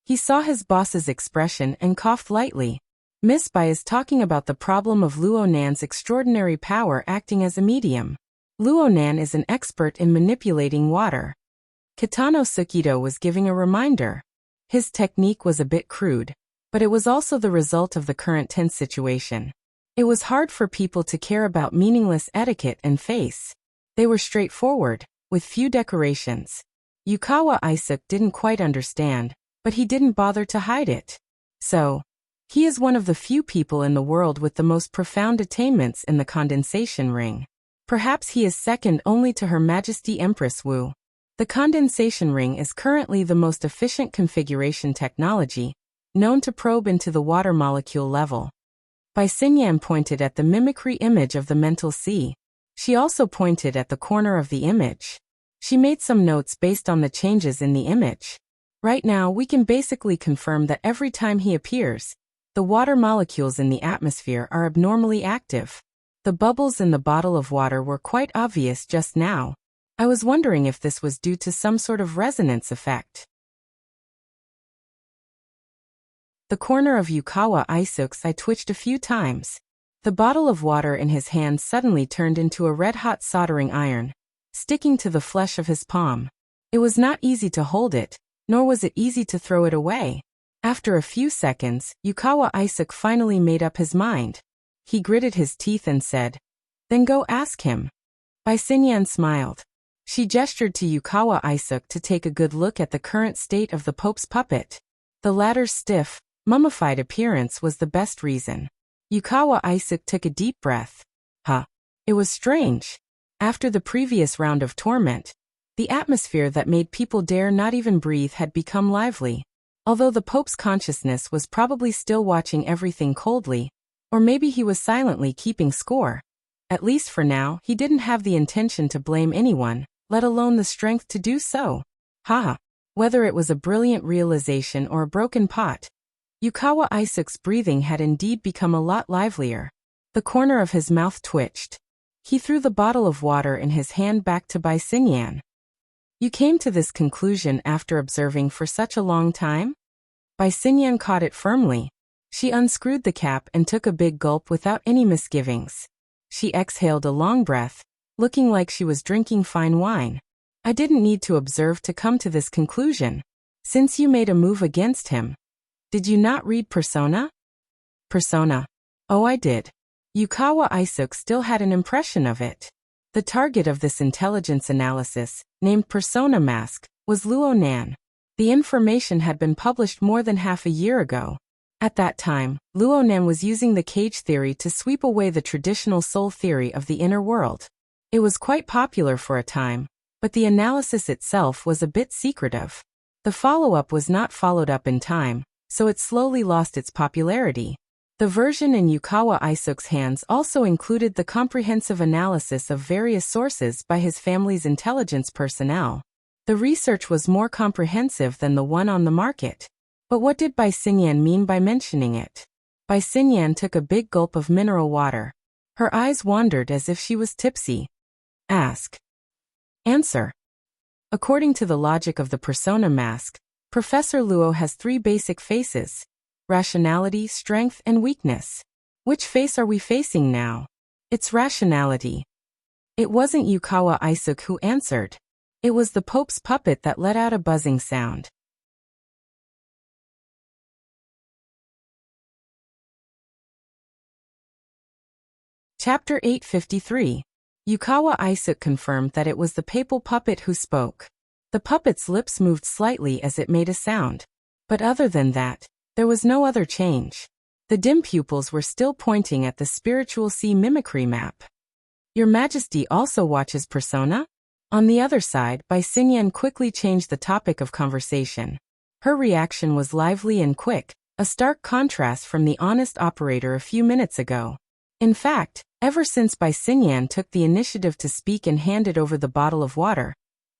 He saw his boss's expression and coughed lightly. Miss Bai is talking about the problem of Luo Nan's extraordinary power acting as a medium. Luo Nan is an expert in manipulating water. Kitano Tsukito was giving a reminder. His technique was a bit crude, but it was also the result of the current tense situation. It was hard for people to care about meaningless etiquette and face. They were straightforward, with few decorations. Yukawa Isuk didn't quite understand, but he didn't bother to hide it. So, he is one of the few people in the world with the most profound attainments in the condensation ring. Perhaps he is second only to Her Majesty Empress Wu. The condensation ring is currently the most efficient configuration technology, known to probe into the water molecule level. Bai Xinyan pointed at the mimicry image of the mental sea. She also pointed at the corner of the image. She made some notes based on the changes in the image. Right now we can basically confirm that every time he appears, the water molecules in the atmosphere are abnormally active. The bubbles in the bottle of water were quite obvious just now. I was wondering if this was due to some sort of resonance effect. The corner of Yukawa Isuk's eye twitched a few times. The bottle of water in his hand suddenly turned into a red-hot soldering iron, sticking to the flesh of his palm. It was not easy to hold it, nor was it easy to throw it away. After a few seconds, Yukawa Isuk finally made up his mind. He gritted his teeth and said, "Then go ask him." Bai Xinyan smiled. She gestured to Yukawa Isuk to take a good look at the current state of the Pope's puppet. The latter's stiff, mummified appearance was the best reason. Yukawa Isuk took a deep breath. It was strange. After the previous round of torment, the atmosphere that made people dare not even breathe had become lively. Although the Pope's consciousness was probably still watching everything coldly, or maybe he was silently keeping score. At least for now, he didn't have the intention to blame anyone, let alone the strength to do so. Whether it was a brilliant realization or a broken pot, Yukawa Isuk's breathing had indeed become a lot livelier. The corner of his mouth twitched. He threw the bottle of water in his hand back to Bai Xinyan. "You came to this conclusion after observing for such a long time?" Bai Xinyan caught it firmly. She unscrewed the cap and took a big gulp without any misgivings. She exhaled a long breath, looking like she was drinking fine wine. "I didn't need to observe to come to this conclusion. Since you made a move against him, did you not read Persona?" "Persona? Oh, I did." Yukawa Isuk still had an impression of it. The target of this intelligence analysis, named Persona Mask, was Luo Nan. The information had been published more than half a year ago. At that time, Luo Nan was using the cage theory to sweep away the traditional soul theory of the inner world. It was quite popular for a time, but the analysis itself was a bit secretive. The follow-up was not followed up in time, so it slowly lost its popularity. The version in Yukawa Isuk's hands also included the comprehensive analysis of various sources by his family's intelligence personnel. The research was more comprehensive than the one on the market. But what did Bai Xinyan mean by mentioning it? Bai Xinyan took a big gulp of mineral water. Her eyes wandered as if she was tipsy. Ask. Answer. According to the logic of the persona mask, Professor Luo has three basic faces: rationality, strength, and weakness. Which face are we facing now? It's rationality. It wasn't Yukawa Isuk who answered. It was the Pope's puppet that let out a buzzing sound. Chapter 853. Yukawa Isuk confirmed that it was the papal puppet who spoke. The puppet's lips moved slightly as it made a sound. But other than that, there was no other change. The dim pupils were still pointing at the spiritual sea mimicry map. Your Majesty also watches Persona? On the other side, Bai Xingyan quickly changed the topic of conversation. Her reaction was lively and quick, a stark contrast from the honest operator a few minutes ago. In fact, ever since Bai Xingyan took the initiative to speak and handed over the bottle of water,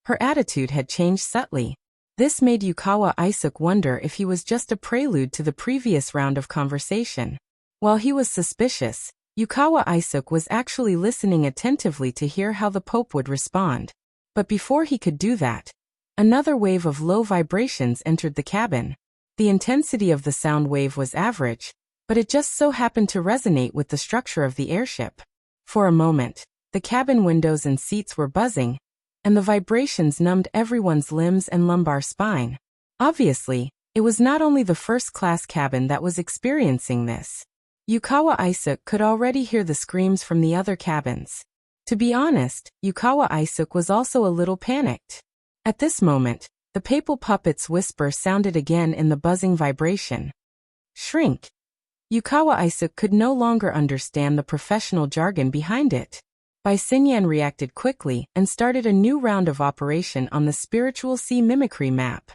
her attitude had changed subtly. This made Yukawa Isuk wonder if he was just a prelude to the previous round of conversation. While he was suspicious, Yukawa Isuk was actually listening attentively to hear how the Pope would respond. But before he could do that, another wave of low vibrations entered the cabin. The intensity of the sound wave was average, but it just so happened to resonate with the structure of the airship. For a moment, the cabin windows and seats were buzzing, and the vibrations numbed everyone's limbs and lumbar spine. Obviously, it was not only the first-class cabin that was experiencing this. Yukawa Isuk could already hear the screams from the other cabins. To be honest, Yukawa Isuk was also a little panicked. At this moment, the papal puppet's whisper sounded again in the buzzing vibration. Shrink. Yukawa Isuk could no longer understand the professional jargon behind it. Bai Xingyan reacted quickly and started a new round of operation on the spiritual sea mimicry map.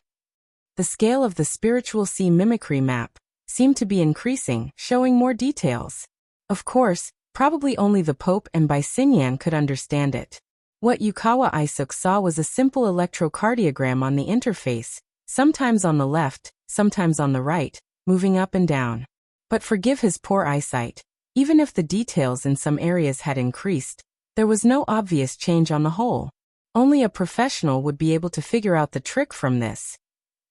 The scale of the spiritual sea mimicry map seemed to be increasing, showing more details. Of course, probably only the Pope and Bai Xingyan could understand it. What Yukawa Isuk saw was a simple electrocardiogram on the interface, sometimes on the left, sometimes on the right, moving up and down. But forgive his poor eyesight, even if the details in some areas had increased, there was no obvious change on the whole. Only a professional would be able to figure out the trick from this.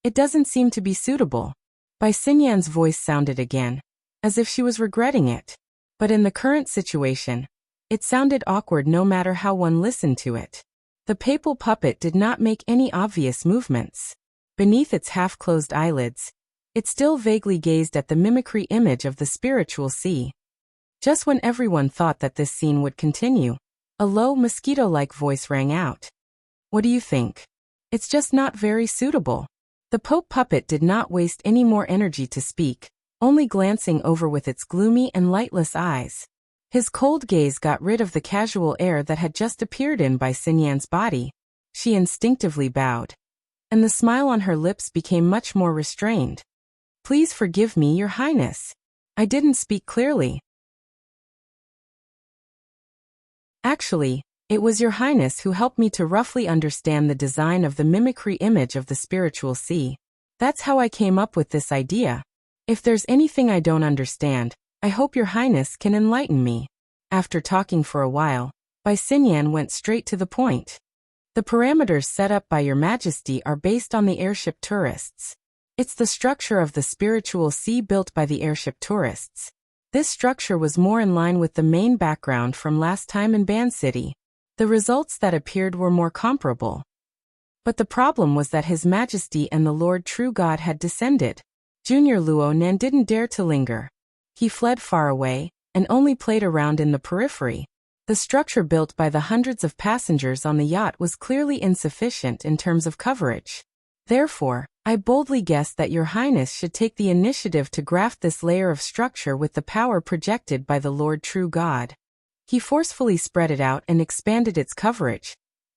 It doesn't seem to be suitable. Bai Xingyan's voice sounded again, as if she was regretting it. But in the current situation, it sounded awkward no matter how one listened to it. The papal puppet did not make any obvious movements. Beneath its half-closed eyelids, it still vaguely gazed at the mimicry image of the spiritual sea. Just when everyone thought that this scene would continue, a low, mosquito-like voice rang out. What do you think? It's just not very suitable. The Pope puppet did not waste any more energy to speak, only glancing over with its gloomy and lightless eyes. His cold gaze got rid of the casual air that had just appeared in Bai Xingyan's body. She instinctively bowed, and the smile on her lips became much more restrained. Please forgive me, Your Highness. I didn't speak clearly. Actually, it was Your Highness who helped me to roughly understand the design of the mimicry image of the spiritual sea. That's how I came up with this idea. If there's anything I don't understand, I hope Your Highness can enlighten me. After talking for a while, Bai Xingyan went straight to the point. The parameters set up by Your Majesty are based on the airship tourists. It's the structure of the spiritual sea built by the airship tourists. This structure was more in line with the main background from last time in Ban City. The results that appeared were more comparable. But the problem was that His Majesty and the Lord True God had descended. Junior Luo Nan didn't dare to linger. He fled far away, and only played around in the periphery. The structure built by the hundreds of passengers on the yacht was clearly insufficient in terms of coverage. Therefore, I boldly guessed that Your Highness should take the initiative to graft this layer of structure with the power projected by the Lord True God. He forcefully spread it out and expanded its coverage,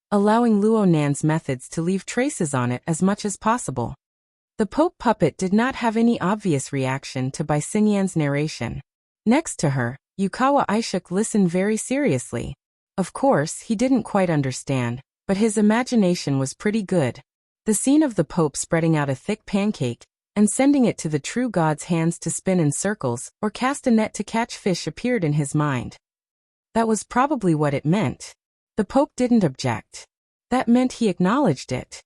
allowing Luo Nan's methods to leave traces on it as much as possible. The Pope puppet did not have any obvious reaction to Bai Xingyan's narration. Next to her, Yukawa Isuk listened very seriously. Of course, he didn't quite understand, but his imagination was pretty good. The scene of the Pope spreading out a thick pancake and sending it to the true God's hands to spin in circles or cast a net to catch fish appeared in his mind. That was probably what it meant. The Pope didn't object. That meant he acknowledged it.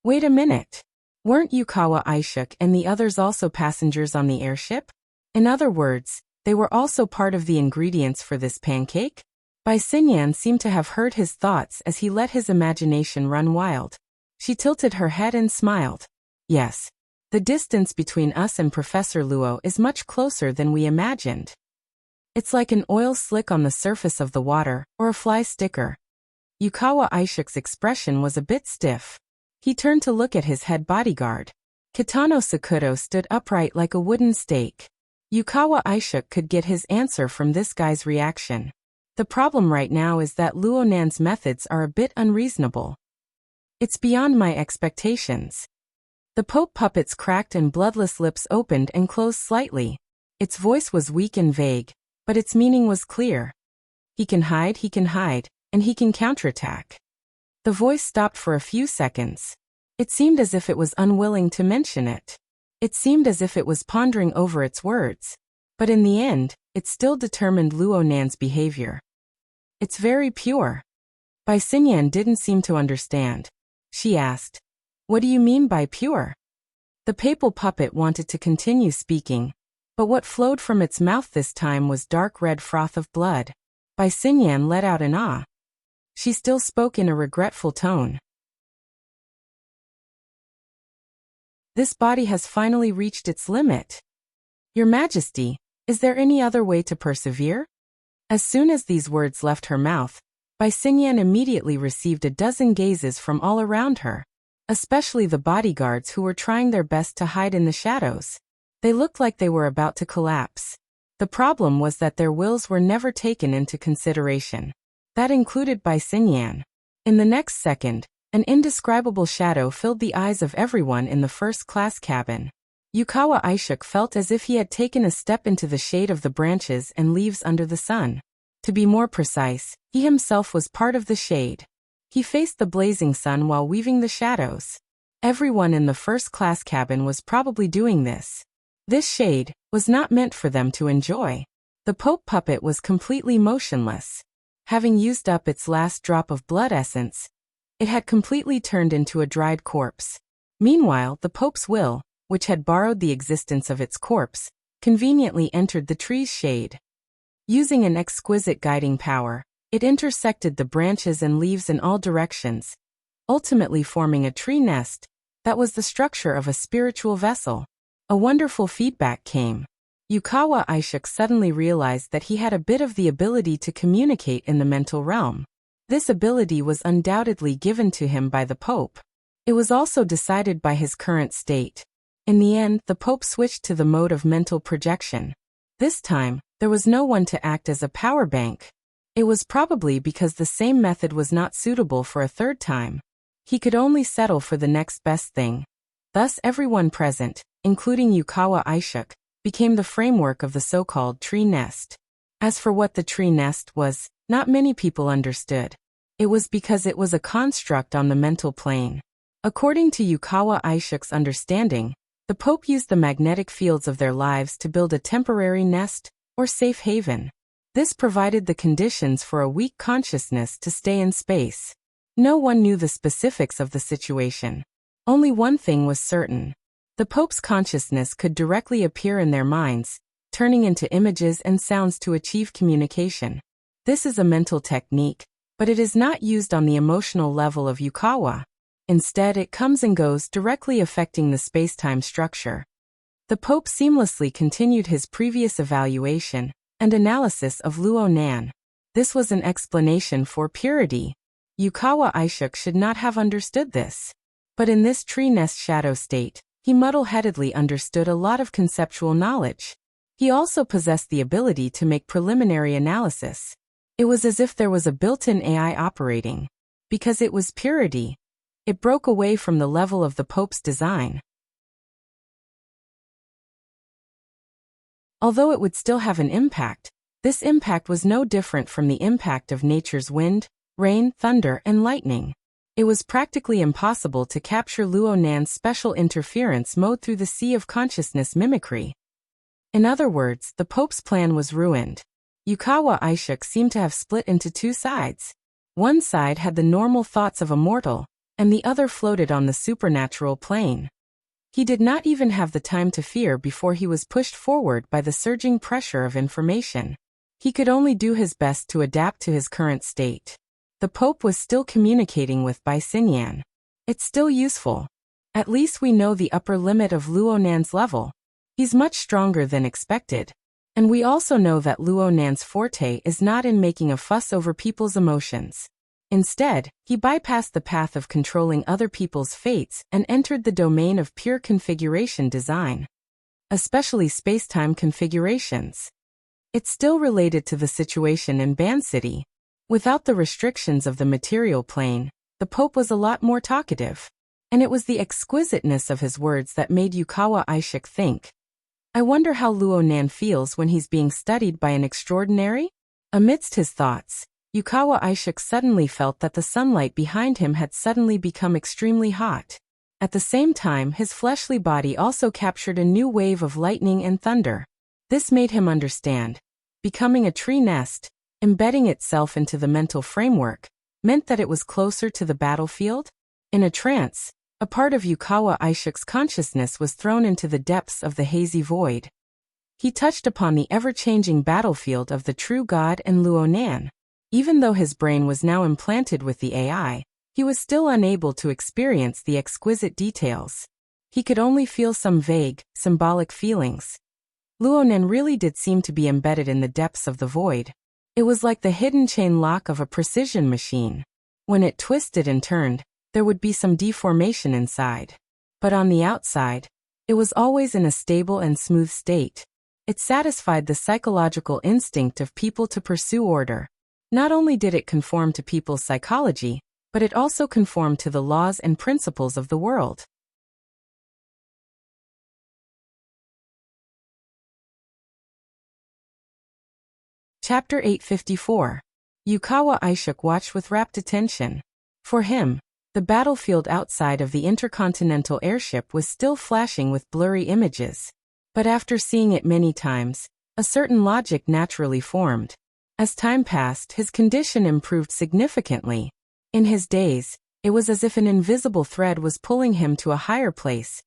Wait a minute. Weren't Yukawa Isuk and the others also passengers on the airship? In other words, they were also part of the ingredients for this pancake? Bai Xingyan seemed to have heard his thoughts as he let his imagination run wild. She tilted her head and smiled. Yes. The distance between us and Professor Luo is much closer than we imagined. It's like an oil slick on the surface of the water, or a fly sticker. Yukawa Isuk's expression was a bit stiff. He turned to look at his head bodyguard. Kitano Sakuto stood upright like a wooden stake. Yukawa Aishuk could get his answer from this guy's reaction. The problem right now is that Luonan's methods are a bit unreasonable. It's beyond my expectations. The Pope puppet's cracked and bloodless lips opened and closed slightly. Its voice was weak and vague, but its meaning was clear. He can hide, and he can counterattack. The voice stopped for a few seconds. It seemed as if it was unwilling to mention it. It seemed as if it was pondering over its words. But in the end, it still determined Luonan's behavior. It's very pure. Bai Xinyan didn't seem to understand. She asked, "What do you mean by pure?" The papal puppet wanted to continue speaking, but what flowed from its mouth this time was dark red froth of blood. Bai Xinyan let out an ah. She still spoke in a regretful tone. "This body has finally reached its limit. Your Majesty, is there any other way to persevere?" As soon as these words left her mouth, Bai Xinyan immediately received a dozen gazes from all around her, especially the bodyguards who were trying their best to hide in the shadows. They looked like they were about to collapse. The problem was that their wills were never taken into consideration. That included Bai Xinyan. In the next second, an indescribable shadow filled the eyes of everyone in the first-class cabin. Yukawa Aishuk felt as if he had taken a step into the shade of the branches and leaves under the sun. To be more precise, he himself was part of the shade. He faced the blazing sun while weaving the shadows. Everyone in the first-class cabin was probably doing this. This shade was not meant for them to enjoy. The Pope puppet was completely motionless. Having used up its last drop of blood essence, it had completely turned into a dried corpse. Meanwhile, the Pope's will, which had borrowed the existence of its corpse, conveniently entered the tree's shade. Using an exquisite guiding power, it intersected the branches and leaves in all directions, ultimately forming a tree nest that was the structure of a spiritual vessel. A wonderful feedback came. Yukawa Aishuk suddenly realized that he had a bit of the ability to communicate in the mental realm. This ability was undoubtedly given to him by the Pope. It was also decided by his current state. In the end, the Pope switched to the mode of mental projection. This time, there was no one to act as a power bank. It was probably because the same method was not suitable for a third time. He could only settle for the next best thing. Thus everyone present, including Yukawa Aishuk, became the framework of the so-called tree nest. As for what the tree nest was, not many people understood. It was because it was a construct on the mental plane. According to Yukawa Aishuk's understanding, the Pope used the magnetic fields of their lives to build a temporary nest, or safe haven. This provided the conditions for a weak consciousness to stay in space. No one knew the specifics of the situation. Only one thing was certain. The Pope's consciousness could directly appear in their minds, turning into images and sounds to achieve communication. This is a mental technique, but it is not used on the emotional level of Yukawa. Instead, it comes and goes, directly affecting the space-time structure. The Pope seamlessly continued his previous evaluation and analysis of Luonan. This was an explanation for purity. Yukawa Aishuk should not have understood this. But in this tree nest shadow state, he muddle-headedly understood a lot of conceptual knowledge. He also possessed the ability to make preliminary analysis. It was as if there was a built-in AI operating. Because it was purity, it broke away from the level of the Pope's design. Although it would still have an impact, this impact was no different from the impact of nature's wind, rain, thunder, and lightning. It was practically impossible to capture Luonan's special interference mode through the sea of consciousness mimicry. In other words, the Pope's plan was ruined. Yukawa Aishuk seemed to have split into two sides. One side had the normal thoughts of a mortal, and the other floated on the supernatural plane. He did not even have the time to fear before he was pushed forward by the surging pressure of information. He could only do his best to adapt to his current state. The Pope was still communicating with Bai Xinyan. It's still useful. At least we know the upper limit of Luonan's level. He's much stronger than expected. And we also know that Luonan's forte is not in making a fuss over people's emotions. Instead, he bypassed the path of controlling other people's fates and entered the domain of pure configuration design. especially space-time configurations. It still related to the situation in Ban City. Without the restrictions of the material plane, the Pope was a lot more talkative. And it was the exquisiteness of his words that made Yukawa Aishik think. I wonder how Luo Nan feels when he's being studied by an extraordinary? Amidst his thoughts, Yukawa Aishik suddenly felt that the sunlight behind him had suddenly become extremely hot. At the same time, his fleshly body also captured a new wave of lightning and thunder. This made him understand. Becoming a tree nest, embedding itself into the mental framework, meant that it was closer to the battlefield? In a trance, a part of Yukawa Aishik's consciousness was thrown into the depths of the hazy void. He touched upon the ever-changing battlefield of the true God and Luo Nan. Even though his brain was now implanted with the AI, he was still unable to experience the exquisite details. He could only feel some vague, symbolic feelings. Luo Nan really did seem to be embedded in the depths of the void. It was like the hidden chain lock of a precision machine. When it twisted and turned, there would be some deformation inside. But on the outside, it was always in a stable and smooth state. It satisfied the psychological instinct of people to pursue order. Not only did it conform to people's psychology, but it also conformed to the laws and principles of the world. Chapter 854. Yukawa Aishik watched with rapt attention. For him, the battlefield outside of the intercontinental airship was still flashing with blurry images. But after seeing it many times, a certain logic naturally formed. As time passed, his condition improved significantly. In his days, it was as if an invisible thread was pulling him to a higher place,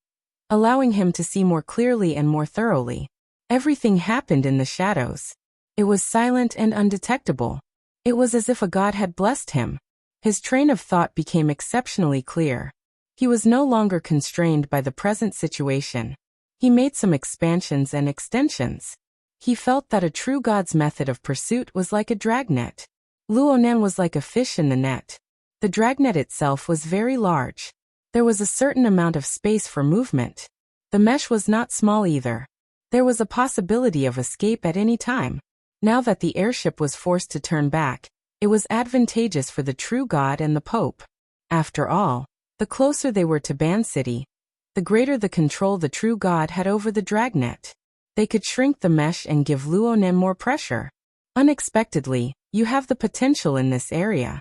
allowing him to see more clearly and more thoroughly. Everything happened in the shadows. It was silent and undetectable. It was as if a god had blessed him. His train of thought became exceptionally clear. He was no longer constrained by the present situation. He made some expansions and extensions. He felt that a true god's method of pursuit was like a dragnet. Luo Nan was like a fish in the net. The dragnet itself was very large. There was a certain amount of space for movement. The mesh was not small either. There was a possibility of escape at any time. Now that the airship was forced to turn back, it was advantageous for the true God and the Pope. After all, the closer they were to Ban City, the greater the control the true God had over the dragnet. They could shrink the mesh and give Luo Nan more pressure. Unexpectedly, you have the potential in this area.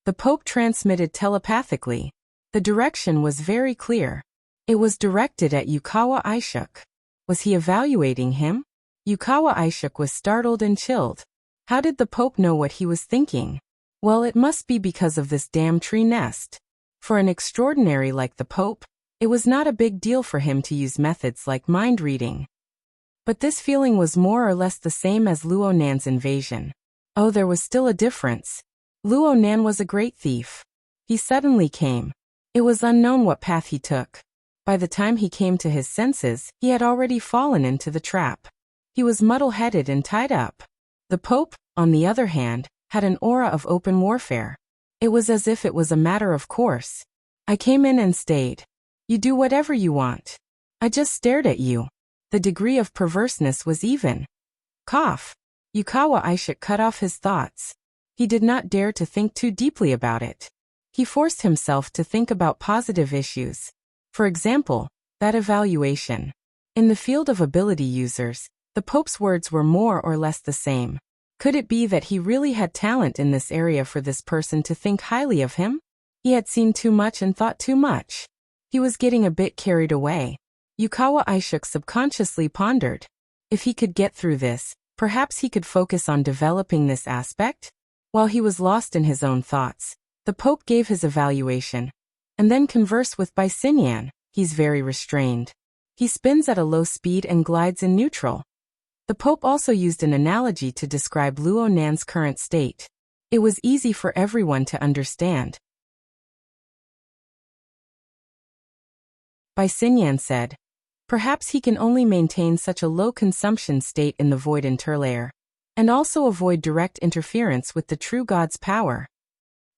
The Pope transmitted telepathically. The direction was very clear. It was directed at Yukawa Aishik. Was he evaluating him? Yukawa Aishik was startled and chilled. How did the Pope know what he was thinking? Well, it must be because of this damn tree nest. For an extraordinary like the Pope, it was not a big deal for him to use methods like mind reading. But this feeling was more or less the same as Luo Nan's invasion. Oh, there was still a difference. Luo Nan was a great thief. He suddenly came. It was unknown what path he took. By the time he came to his senses, he had already fallen into the trap. He was muddle-headed and tied up. The Pope, on the other hand, had an aura of open warfare. It was as if it was a matter of course. I came in and stayed. You do whatever you want. I just stared at you. The degree of perverseness was even. Cough. Yukawa Aishik cut off his thoughts. He did not dare to think too deeply about it. He forced himself to think about positive issues. For example, that evaluation. In the field of ability users, the Pope's words were more or less the same. Could it be that he really had talent in this area for this person to think highly of him? He had seen too much and thought too much. He was getting a bit carried away. Yukawa Aishik subconsciously pondered. If he could get through this, perhaps he could focus on developing this aspect? While he was lost in his own thoughts, the Pope gave his evaluation, and then conversed with Bycinyan. He's very restrained. He spins at a low speed and glides in neutral. The Pope also used an analogy to describe Luo Nan's current state. It was easy for everyone to understand. Bycinyan said, perhaps he can only maintain such a low consumption state in the void interlayer, and also avoid direct interference with the true God's power.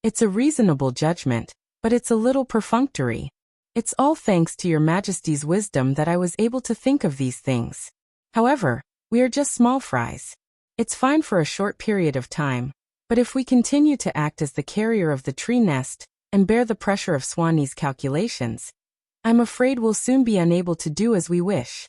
It's a reasonable judgment, but it's a little perfunctory. It's all thanks to your Majesty's wisdom that I was able to think of these things. However, we are just small fries. It's fine for a short period of time, but if we continue to act as the carrier of the tree nest and bear the pressure of Swanee's calculations, I'm afraid we'll soon be unable to do as we wish.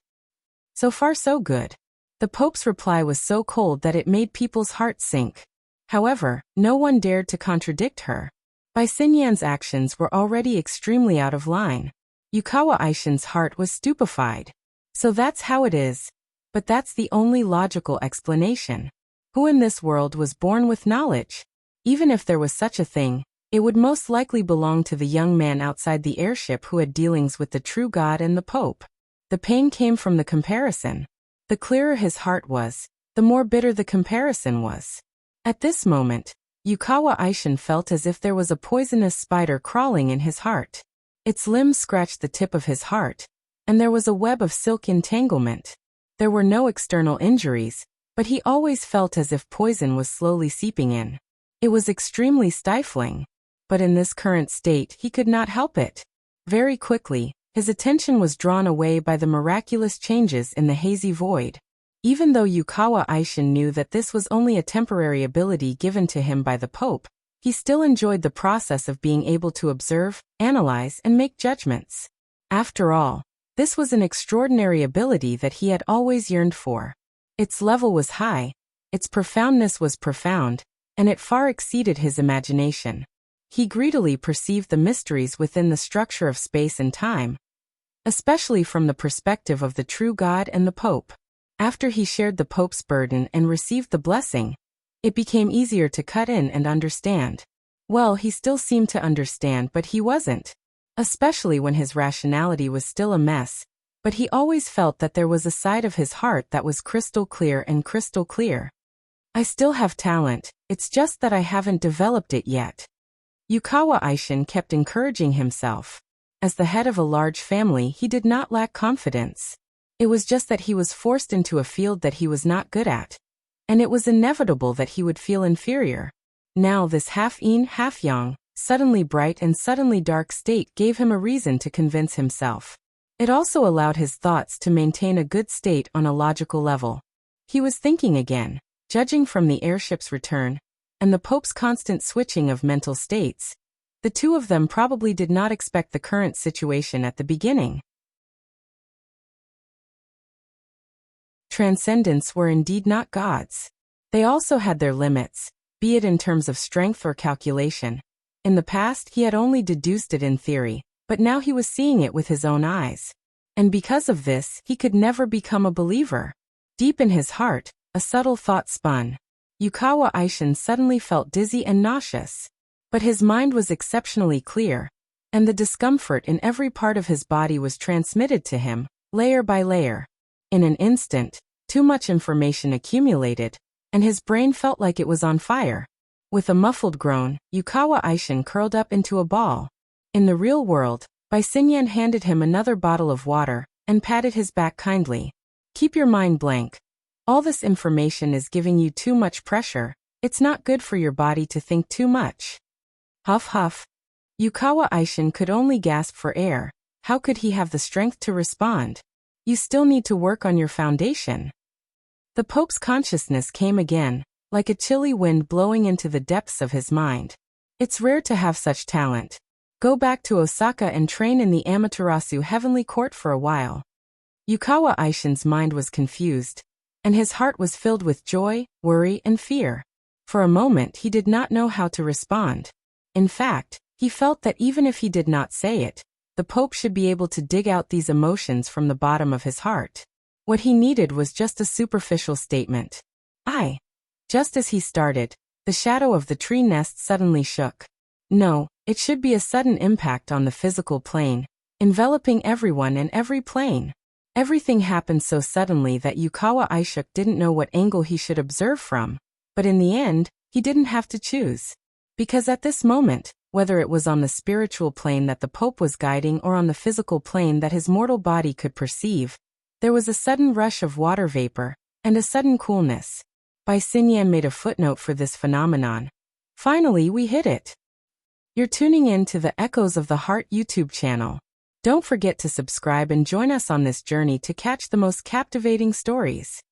So far so good. The Pope's reply was so cold that it made people's hearts sink. However, no one dared to contradict her. Bai Xinyan's actions were already extremely out of line. Yukawa Aishin's heart was stupefied. So that's how it is. But that's the only logical explanation. Who in this world was born with knowledge? Even if there was such a thing, it would most likely belong to the young man outside the airship who had dealings with the true God and the Pope. The pain came from the comparison. The clearer his heart was, the more bitter the comparison was. At this moment, Yukawa Aishin felt as if there was a poisonous spider crawling in his heart. Its limbs scratched the tip of his heart, and there was a web of silk entanglement. There were no external injuries, but he always felt as if poison was slowly seeping in. It was extremely stifling. But in this current state he could not help it. Very quickly, his attention was drawn away by the miraculous changes in the hazy void. Even though Yukawa Aishin knew that this was only a temporary ability given to him by the Pope, he still enjoyed the process of being able to observe, analyze, and make judgments. After all, this was an extraordinary ability that he had always yearned for. Its level was high, its profoundness was profound, and it far exceeded his imagination. He greedily perceived the mysteries within the structure of space and time, especially from the perspective of the true God and the Pope. After he shared the Pope's burden and received the blessing, it became easier to cut in and understand. Well, he still seemed to understand, but he wasn't. Especially when his rationality was still a mess, but he always felt that there was a side of his heart that was crystal clear and crystal clear. I still have talent, it's just that I haven't developed it yet. Yukawa Aishin kept encouraging himself. As the head of a large family, he did not lack confidence. It was just that he was forced into a field that he was not good at. And it was inevitable that he would feel inferior. Now this half-yin, half-yang, suddenly bright and suddenly dark state gave him a reason to convince himself. It also allowed his thoughts to maintain a good state on a logical level. He was thinking again, judging from the airship's return, and the Pope's constant switching of mental states. The two of them probably did not expect the current situation at the beginning. Transcendents were indeed not gods. They also had their limits, be it in terms of strength or calculation. In the past he had only deduced it in theory, but now he was seeing it with his own eyes. And because of this, he could never become a believer. Deep in his heart, a subtle thought spun. Yukawa Aishin suddenly felt dizzy and nauseous. But his mind was exceptionally clear, and the discomfort in every part of his body was transmitted to him, layer by layer. In an instant, too much information accumulated, and his brain felt like it was on fire. With a muffled groan, Yukawa Aishin curled up into a ball. In the real world, Bai Xinyan handed him another bottle of water, and patted his back kindly. Keep your mind blank. All this information is giving you too much pressure. It's not good for your body to think too much. Huff huff. Yukawa Aishin could only gasp for air. How could he have the strength to respond? You still need to work on your foundation. The Pope's consciousness came again, like a chilly wind blowing into the depths of his mind. It's rare to have such talent. Go back to Osaka and train in the Amaterasu Heavenly Court for a while. Yukawa Aishin's mind was confused, and his heart was filled with joy, worry, and fear. For a moment he did not know how to respond. In fact, he felt that even if he did not say it, the Pope should be able to dig out these emotions from the bottom of his heart. What he needed was just a superficial statement. Just as he started, the shadow of the tree nest suddenly shook. No, it should be a sudden impact on the physical plane, enveloping everyone and every plane. Everything happened so suddenly that Yukawa Aishin didn't know what angle he should observe from. But in the end, he didn't have to choose. Because at this moment, whether it was on the spiritual plane that the Pope was guiding or on the physical plane that his mortal body could perceive, there was a sudden rush of water vapor, and a sudden coolness. Bai Xinyan made a footnote for this phenomenon. Finally we hit it. You're tuning in to the Echoes of the Heart YouTube channel. Don't forget to subscribe and join us on this journey to catch the most captivating stories.